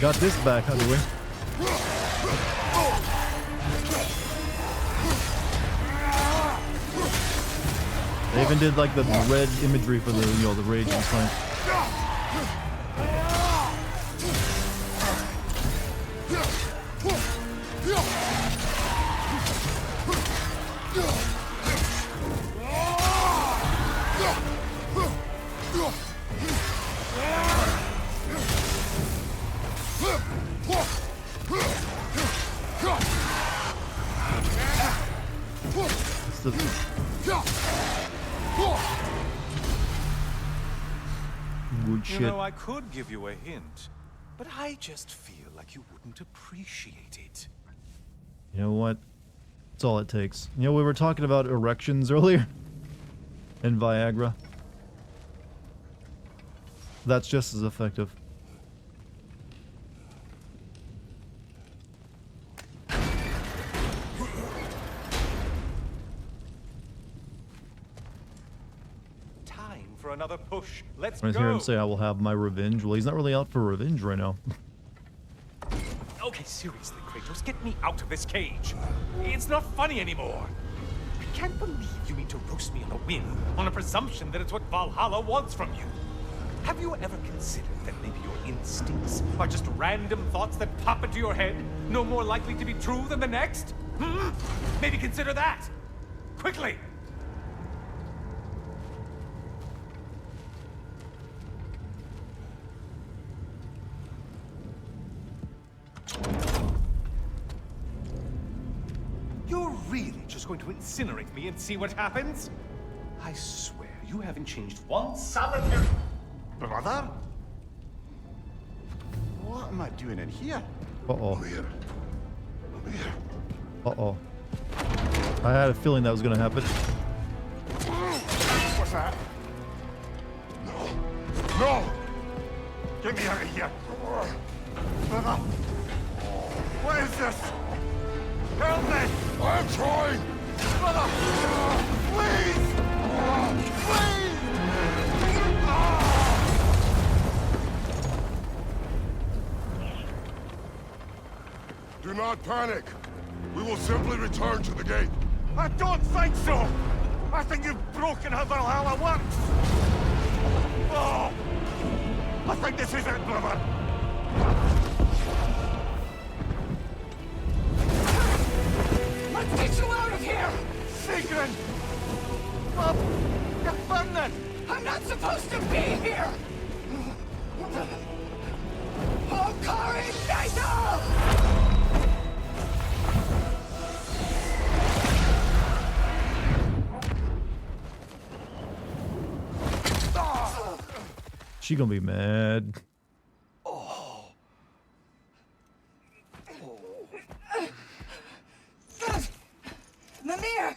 Got this back out of the way. They even did like the red imagery for the, you know, the rage and stuff. Good shit. You know, I could give you a hint, but I just feel like you wouldn't appreciate it. You know what? That's all it takes. You know, we were talking about erections earlier. And Viagra. That's just as effective. Time for another push. Let's When I go. hear him say I will have my revenge, well, he's not really out for revenge right now. Okay, seriously, Kratos, get me out of this cage. It's not funny anymore. I can't believe you mean to roast me on a whim, on a presumption that it's what Valhalla wants from you. Have you ever considered that maybe your instincts are just random thoughts that pop into your head, no more likely to be true than the next? Hmm? Maybe consider that. Quickly! You're really just going to incinerate me and see what happens? I swear, you haven't changed one solitary... Brother? What am I doing in here? Uh-oh. Come here. Come here. Uh-oh. I had a feeling that was gonna happen. What's that? No. No! Get me out of here! Brother! What is this? Help me! I'm trying! Brother! Please! Please! Do not panic. We will simply return to the gate. I don't think so! I think you've broken how Valhalla works! Oh! I think this is it, brother! Let's get you out of here! Sigrun! Bob! You're burning! I'm not supposed to be here! Hokari Naito! She gonna be mad. Mimir!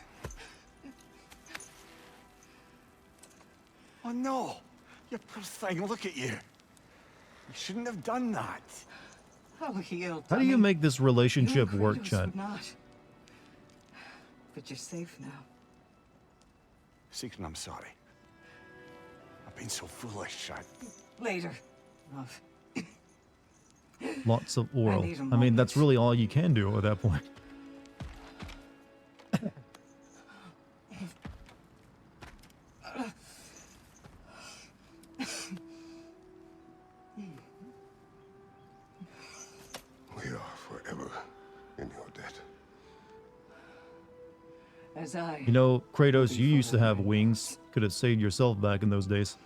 Oh no! You poor thing, look at you! You shouldn't have done that. Oh, healed. How do you make this relationship work, Chad? Not. But you're safe now. Sigrun, I'm sorry. I've been so foolish, Later, love. Lots of oral. need a I mean, that's moment. really all you can do at that point. We are forever in your debt. As I... You know, Kratos, you Before used to have I- wings. Could have saved yourself back in those days.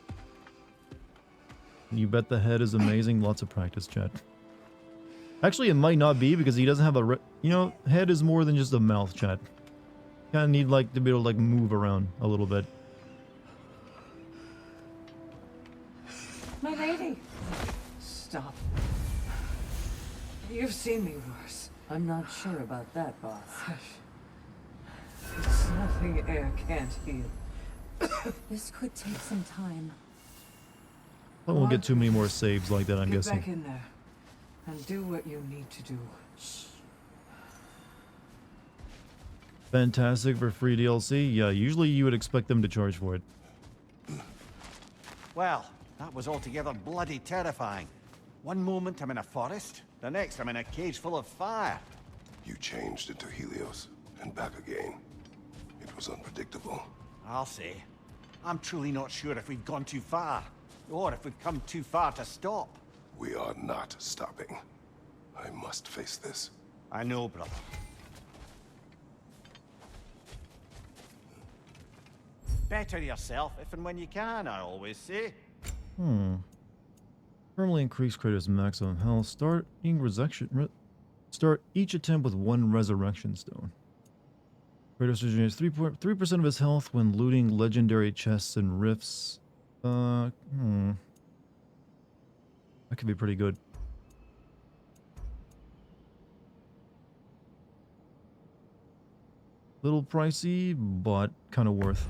You bet the head is amazing. Lots of practice, chat. Actually, it might not be because he doesn't have a... You know, head is more than just a mouth, chat. Kind of need, like, to be able to, like, move around a little bit. My lady! Stop. You've seen me worse. I'm not sure about that, boss. It's nothing air can't heal. This could take some time. I won't get too many more saves like that, I'm Get back guessing. in there and do what you need to do. Fantastic for free DLC. Yeah, usually you would expect them to charge for it. Well, that was altogether bloody terrifying. One moment I'm in a forest, the next I'm in a cage full of fire. You changed into Helios and back again. It was unpredictable. I'll say. I'm truly not sure if we've gone too far, or if we've come too far to stop. We are not stopping. I must face this. I know, brother. Better yourself if and when you can, I always say. Permanently increase Kratos' maximum health. Start each attempt with 1 resurrection stone. Kratos regenerates 3% of his health when looting legendary chests and rifts. That could be pretty good. Little pricey, but kind of worth.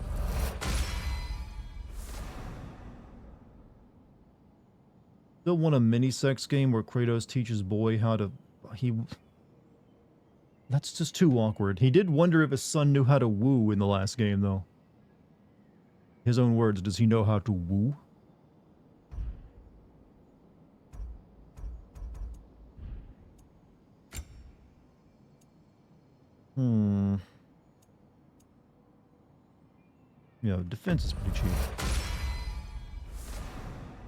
Still want a mini sex game where Kratos teaches boy how to... That's just too awkward. He did wonder if his son knew how to woo in the last game, though. His own words, does he know how to woo? Yeah, defense is pretty cheap.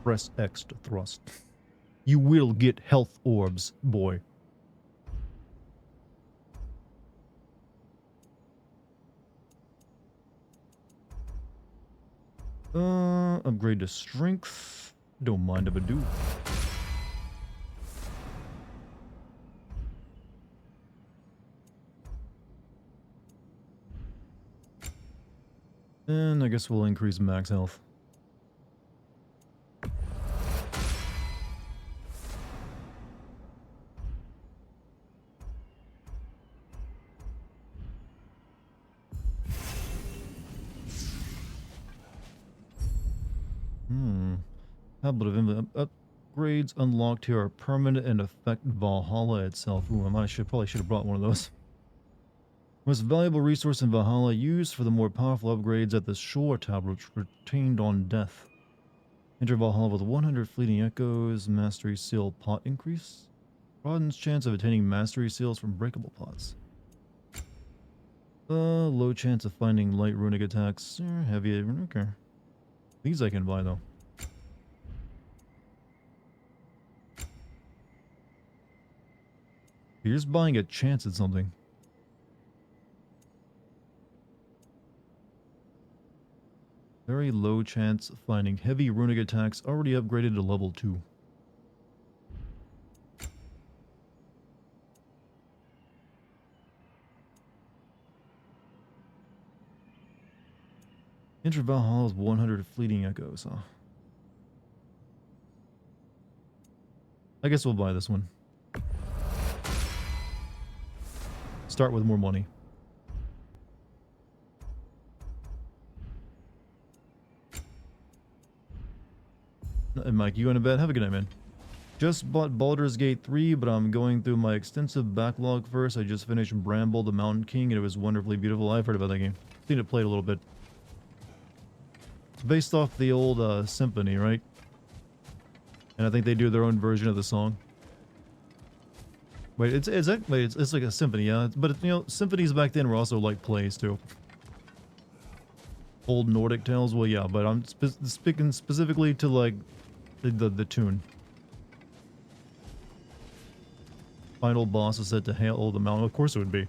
Press X to thrust. You will get health orbs, boy. Upgrade to strength. Don't mind if I do. And I guess we'll increase max health. Tablet of upgrades unlocked here are permanent and affect Valhalla itself. Ooh, probably should have brought one of those. Most valuable resource in Valhalla used for the more powerful upgrades at the shore tablet retained on death. Enter Valhalla with 100 fleeting echoes. Mastery seal pot increase. Broadens chance of attaining mastery seals from breakable pots. Low chance of finding light runic attacks. Heavy. Okay. These I can buy though. You're just buying a chance at something. Very low chance of finding heavy runic attacks already upgraded to level 2. Enter Valhalla with 100 fleeting echoes, huh? I guess we'll buy this one. Start with more money. And Mike, you going to bed? Have a good night, man. Just bought Baldur's Gate 3, but I'm going through my extensive backlog first. I just finished Bramble the Mountain King, and it was wonderfully beautiful. I've heard about that game. Seen it played a little bit. It's based off the old symphony, right? And I think they do their own version of the song. Wait, it's like a symphony, yeah. But you know, symphonies back then were also like plays too. Old Nordic tales, well, yeah. But I'm speaking specifically to like the tune. Final boss is said to hail the mountain. Of course it would be.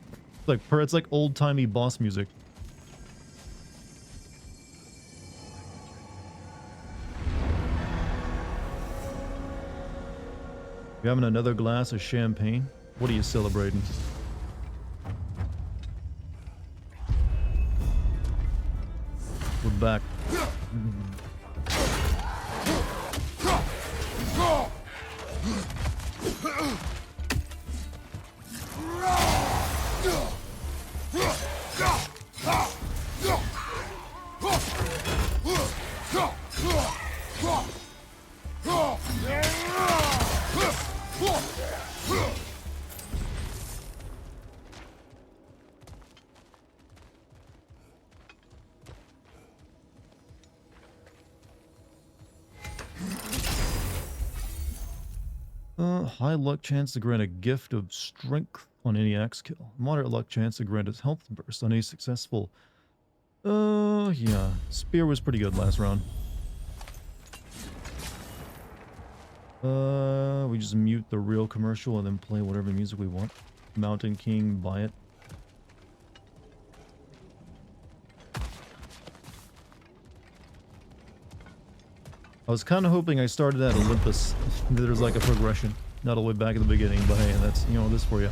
It's like old timey boss music. You having another glass of champagne? What are you celebrating? We're back. High luck chance to grant a gift of strength on any axe kill. Moderate luck chance to grant a health burst on a successful. Yeah. Spear was pretty good last round. We just mute the real commercial and then play whatever music we want. Mountain King, buy it. I was kind of hoping I started at Olympus. There's like a progression. Not all the way back at the beginning, but hey, that's, you know, this for you.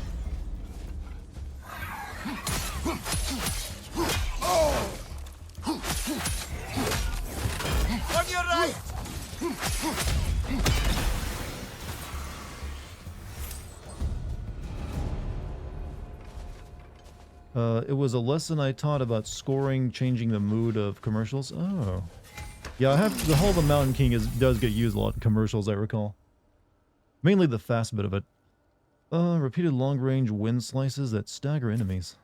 On your right! It was a lesson I taught about scoring, changing the mood of commercials. Oh. Yeah, I have the whole the Mountain King does get used a lot in commercials, I recall. Mainly the fast bit of it. Repeated long-range wind slices that stagger enemies.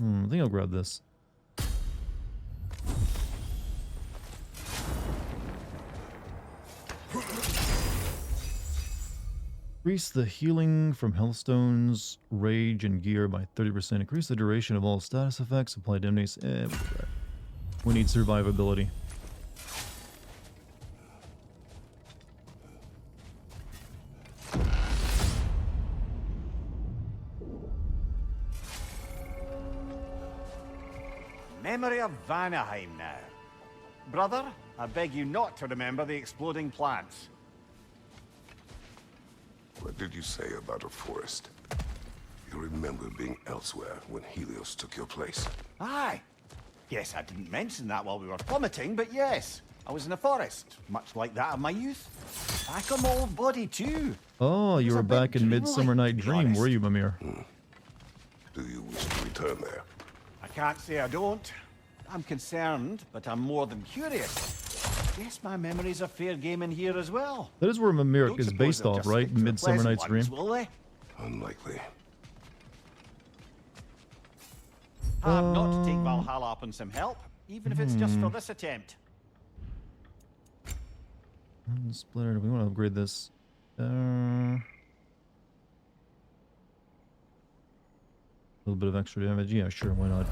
I think I'll grab this. Increase the healing from healthstones, rage, and gear by 30%. Increase the duration of all status effects applied to enemies. We need survivability. Memory of Vanaheim now. Brother, I beg you not to remember the exploding plants. What did you say about a forest? You remember being elsewhere when Helios took your place? Aye. Yes, I didn't mention that while we were plummeting, but yes. I was in a forest, much like that of my youth. Back on my old body, too. Oh, you It was were a big back in dream Midsummer life, Night to be Dream, honest. were you, Mimir? Do you wish to return there? I can't say I don't. I'm concerned, but I'm more than curious. Guess my memories are fair game in here as well. That is where Mimir Don't is suppose based they'll off, just right? stick to the Midsummer pleasant Night's Dream. ones, will they? Unlikely. Hard not to take Valhalla up on some help, even if it's just for this attempt. Splitter, we want to upgrade this. A little bit of extra damage. Yeah, sure, why not?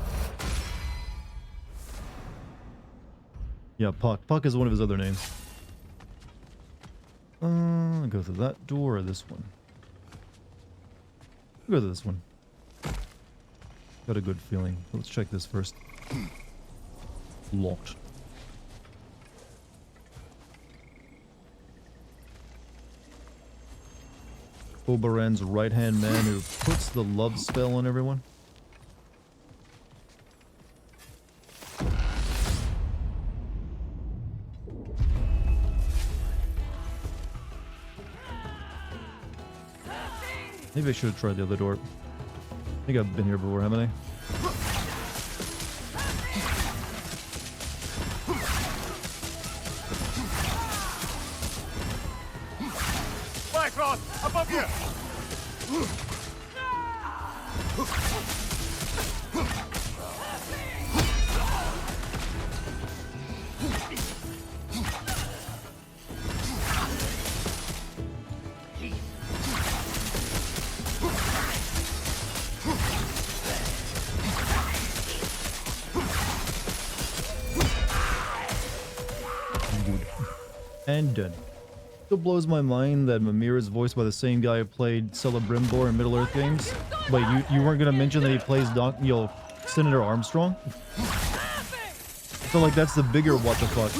Yeah, Puck. Puck is one of his other names. Go through that door or this one? Go to this one. Got a good feeling. Let's check this first. Locked. Oberon's right-hand man who puts the love spell on everyone. Maybe I should have tried the other door. I think I've been here before, haven't I? Bifrost, above you! And dead. Still blows my mind that Mimir is voiced by the same guy who played Celebrimbor in Middle-earth games. Wait, you weren't gonna mention that he plays Senator Armstrong? I feel like that's the bigger what the fuck.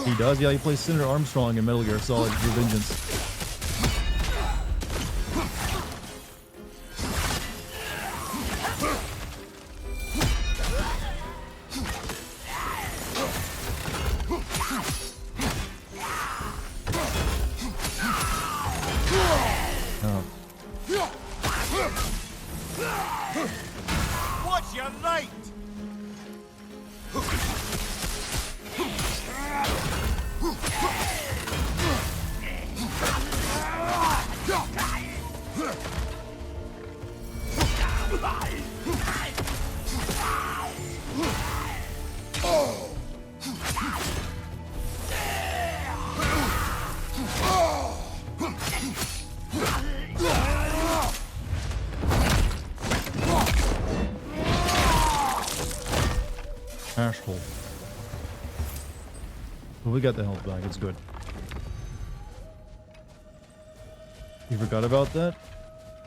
He does? Yeah, he plays Senator Armstrong in Metal Gear Solid Revengeance. What's your right? Asshole. Well, we got the health back. It's good. You forgot about that?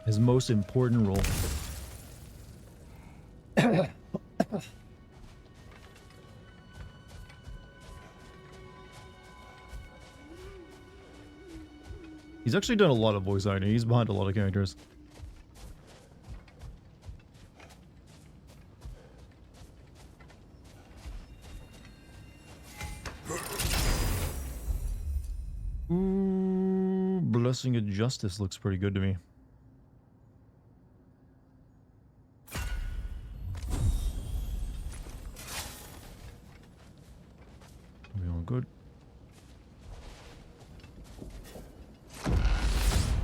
His most important role. He's actually done a lot of voice acting. He's behind a lot of characters. Ooh, Blessing of Justice looks pretty good to me. We all good?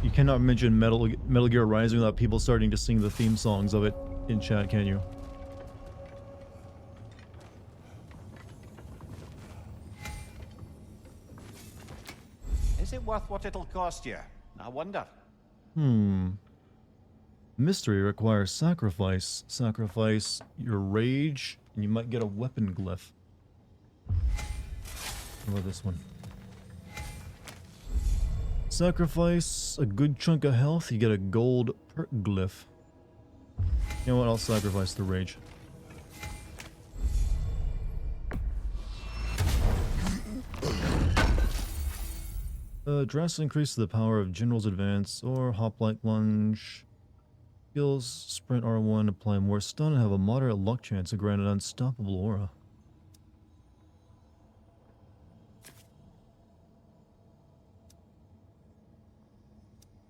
You cannot mention Metal Gear Rising without people starting to sing the theme songs of it in chat, can you? Is it worth what it'll cost you? I wonder. Mystery requires sacrifice. Sacrifice your rage, and you might get a weapon glyph. What about this one? Sacrifice a good chunk of health, you get a gold perk glyph. You know what? I'll sacrifice the rage. Drastically increases the power of General's Advance or Hoplite Lunge. Skills, Sprint R1, apply more stun and have a moderate luck chance to grant an unstoppable aura.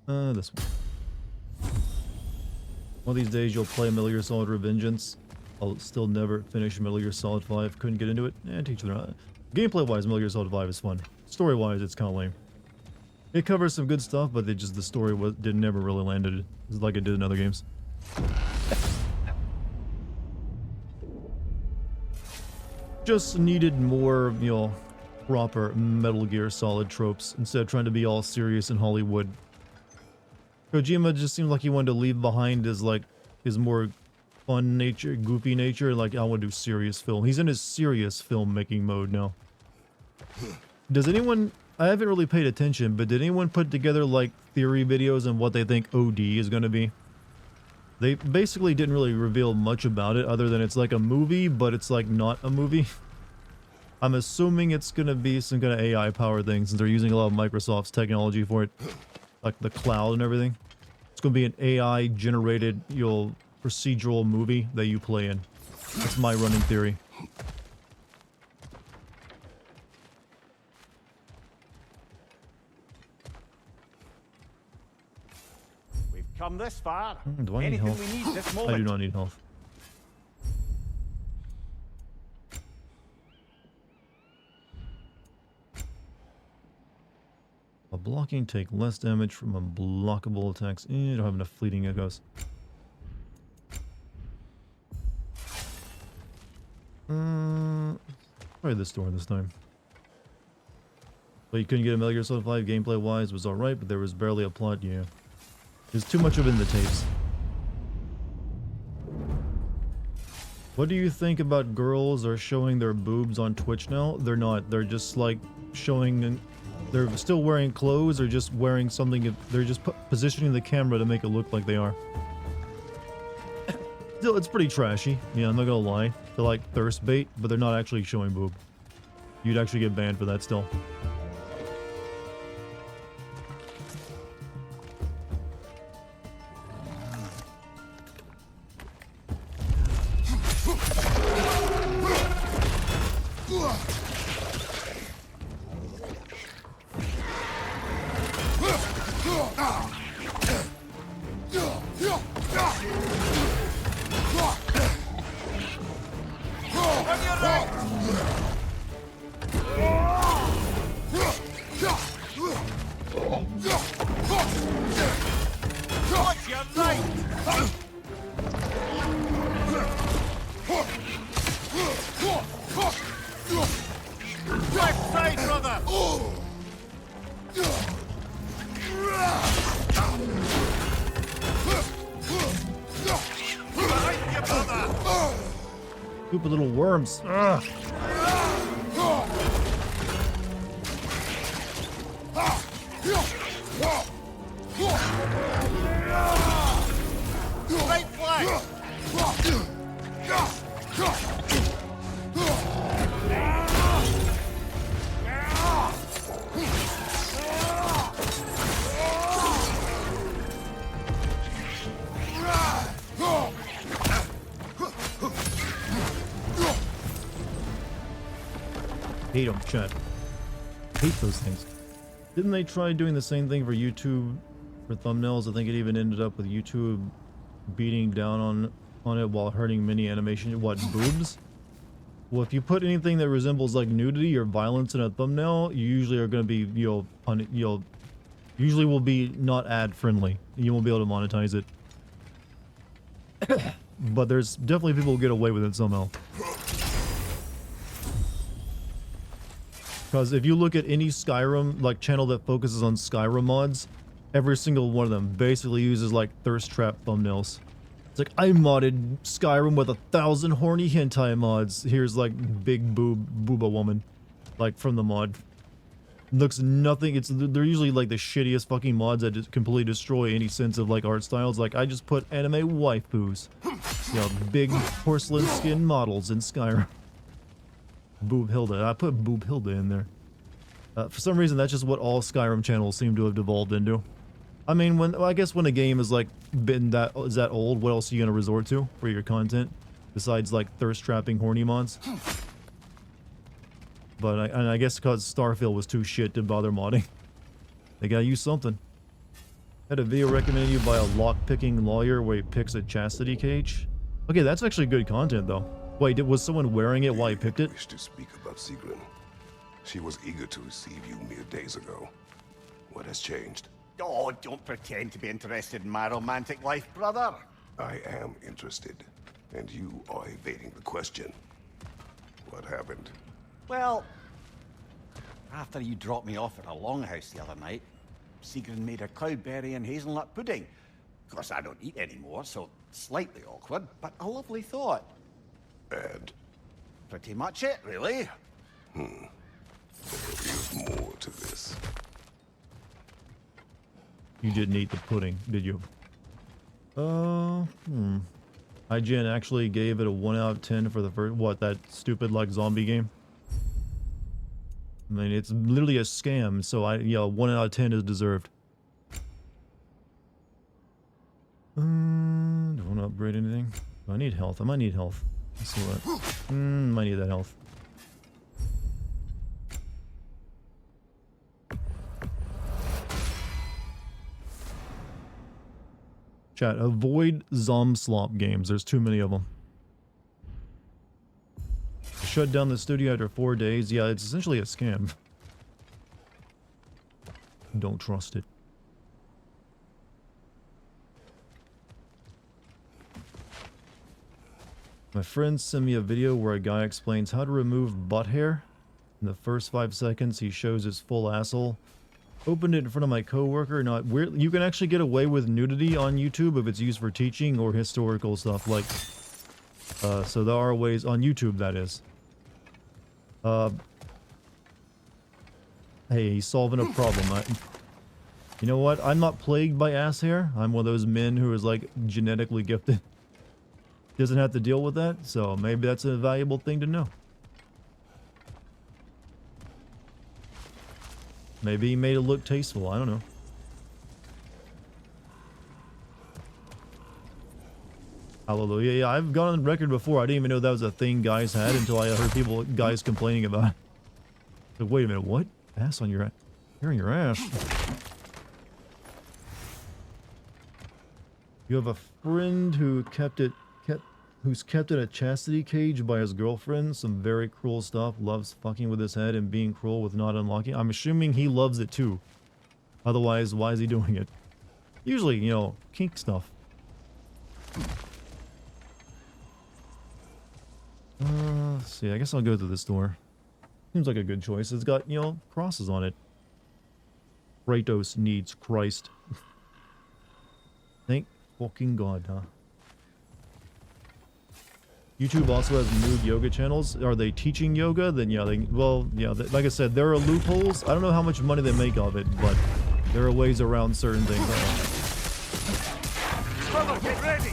This one. One of these days you'll play Metal Gear Solid Revengeance. I'll still never finish Metal Gear Solid 5. Couldn't get into it. Teach them. Gameplay-wise, Metal Gear Solid 5 is fun. Story-wise, it's kind of lame. It covers some good stuff, but the story never really landed like it did in other games. Just needed more, proper Metal Gear Solid tropes instead of trying to be all serious in Hollywood. Kojima just seemed like he wanted to leave behind his more fun nature, goofy nature. Like, I want to do serious film. He's in his serious filmmaking mode now. Does anyone... I haven't really paid attention, but did anyone put together, theory videos on what they think OD is going to be? They basically didn't really reveal much about it, other than it's like a movie, but it's not a movie. I'm assuming it's going to be some kind of AI-powered thing, since they're using a lot of Microsoft's technology for it. Like the cloud and everything. It's going to be an AI-generated, procedural movie that you play in. That's my running theory. Come this far. Do I need Anything health? we need this moment. I do not need health. A blocking take less damage from unblockable attacks. Don't have enough fleeting echoes. Try this door this time. But you couldn't get a Metal Gear Solid 5 gameplay wise, was alright, but there was barely a plot, yeah. There's too much of it in the tapes. What do you think about girls are showing their boobs on Twitch now? They're not. They're just like showing. They're still wearing clothes or just wearing something. They're just positioning the camera to make it look like they are. Still, it's pretty trashy. Yeah, I'm not gonna lie. They're like thirst bait, but they're not actually showing boob. You'd actually get banned for that still. Stupid little worms. Ugh. Hate them, chat. Hate those things. Didn't they try doing the same thing for YouTube for thumbnails? I think it even ended up with YouTube beating down on it while hurting many animation. What, boobs? Well, if you put anything that resembles like nudity or violence in a thumbnail, you usually are going to be, usually will be not ad friendly. You won't be able to monetize it. But there's definitely people who get away with it somehow. Because if you look at any Skyrim like channel that focuses on Skyrim mods, every single one of them basically uses like thirst trap thumbnails. It's like, I modded Skyrim with 1,000 horny hentai mods. Here's like big booba woman, like from the mod. Looks nothing. They're usually like the shittiest fucking mods that just completely destroy any sense of like art styles. Like I just put anime waifus, you know, big porcelain skin models in Skyrim. Boob Hilda. I put Boob Hilda in there. For some reason, that's just what all Skyrim channels seem to have devolved into. I mean, I guess when a game is like that old, what else are you gonna resort to for your content besides like thirst trapping horny mods? But I guess because Starfield was too shit to bother modding, they gotta use something. Had a video recommended you by a lock-picking lawyer where he picks a chastity cage. Okay, that's actually good content though. Wait, was someone wearing it while he picked it? I wish to speak about Sigrun. She was eager to receive you mere days ago. What has changed? Oh, don't pretend to be interested in my romantic life, brother. I am interested, and you are evading the question. What happened? Well, after you dropped me off at a longhouse the other night, Sigrun made a cloudberry and hazelnut pudding. Of course, I don't eat anymore, so slightly awkward, but a lovely thought. And? Pretty much it, really. There is more to this. You didn't eat the pudding, did you? IGN actually gave it a 1 out of 10 for the first, what, that stupid like zombie game? I mean, it's literally a scam, so 1 out of 10 is deserved. Don't want to upgrade anything. Do I need health? I might need health. Let's see what. Might need that health. Chat, avoid Zomslop games. There's too many of them. Shut down the studio after 4 days. Yeah, it's essentially a scam. Don't trust it. My friend sent me a video where a guy explains how to remove butt hair. In the first 5 seconds, he shows his full asshole. Opened it in front of my coworker. Not weird. You can actually get away with nudity on YouTube if it's used for teaching or historical stuff. Like, So there are ways on YouTube, that is. Hey, he's solving a problem. You know what? I'm not plagued by ass hair. I'm one of those men who is like genetically gifted. Doesn't have to deal with that, so maybe that's a valuable thing to know. Maybe he made it look tasteful. I don't know. Hallelujah. Yeah, I've gone on record before. I didn't even know that was a thing guys had until I heard guys complaining about it. So wait a minute, what? Ass on your ass? Hair on your ass? You have a friend who who's kept in a chastity cage by his girlfriend. Some very cruel stuff. Loves fucking with his head and being cruel with not unlocking. I'm assuming he loves it too. Otherwise, why is he doing it? Usually, you know, kink stuff. Let's see. I guess I'll go through this door. Seems like a good choice. It's got, you know, crosses on it. Kratos needs Christ. Thank fucking God, huh? YouTube also has nude yoga channels. Are they teaching yoga? Then yeah, like I said, there are loopholes. I don't know how much money they make of it, but there are ways around certain things. Brother, get ready!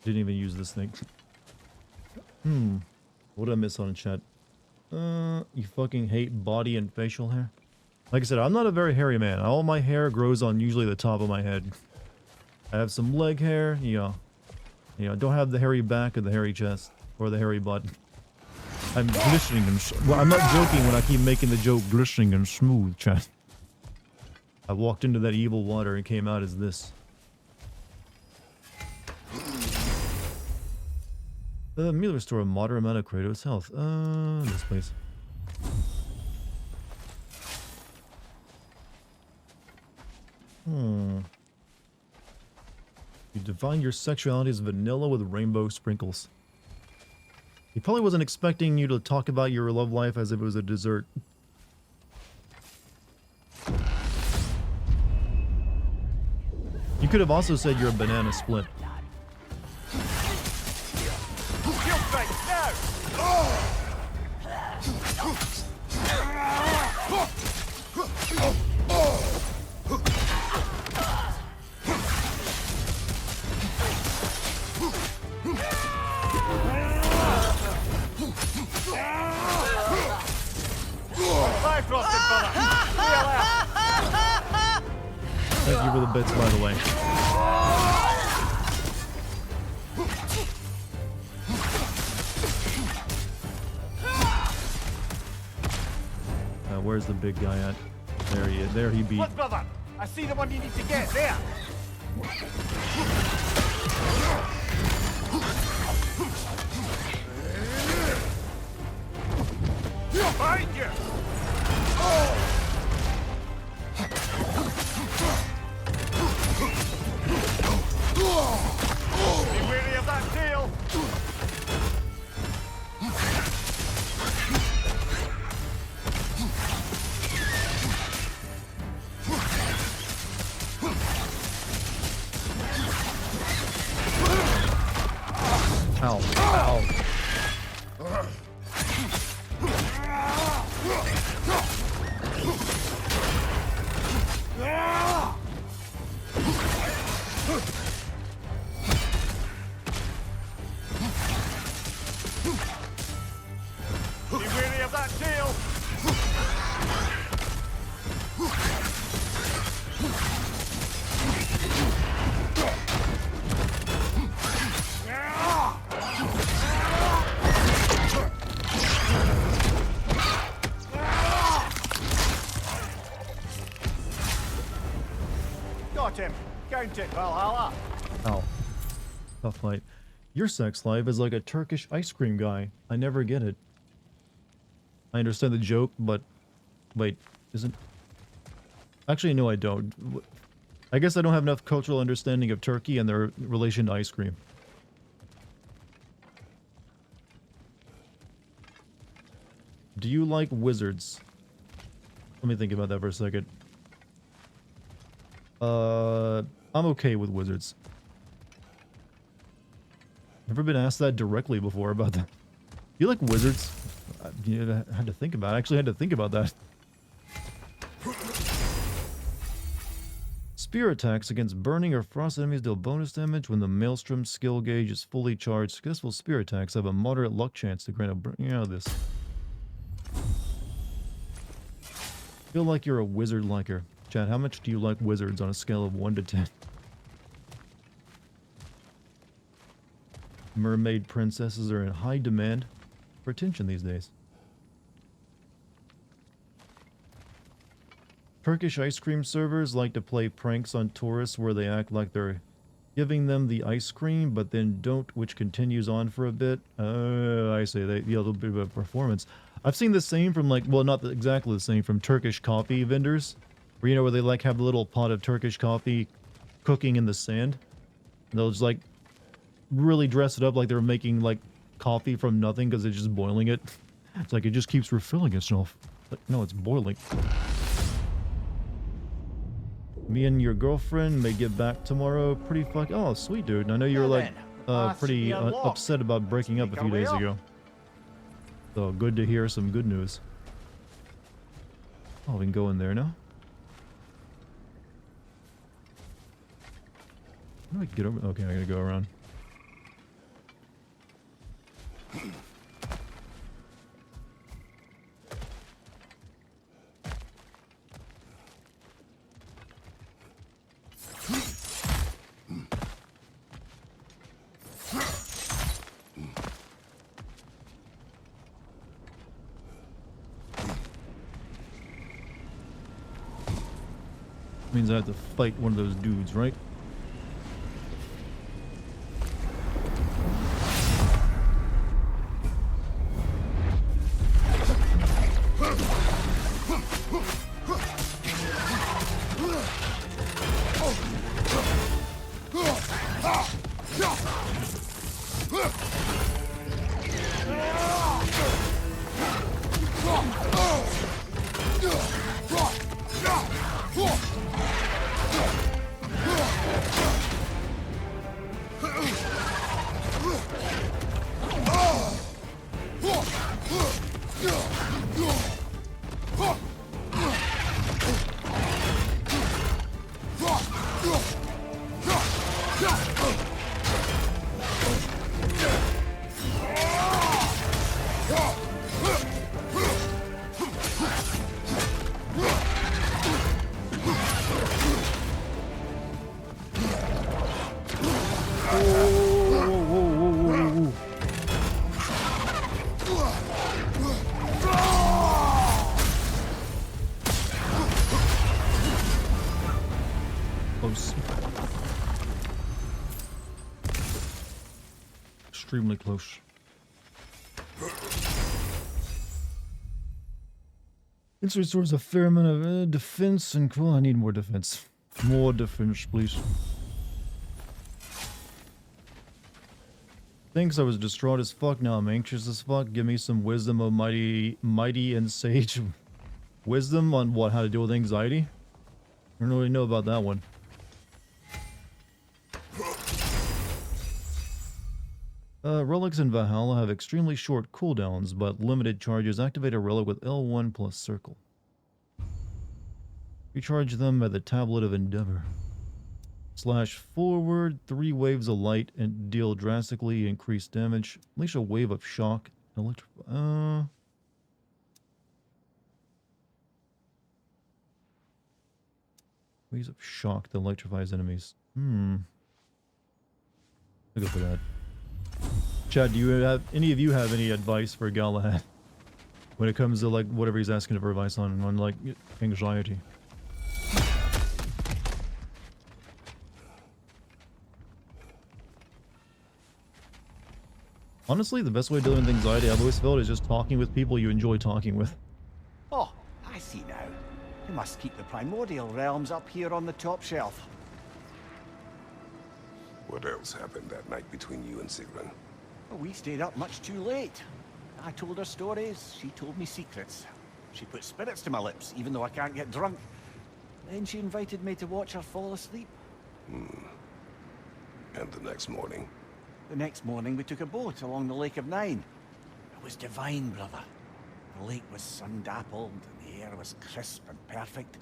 Didn't even use this thing. What did I miss on chat? You fucking hate body and facial hair? Like I said, I'm not a very hairy man. All my hair grows on usually the top of my head. I have some leg hair, you know, don't have the hairy back or the hairy chest or the hairy butt. I'm glistening and well, I'm not joking when I keep making the joke glistening and smooth, chat. I walked into that evil water and came out as this. Meal restore a moderate amount of Kratos health. This place. You define your sexuality as vanilla with rainbow sprinkles. He probably wasn't expecting you to talk about your love life as if it was a dessert. You could have also said you're a banana split. Thank you for the bits, by the way. Where's the big guy at? There he is. There he be. Look, brother! I see the one you need to get there! Behind you! Be wary of that tail! Ow. Ow. that tail! Got him! Count it, Valhalla! Ow. Tough fight. Your sex life is like a Turkish ice cream guy. I never get it. I understand the joke, but... Wait, isn't... Actually, no, I don't. I guess I don't have enough cultural understanding of Turkey and their relation to ice cream. Do you like wizards? Let me think about that for a second. I'm okay with wizards. Never been asked that directly before about that. You like wizards? I had to think about it. I actually had to think about that. Spear attacks against burning or frost enemies deal bonus damage when the Maelstrom skill gauge is fully charged. Successful spear attacks have a moderate luck chance to grant a burning out of this. Feel like you're a wizard liker. Chat, how much do you like wizards on a scale of 1 to 10? Mermaid princesses are in high demand for attention these days. Turkish ice cream servers like to play pranks on tourists where they act like they're giving them the ice cream, but then don't, which continues on for a bit. I say they, yeah, a little bit of a performance. I've seen the same from like, well, not exactly the same, from Turkish coffee vendors, where, you know, where they like have a little pot of Turkish coffee cooking in the sand. And they'll just like really dress it up like they're making like coffee from nothing because they're just boiling it. It's like it just keeps refilling itself. But no, it's boiling. Me and your girlfriend may get back tomorrow. Pretty oh, sweet dude. I know you were like pretty upset about breaking up a few days ago. So good to hear some good news. Oh, we can go in there now. How do I get over? Okay, I gotta go around. Means I have to fight one of those dudes, right? Extremely close. This restores a fair amount of defense and cool. I need more defense. More defense, please. Thanks, I was distraught as fuck. Now I'm anxious as fuck. Give me some wisdom, oh mighty and sage. Wisdom on what? How to deal with anxiety? I don't really know about that one. Relics in Valhalla have extremely short cooldowns, but limited charges. Activate a relic with L1 plus circle. Recharge them at the Tablet of Endeavor. Slash forward, 3 waves of light and deal drastically increased damage. Unleash a wave of shock. Waves of shock that electrifies enemies. I'll go for that. Chad, do you have any of you have any advice for Galahad when it comes to like whatever he's asking for advice on like anxiety? Honestly, the best way to deal with anxiety I've always felt is just talking with people you enjoy talking with. Oh, I see now. You must keep the primordial realms up here on the top shelf. What else happened that night between you and Sigrun? Well, we stayed up much too late. I told her stories, she told me secrets. She put spirits to my lips, even though I can't get drunk. Then she invited me to watch her fall asleep. And the next morning? The next morning we took a boat along the Lake of Nine. It was divine, brother. The lake was sun-dappled, and the air was crisp and perfect.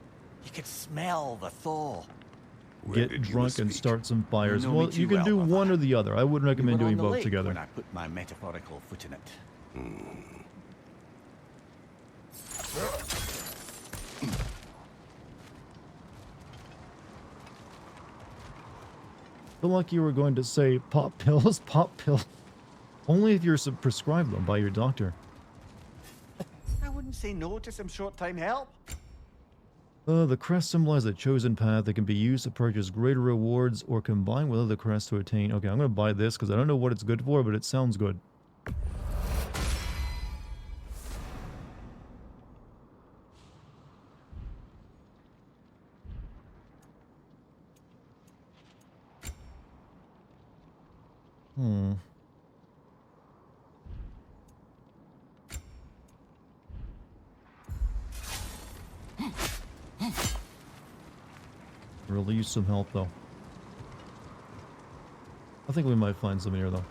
You could smell the thaw. Where Get did you drunk and escape? start some fires. You know me Well, you too can do well, brother. one or the other. I wouldn't We recommend were doing on the both lake together. when I put my metaphorical foot in it. I feel like you were going to say pop pills, pop pills. Only if you're prescribed them by your doctor. I wouldn't say no to some short-time help. The crest symbolize a chosen path that can be used to purchase greater rewards or combine with other crests to attain. Okay, I'm going to buy this because I don't know what it's good for, but it sounds good. Really use some help though. I think we might find some here though.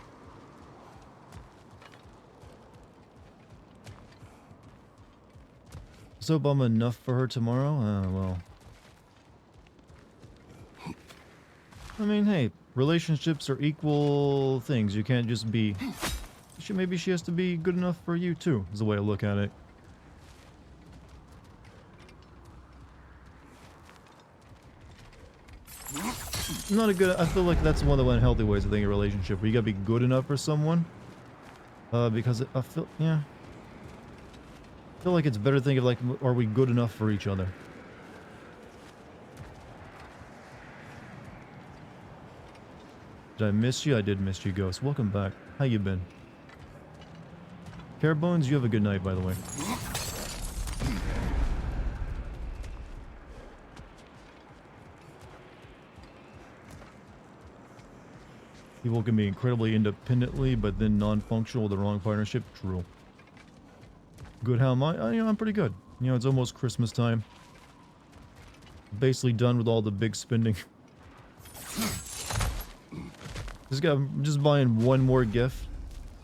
So I'm enough for her tomorrow? Well. I mean, hey, relationships are equal things. You can't just be... Maybe she has to be good enough for you too, is the way I look at it. Not a good... I feel like that's one of the unhealthy ways of thinking a relationship, where you gotta be good enough for someone. Because I feel... Yeah. I feel like it's better to think of like, are we good enough for each other? Did I miss you? I did miss you, Ghost. Welcome back. How you been? Carebones, you have a good night, by the way. People can be incredibly independently, but then non-functional with the wrong partnership. True. Good, how am I? You know, I'm pretty good. You know, it's almost Christmas time. Basically done with all the big spending. I'm just buying one more gift.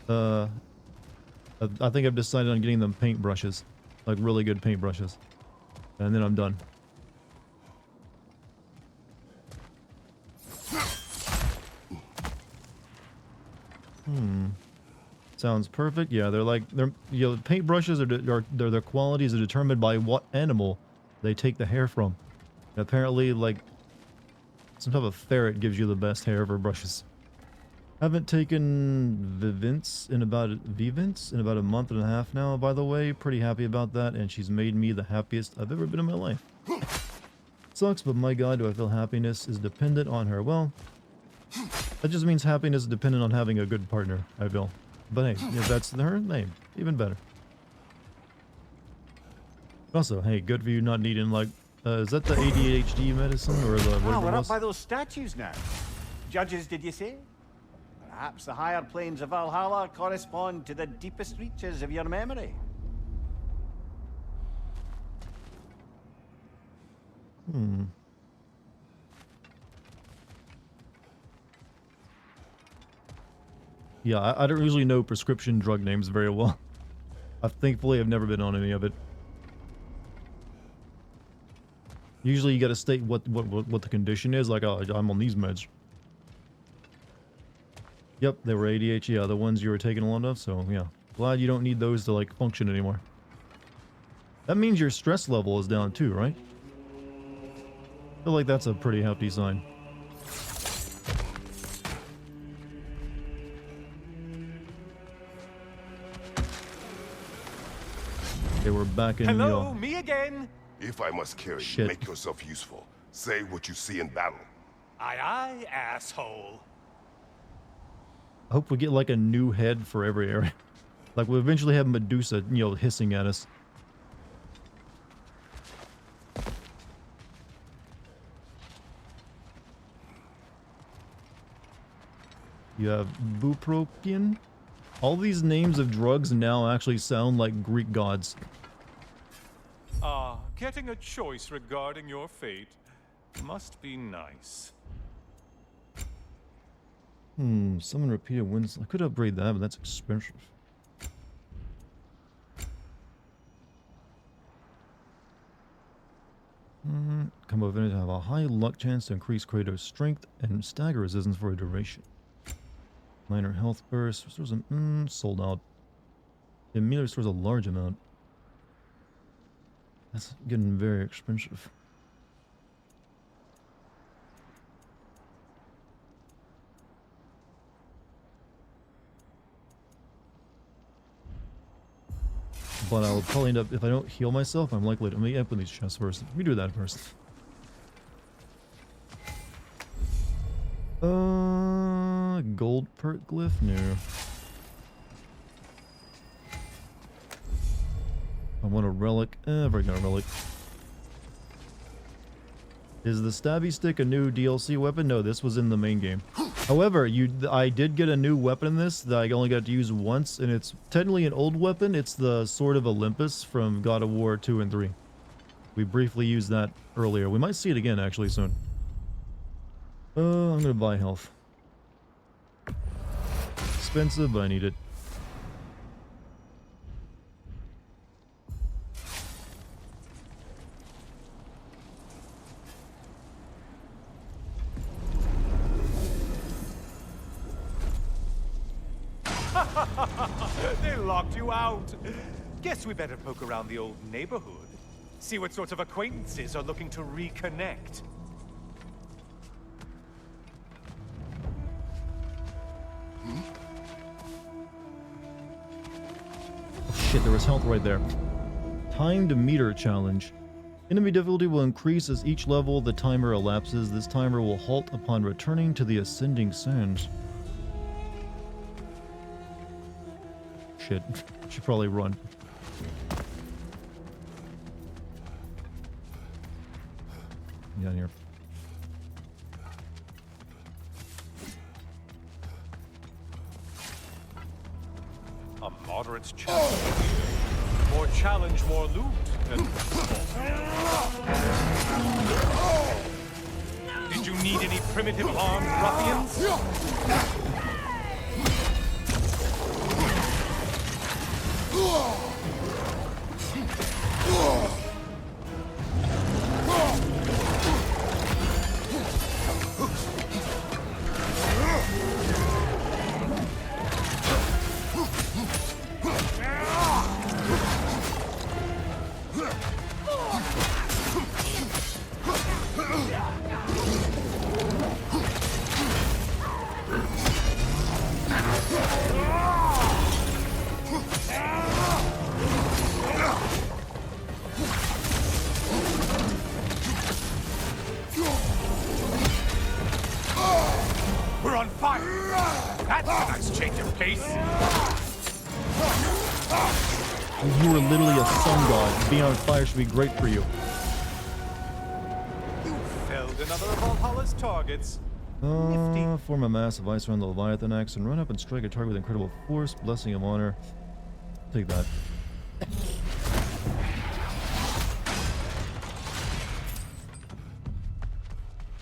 I think I've decided on getting them paintbrushes. Like really good paintbrushes. And then I'm done. Sounds perfect. Yeah, they're you know, paintbrushes their qualities are determined by what animal they take the hair from. And apparently, like, some type of ferret gives you the best hair for brushes. Haven't taken Vivint in about a month and a half now, by the way. Pretty happy about that, and she's made me the happiest I've ever been in my life. Sucks, but my god, do I feel happiness is dependent on her. Well, that just means happiness is dependent on having a good partner, I feel. But hey, if that's her, hey, even better. Also, hey, good for you not needing, like, is that the ADHD medicine, or the whatever We're it up was? by those statues now. Judges, did you say? Perhaps the higher planes of Valhalla correspond to the deepest reaches of your memory. Yeah, I don't usually know prescription drug names very well. Thankfully, I've never been on any of it. Usually, you got to state what the condition is. Like, oh, I'm on these meds. Yep, they were ADHD. Yeah, the ones you were taking a lot of. So yeah, glad you don't need those to like function anymore. That means your stress level is down too, right? feel like that's a pretty hefty sign. Okay, we're back in Hello, me again. If I must carry you, Shit. make yourself useful. Say what you see in battle. Aye, aye, asshole. I hope we get like a new head for every area. Like we'll eventually have Medusa, you know, hissing at us. You have bupropion. All these names of drugs now actually sound like Greek gods. Ah, getting a choice regarding your fate must be nice. Summon repeated wins. I could upgrade that, but that's expensive. Come of it to have a high luck chance to increase Kratos' strength and stagger resistance for a duration. Minor health burst. Restores a sold out. It immediately restores a large amount. That's getting very expensive. But I'll probably end up, if I don't heal myself, I'm likely to, let me open these chests first. Let me do that first. Gold perk glyph? No. I want a relic. I've already got a relic. Is the stabby stick a new DLC weapon? No, this was in the main game. However, I did get a new weapon in this that I only got to use once, and it's technically an old weapon. It's the Sword of Olympus from God of War 2 and 3. We briefly used that earlier. We might see it again, actually, soon. I'm gonna buy health. Expensive, but I need it. They locked you out. Guess we better poke around the old neighborhood. See what sorts of acquaintances are looking to reconnect. Oh, shit, there was health right there. Timed meter challenge. Enemy difficulty will increase as each level the timer elapses. This timer will halt upon returning to the ascending sands. Shit. Should probably run. Down here. A moderate challenge. More challenge, more loot. Did you need any primitive armed ruffians? We're on fire! That's a nice change of pace! You were literally a sun god. Being on fire should be great for you. You felled another of Valhalla's targets. Form a mass of ice around the Leviathan axe and run up and strike a target with incredible force. Blessing of honor. Take that.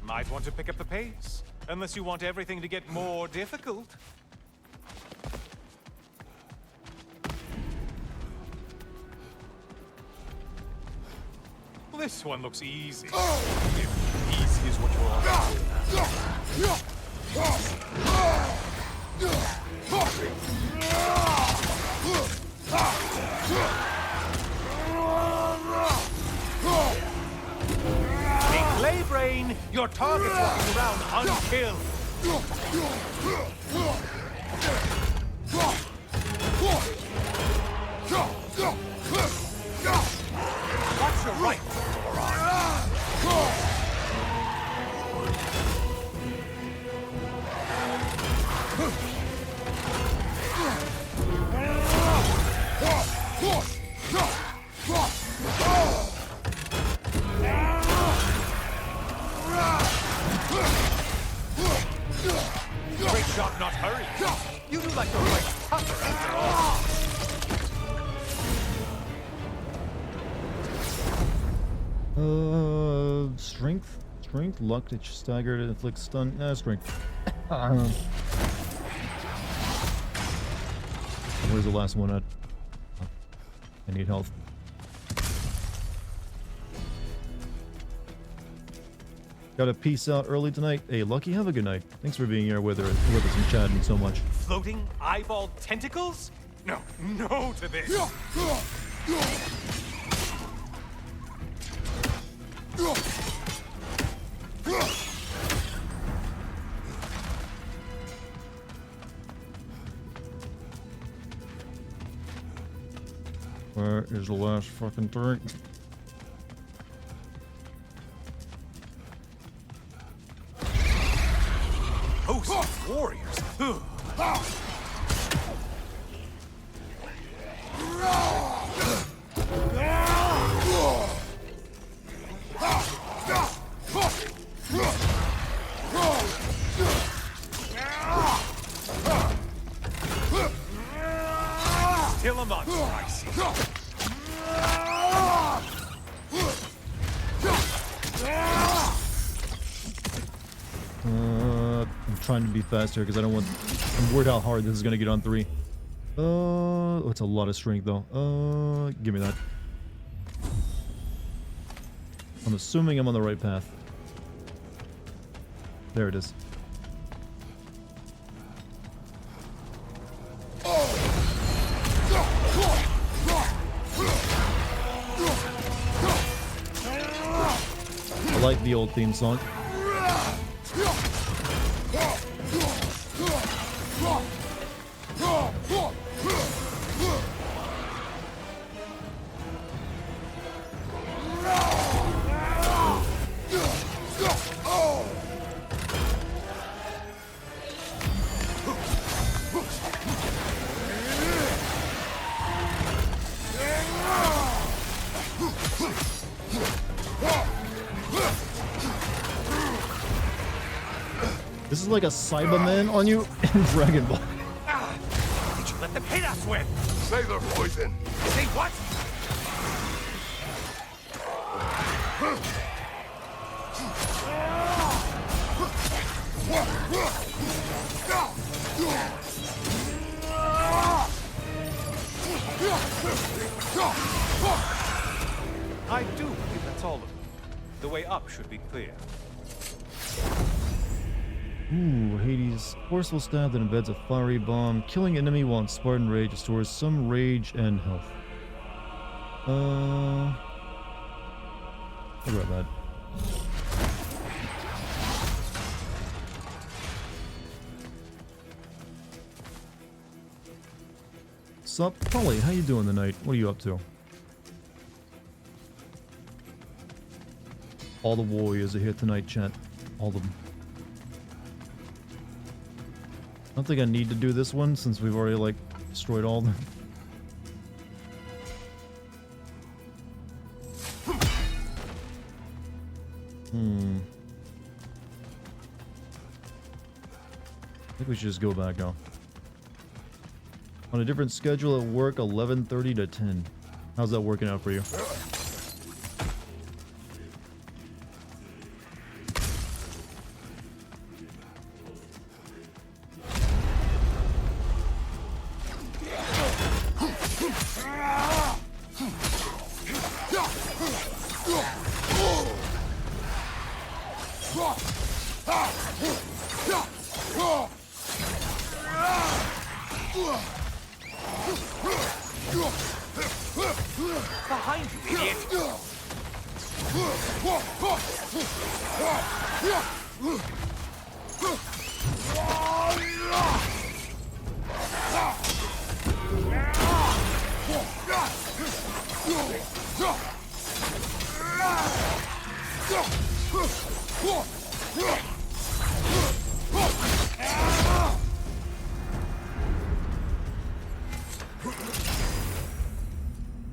Might want to pick up the pace, unless you want everything to get more difficult. This one looks easy. If easy is what you're after. Think lay brain. Your target's walking around unkilled! Watch your right, Great shot, not hurry. You do like the right tougher after all. Strength? Strength? Luck to stagger to inflict stun? Strength. Where's the last one at? I need health. Gotta peace out early tonight. Hey, Lucky, have a good night. Thanks for being here with us and chatting so much. Floating eyeball tentacles? No, no to this. Where is the last fucking thing? Host of warriors. Still a monster, I see. I'm trying to be faster because I don't want. I'm worried how hard this is gonna get on 3. It's a lot of strength though. Give me that. I'm assuming I'm on the right path. There it is. I like the old theme song. This is like a Cyberman on you in Dragon Ball. Did you let them hit us with? Sailor poison. Say what? I do believe that's all of them. The way up should be clear. Ooh, Hades. Forceful stab that embeds a fiery bomb. Killing enemy while in Spartan Rage restores some rage and health. I'll grab that. Sup, Polly, how you doing tonight? What are you up to? All the warriors are here tonight, chat. All of them. I don't think I need to do this one since we've already, like, destroyed all of them. I think we should just go back now. On a different schedule at work, 11:30 to 10. How's that working out for you? Behind you, idiot!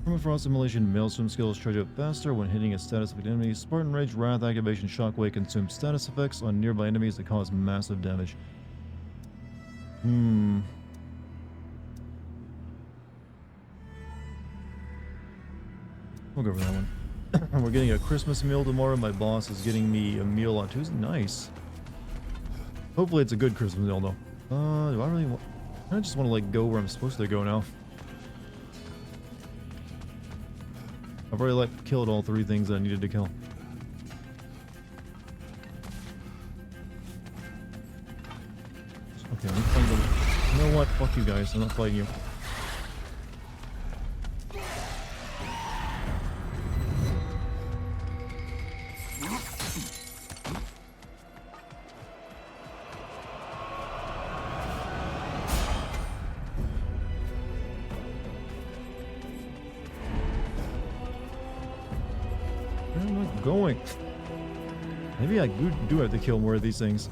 Permafrost Immolation Maelstrom skills charge up faster when hitting a status affected enemy. Spartan Rage Wrath Activation Shockwave consumes status effects on nearby enemies that cause massive damage. We'll go for that one. We're getting a Christmas meal tomorrow. My boss is getting me a meal on Tuesday. Nice. Hopefully it's a good Christmas meal though. Do I really want... I just want to like go where I'm supposed to go now. I've already like killed all 3 things that I needed to kill. Okay, let me find them. You know what? Fuck you guys. I'm not fighting you. Where am I going? Maybe I do have to kill more of these things.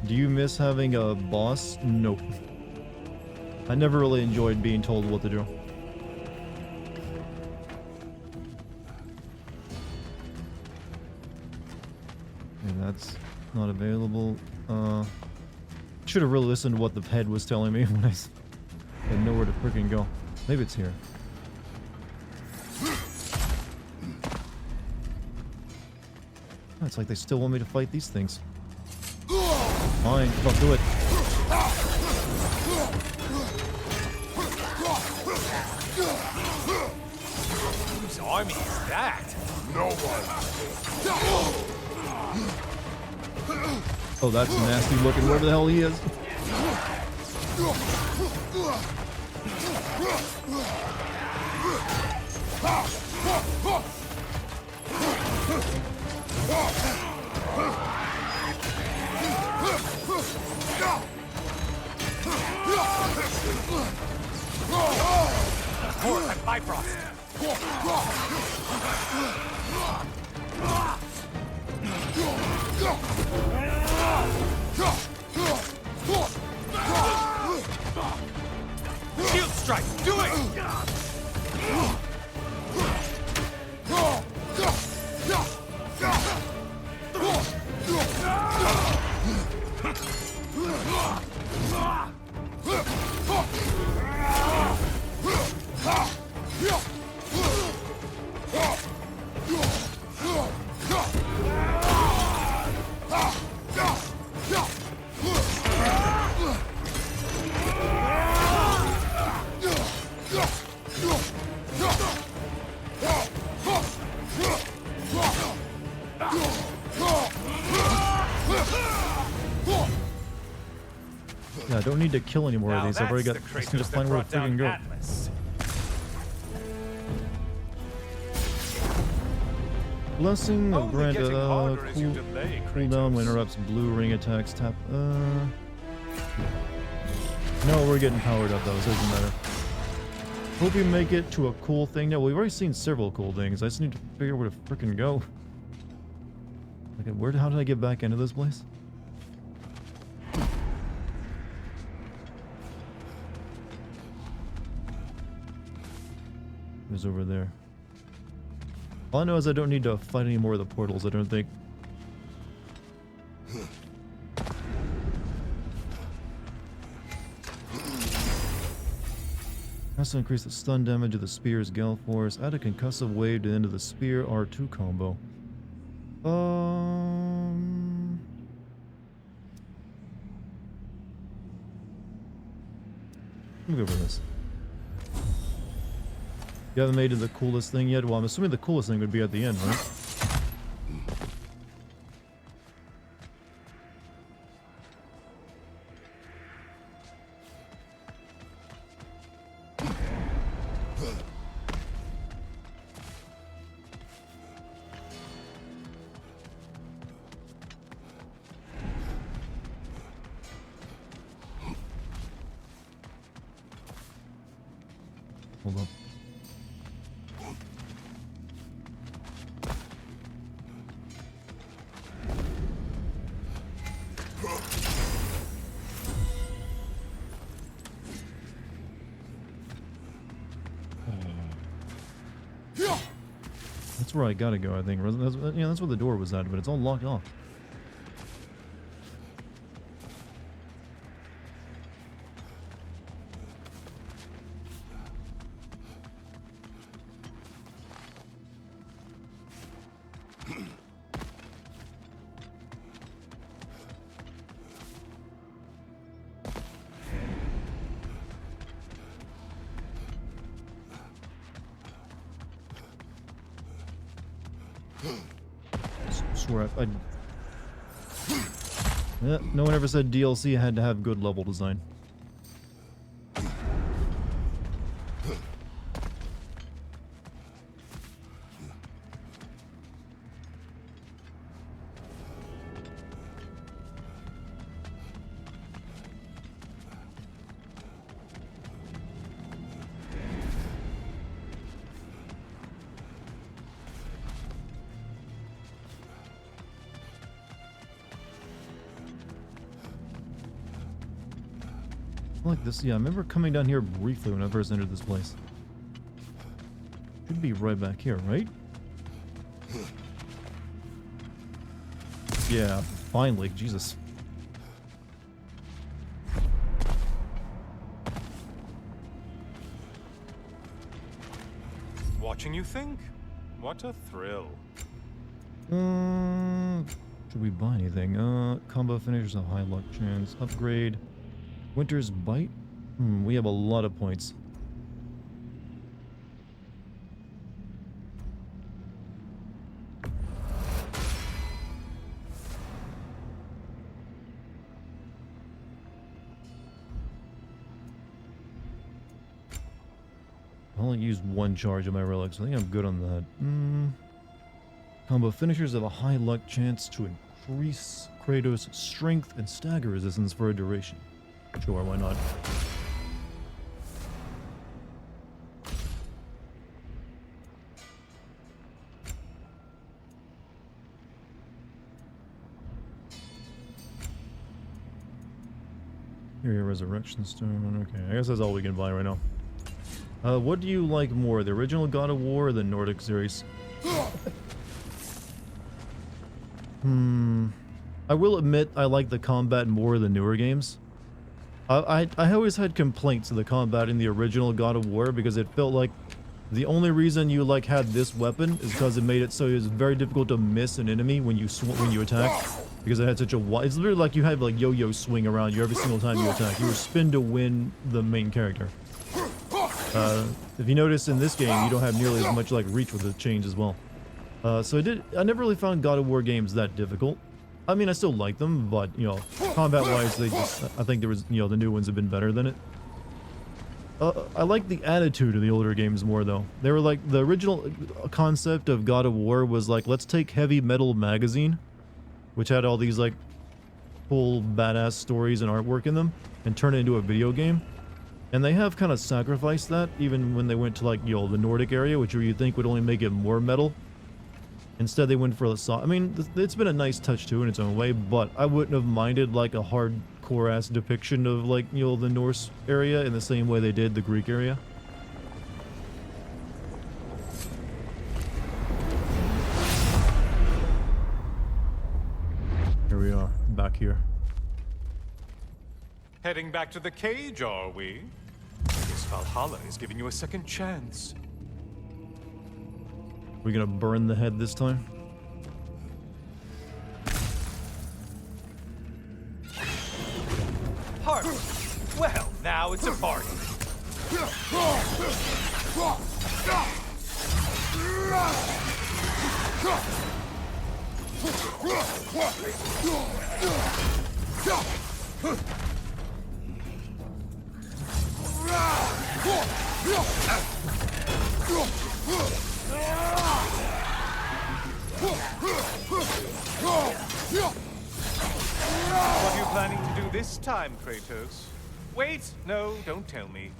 Do you miss having a boss? Nope. I never really enjoyed being told what to do. And that's not available. Should have really listened to what the head was telling me when I had nowhere to freaking go. Maybe it's here. Oh, it's like they still want me to fight these things. Fine, I'll do it. Whose army is that? No one. Oh, that's nasty looking, wherever the hell he is. More like Bifrost. Shield strike, do it! Yeah, I don't need to kill any more of these. I've already got. I just need to find where to freaking go. Blessing of grant cooldown when interrupts blue ring attacks. Tap. No, we're getting powered up though. So it doesn't matter. Hope you make it to a cool thing. Now we've already seen several cool things. I just need to figure out where to freaking go. Okay, where? How did I get back into this place? It was over there. All I know is I don't need to fight any more of the portals, I don't think. Has to increase the stun damage of the spear's gale force. Add a concussive wave to the end of the spear R2 combo. Let me go for this. You haven't made it the coolest thing yet? Well, I'm assuming the coolest thing would be at the end, right? Hold up. That's where I gotta go, I think. That's where the door was at, but it's all locked off. Swear yeah, no one ever said DLC had to have good level design. Like this, yeah, I remember coming down here briefly when I first entered this place. Should be right back here, right? Yeah, finally, Jesus. Watching you think? What a thrill. Should we buy anything? Combo finishers have high luck chance. Upgrade. Winter's Bite? We have a lot of points. I only used one charge of my relics. I think I'm good on that. Combo finishers have a high luck chance to increase Kratos' strength and stagger resistance for a duration. Sure, why not? Here, Resurrection Stone. Okay, I guess that's all we can buy right now. What do you like more, the original God of War or the Nordic series? I will admit I like the combat more than newer games. I always had complaints of the combat in the original God of War because it felt like the only reason you like had this weapon is because it made it so it was very difficult to miss an enemy when you attack, because it had such a wide. It's literally like you had like yo-yo swing around you every single time you attack. You were spin to win the main character. If you notice in this game, you don't have nearly as much like reach with the chains as well. So I never really found God of War games that difficult. I mean, I still like them, but, you know, combat-wise, I think there was, you know, the new ones have been better than it. I like the attitude of the older games more, though. They were like, the original concept of God of War was like, let's take Heavy Metal Magazine, which had all these, like, full badass stories and artwork in them, and turn it into a video game. And they have kind of sacrificed that, even when they went to, like, you know, the Nordic area, which you think would only make it more metal. Instead, they went for the soft. I mean, it's been a nice touch too in its own way, but I wouldn't have minded like a hardcore ass depiction of like, you know, the Norse area in the same way they did the Greek area. Here we are, back here. Heading back to the cage, are we? I guess Valhalla is giving you a second chance. We gonna burn the head this time? Party! Well, now it's a party. What are you planning to do this time, Kratos? Wait, no, don't tell me.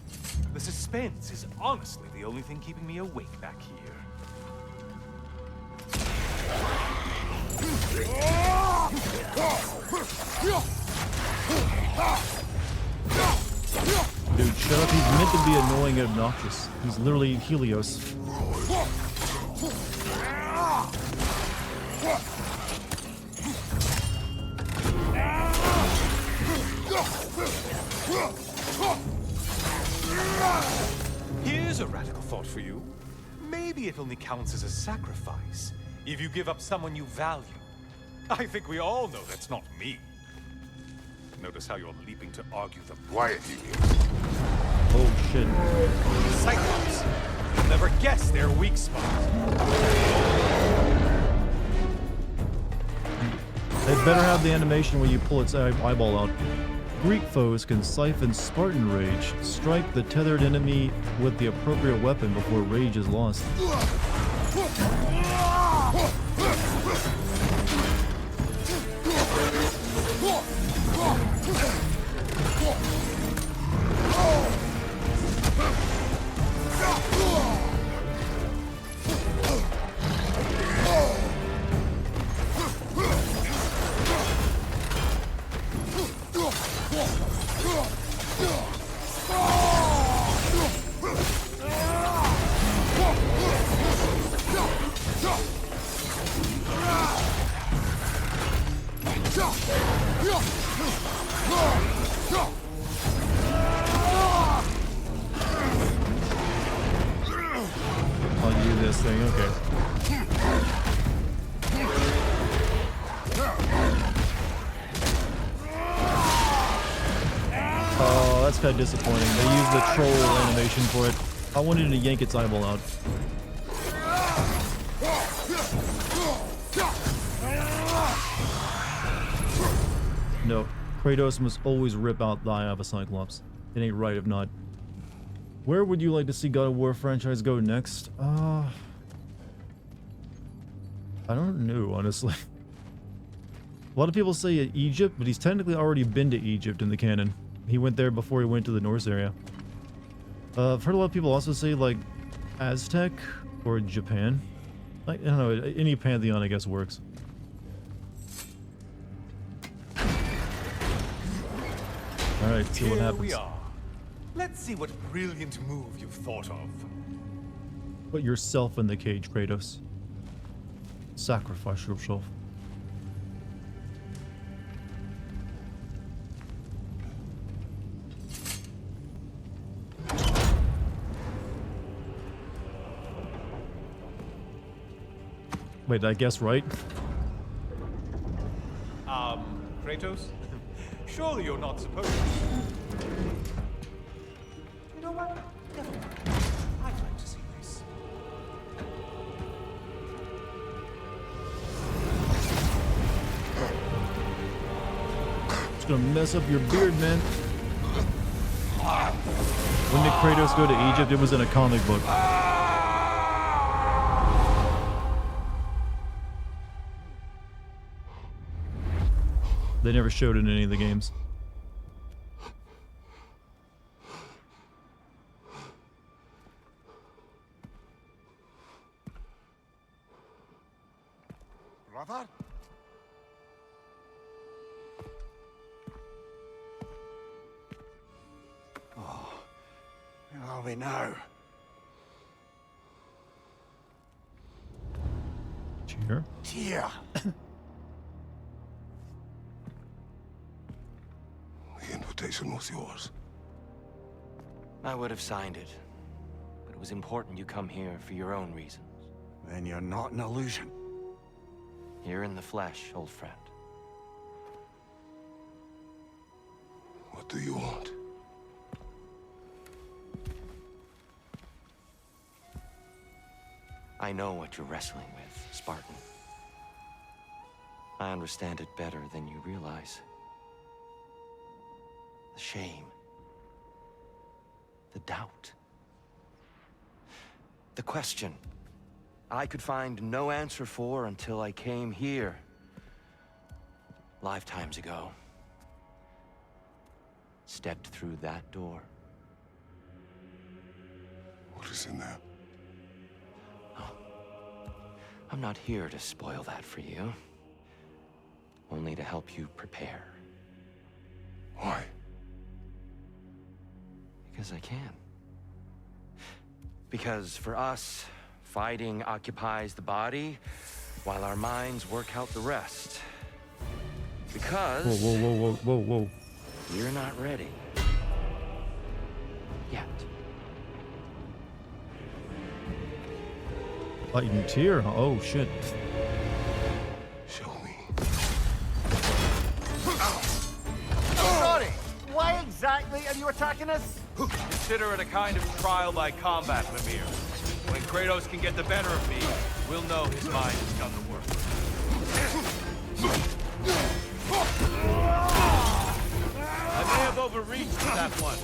The suspense is honestly the only thing keeping me awake back here. Dude, shut up. He's meant to be annoying and obnoxious. He's literally Helios. Here's a radical thought for you. Maybe it only counts as a sacrifice if you give up someone you value. I think we all know that's not me. Notice how you're leaping to argue the Quiet, Helios. Oh, shit. Cyclops. You'll never guess their weak spot. They better have the animation where you pull its eyeball out. Greek foes can siphon Spartan rage. Strike the tethered enemy with the appropriate weapon before rage is lost. I'll use this thing, okay. Oh, that's kind of disappointing. They used the troll animation for it. I wanted to yank its eyeball out. No, Kratos must always rip out the eye of a Cyclops. It ain't right if not. Where would you like to see God of War franchise go next? I don't know, honestly. A lot of people say Egypt, but he's technically already been to Egypt in the canon. He went there before he went to the Norse area. I've heard a lot of people also say, like, Aztec or Japan. Like, I don't know, any pantheon I guess works. Alright, see what happens. Here we are. Let's see what brilliant move you've thought of. Put yourself in the cage, Kratos. Sacrifice yourself. Wait, did I guess right? Kratos? Surely you're not supposed to. You know what? Never mind. I'd like to see this. It's gonna mess up your beard, man. When did Kratos go to Egypt? It was in a comic book. They never showed it in any of the games. Brother? Oh, where are we now? Cheer. Here. The invitation was yours. I would have signed it, but it was important you come here for your own reasons. Then you're not an illusion. Here in the flesh, old friend. What do you want? I know what you're wrestling with, Spartan. I understand it better than you realize. The shame. The doubt. The question I could find no answer for until I came here. Lifetimes ago. Stepped through that door. What is in there? I'm not here to spoil that for you. Only to help you prepare. Why? Because I can. Because for us, fighting occupies the body, while our minds work out the rest. Because... Whoa, whoa, whoa, whoa, whoa, whoa. You're not ready. Yet. Fighting Tyr, huh? Oh shit. Show me. Sorry, why exactly are you attacking us? Consider it a kind of trial by combat, Mimir. When Kratos can get the better of me, we'll know his mind has done the work. I may have overreached with that one.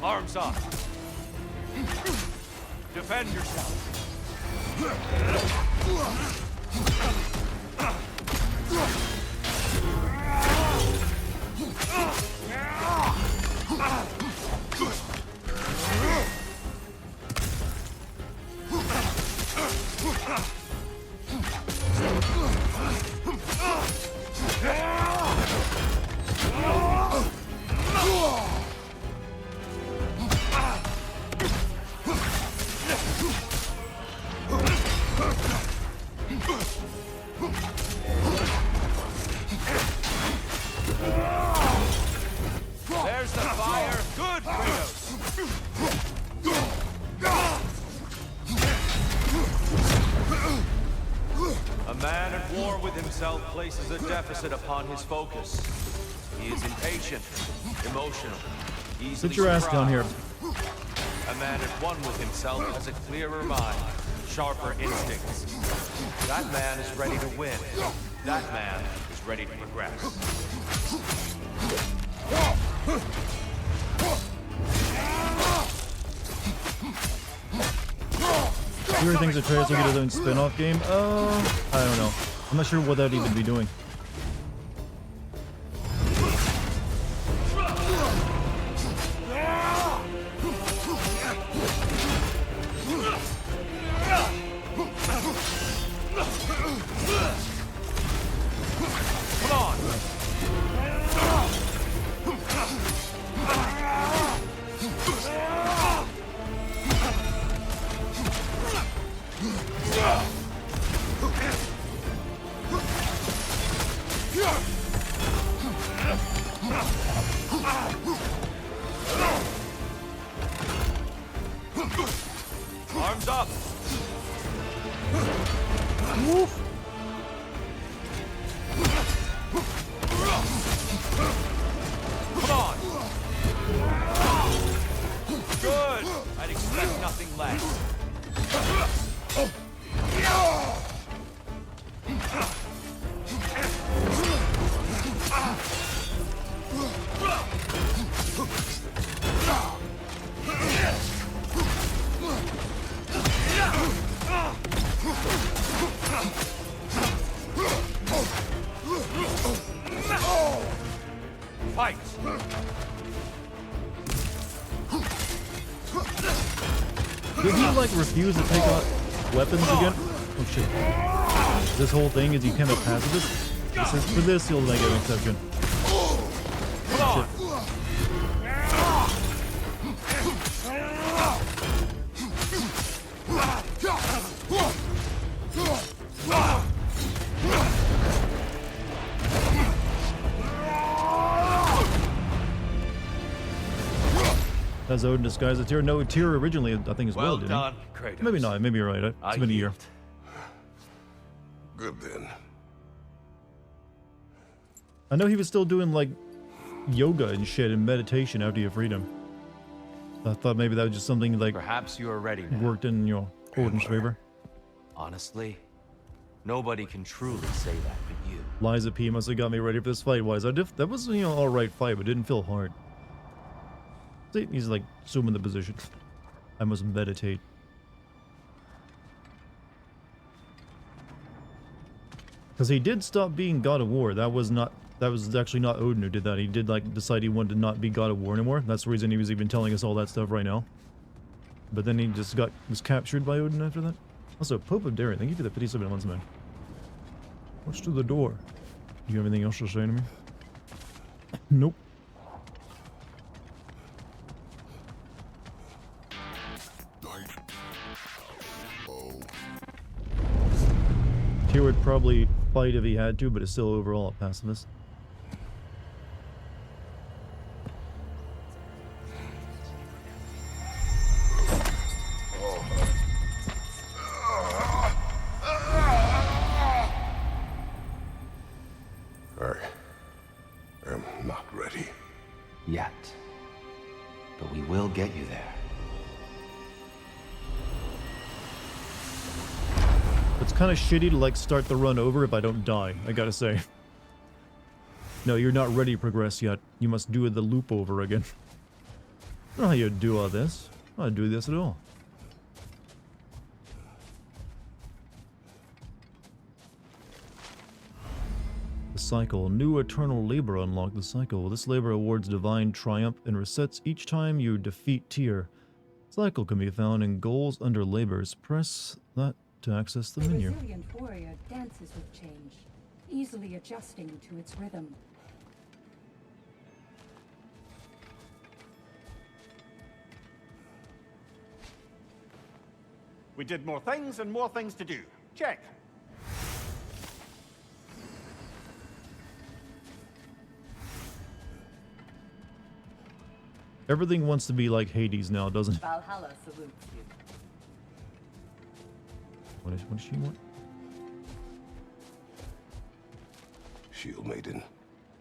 Arms up. Defend yourself. There's the fire. Good, Kratos. A man at war with himself places a deficit upon his focus. He is impatient, emotional, easily Sit your ass down here. surprised. A man at one with himself has a clearer mind, sharper instincts. That man is ready to win. That man is ready to progress. Tyr thinks that Kratos will get his own spin-off game? I don't know. I'm not sure what that'd even be doing. Come on! Arms up! Woof. Come on! Good! I'd expect nothing less. Fight! Did he like refuse to take out weapons again? Oh shit. This whole thing is you can't have pacifist? This is, for this he'll make an exception. Come on! Has Odin disguised as Tyr? No, Tyr originally, I think, as well, Well didn't done, Kratos. he? Maybe not. Maybe you're right. It's been a year. Good then. I know he was still doing like yoga and shit and meditation after you freed him. I thought maybe that was just something like Perhaps you are ready now. worked in your Gordon's favor. Honestly, nobody can truly say that but you. Liza P must have got me ready for this fight. Wise, that was, you know, all right fight, but didn't feel hard. See, he's like assuming the position. I must meditate. Because he did stop being God of War. That was actually not Odin who did that. He did like decide he wanted to not be God of War anymore. That's the reason he was even telling us all that stuff right now. But then he just was captured by Odin after that. Also, Pope of Darien, thank you for the 57 months, man. What's to the door? Do you have anything else to say to me? Nope. Tyr would probably fight if he had to, but is still overall a pacifist. I am not ready. Yet. But we will get you there. It's kind of shitty to like start the run over if I don't die, I gotta say. No, you're not ready to progress yet. You must do the loop over again. I don't know how you do all this. I don't do this at all. The cycle. New eternal labor unlocked the cycle. This labor awards divine triumph and resets each time you defeat Tyr. Cycle can be found in goals under labors. Press that to access the menu. The resilient warrior dances with change, easily adjusting to its rhythm. We did more things and more things to do. Check. Everything wants to be like Hades now, doesn't it? Valhalla salutes you. What does she want? Shield Maiden.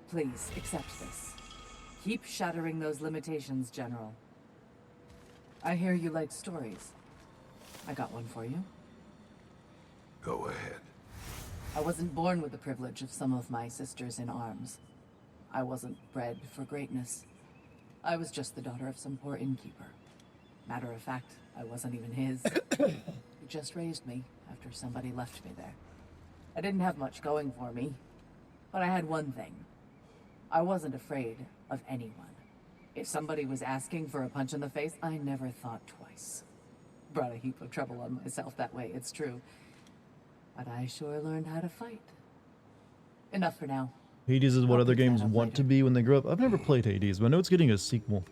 Please, accept this. Keep shattering those limitations, General. I hear you like stories. I got one for you. Go ahead. I wasn't born with the privilege of some of my sisters in arms. I wasn't bred for greatness. I was just the daughter of some poor innkeeper. Matter of fact, I wasn't even his. He just raised me after somebody left me there. I didn't have much going for me, but I had one thing. I wasn't afraid of anyone. If somebody was asking for a punch in the face, I never thought twice. Brought a heap of trouble on myself that way, it's true. But I sure learned how to fight. Enough for now. Hades is what I'll other pick that games up want later. to be when they grow up. I've never played Hades, but I know it's getting a sequel.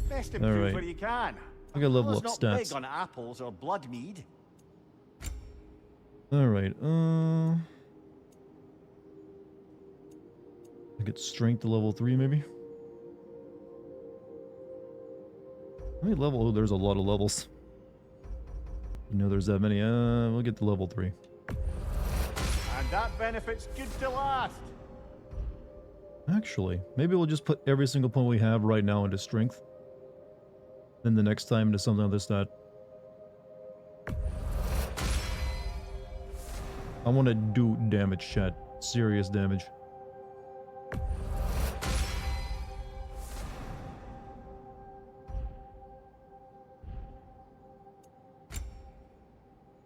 Best All improve right. where you can. I gotta level Apollo's up not stats. big on apples or blood mead. Alright, I get strength to level 3 maybe? How many level? Oh, there's a lot of levels. You know there's that many. We'll get to level 3. And that benefit's good to last. Actually, maybe we'll just put every single point we have right now into strength. Then the next time into something other stat. I want to do damage, chat. Serious damage.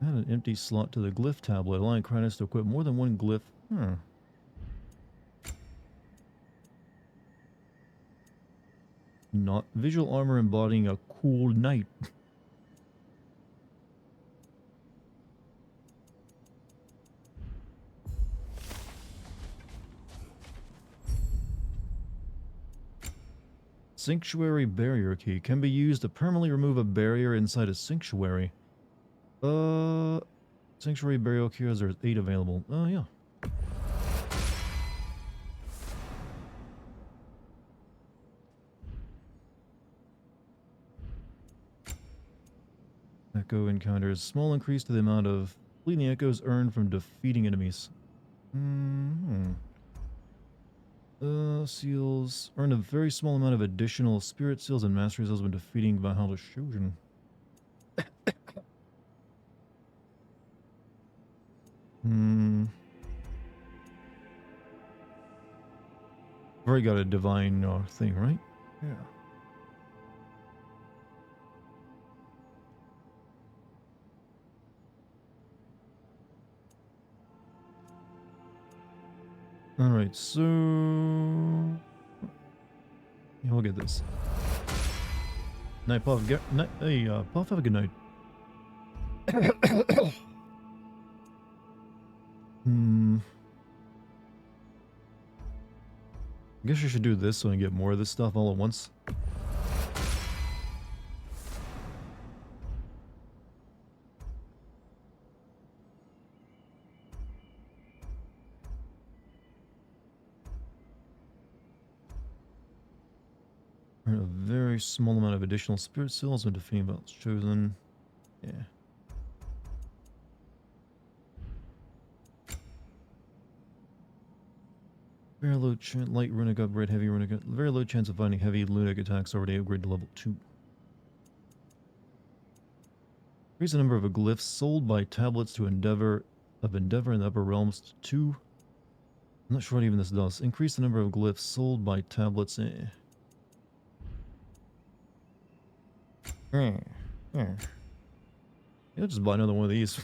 Add an empty slot to the glyph tablet, allowing Kratos to equip more than one glyph. Not visual armor embodying a cool knight. Sanctuary barrier key can be used to permanently remove a barrier inside a sanctuary. Sanctuary barrier key has there's 8 available. Oh yeah. Echo encounters small increase to the amount of fleeting echoes earned from defeating enemies. Seals earn a very small amount of additional spirit seals and mastery seals when defeating Valhalla Shojin. Already got a divine thing, right? Yeah. Alright, so... yeah, we'll get this. Night, Puff. Hey, Puff, have a good night. I guess you should do this so I can get more of this stuff all at once. Earn a very small amount of additional spirit seals when defeating battles chosen. Yeah. Very low chance, light runic upgrade, heavy runic, very low chance of finding heavy runic attacks already upgrade to level 2. Increase the number of glyphs sold by tablets to Endeavor in the upper realms to 2. I'm not sure what even this does. Increase the number of glyphs sold by tablets. Yeah, just buy another one of these.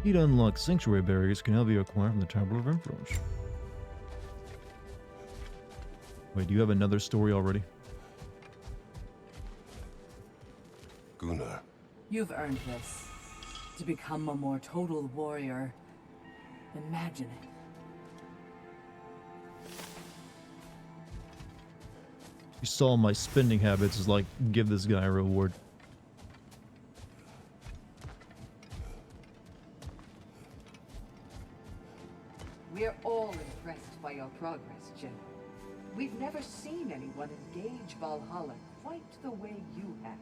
Need to unlock sanctuary barriers can now be acquired from the Tablet of Influence. Wait, do you have another story already? Gunnar. You've earned this. To become a more total warrior. Imagine it. You saw my spending habits is like, give this guy a reward. We're all impressed by your progress, General. We've never seen anyone engage Valhalla quite the way you have.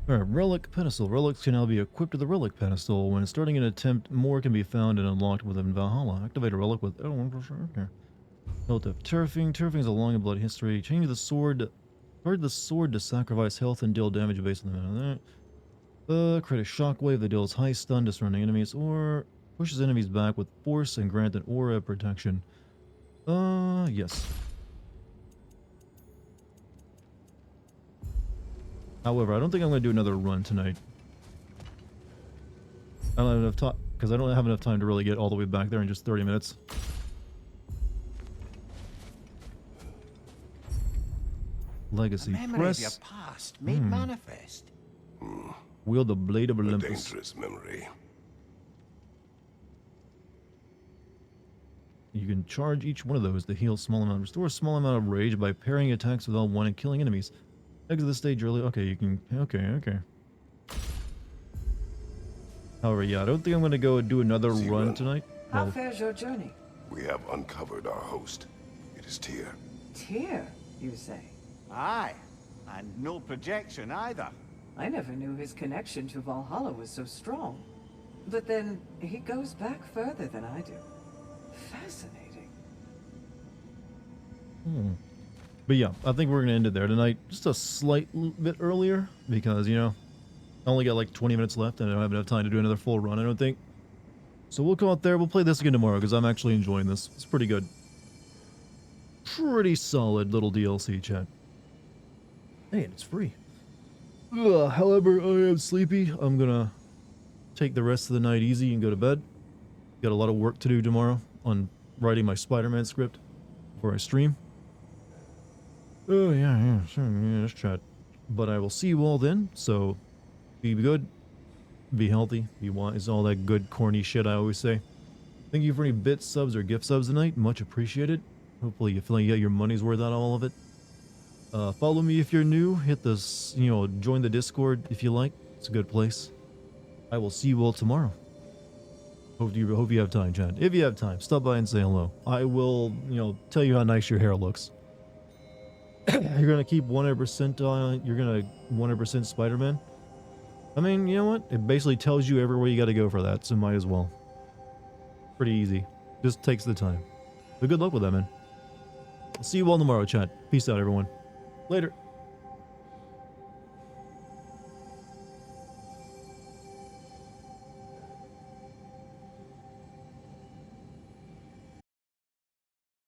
Alright, Relic Pedestal. Relics can now be equipped to the Relic Pedestal. When starting an attempt, more can be found and unlocked within Valhalla. Activate a relic with... oh, okay. Hilt of Turfing. Turfing is a long and bloody history. Change the sword... charge the sword to sacrifice health and deal damage based on the amount of that. Create a shockwave that deals high stun to surrounding enemies, or pushes enemies back with force and grant an aura of protection. Yes. However, I don't think I'm going to do another run tonight. I don't have enough time, because I don't have enough time to really get all the way back there in just 30 minutes. Legacy. A memory Press. of your past made manifest. Wield the Blade of A Olympus. dangerous memory. You can charge each one of those to heal a small amount. Restore a small amount of rage by parrying attacks with L1 and killing enemies. Exit the stage early. Okay, you can... okay. However, yeah, I don't think I'm going to go do another run tonight. How Well, fares your journey? We have uncovered our host. It is Tyr. Tyr, you say? Aye, and no projection either. I never knew his connection to Valhalla was so strong. But then, he goes back further than I do. Fascinating. But yeah, I think we're going to end it there tonight. Just a slight bit earlier, because, you know, I only got like 20 minutes left, and I don't have enough time to do another full run, I don't think. So we'll call it there. We'll play this again tomorrow, because I'm actually enjoying this. It's pretty good. Pretty solid little DLC, chat. Hey, and it's free. However, I am sleepy. I'm gonna take the rest of the night easy and go to bed. Got a lot of work to do tomorrow on writing my Spider-Man script before I stream. Oh, yeah, sure, yeah, just chat. But I will see you all then, so be good, be healthy, be wise, all that good corny shit I always say. Thank you for any bits, subs, or gift subs tonight. Much appreciated. Hopefully you feel like you got your money's worth out of all of it. Follow me if you're new. Hit this, join the Discord if you like. It's a good place. I will see you all tomorrow. Hope you have time, Chad. If you have time, stop by and say hello. I will, tell you how nice your hair looks. You're gonna keep 100% on. You're gonna 100% Spider-Man. I mean, you know what? It basically tells you everywhere you got to go for that, so might as well. Pretty easy. Just takes the time. But good luck with that, man. I'll see you all tomorrow, chat. Peace out, everyone. Later.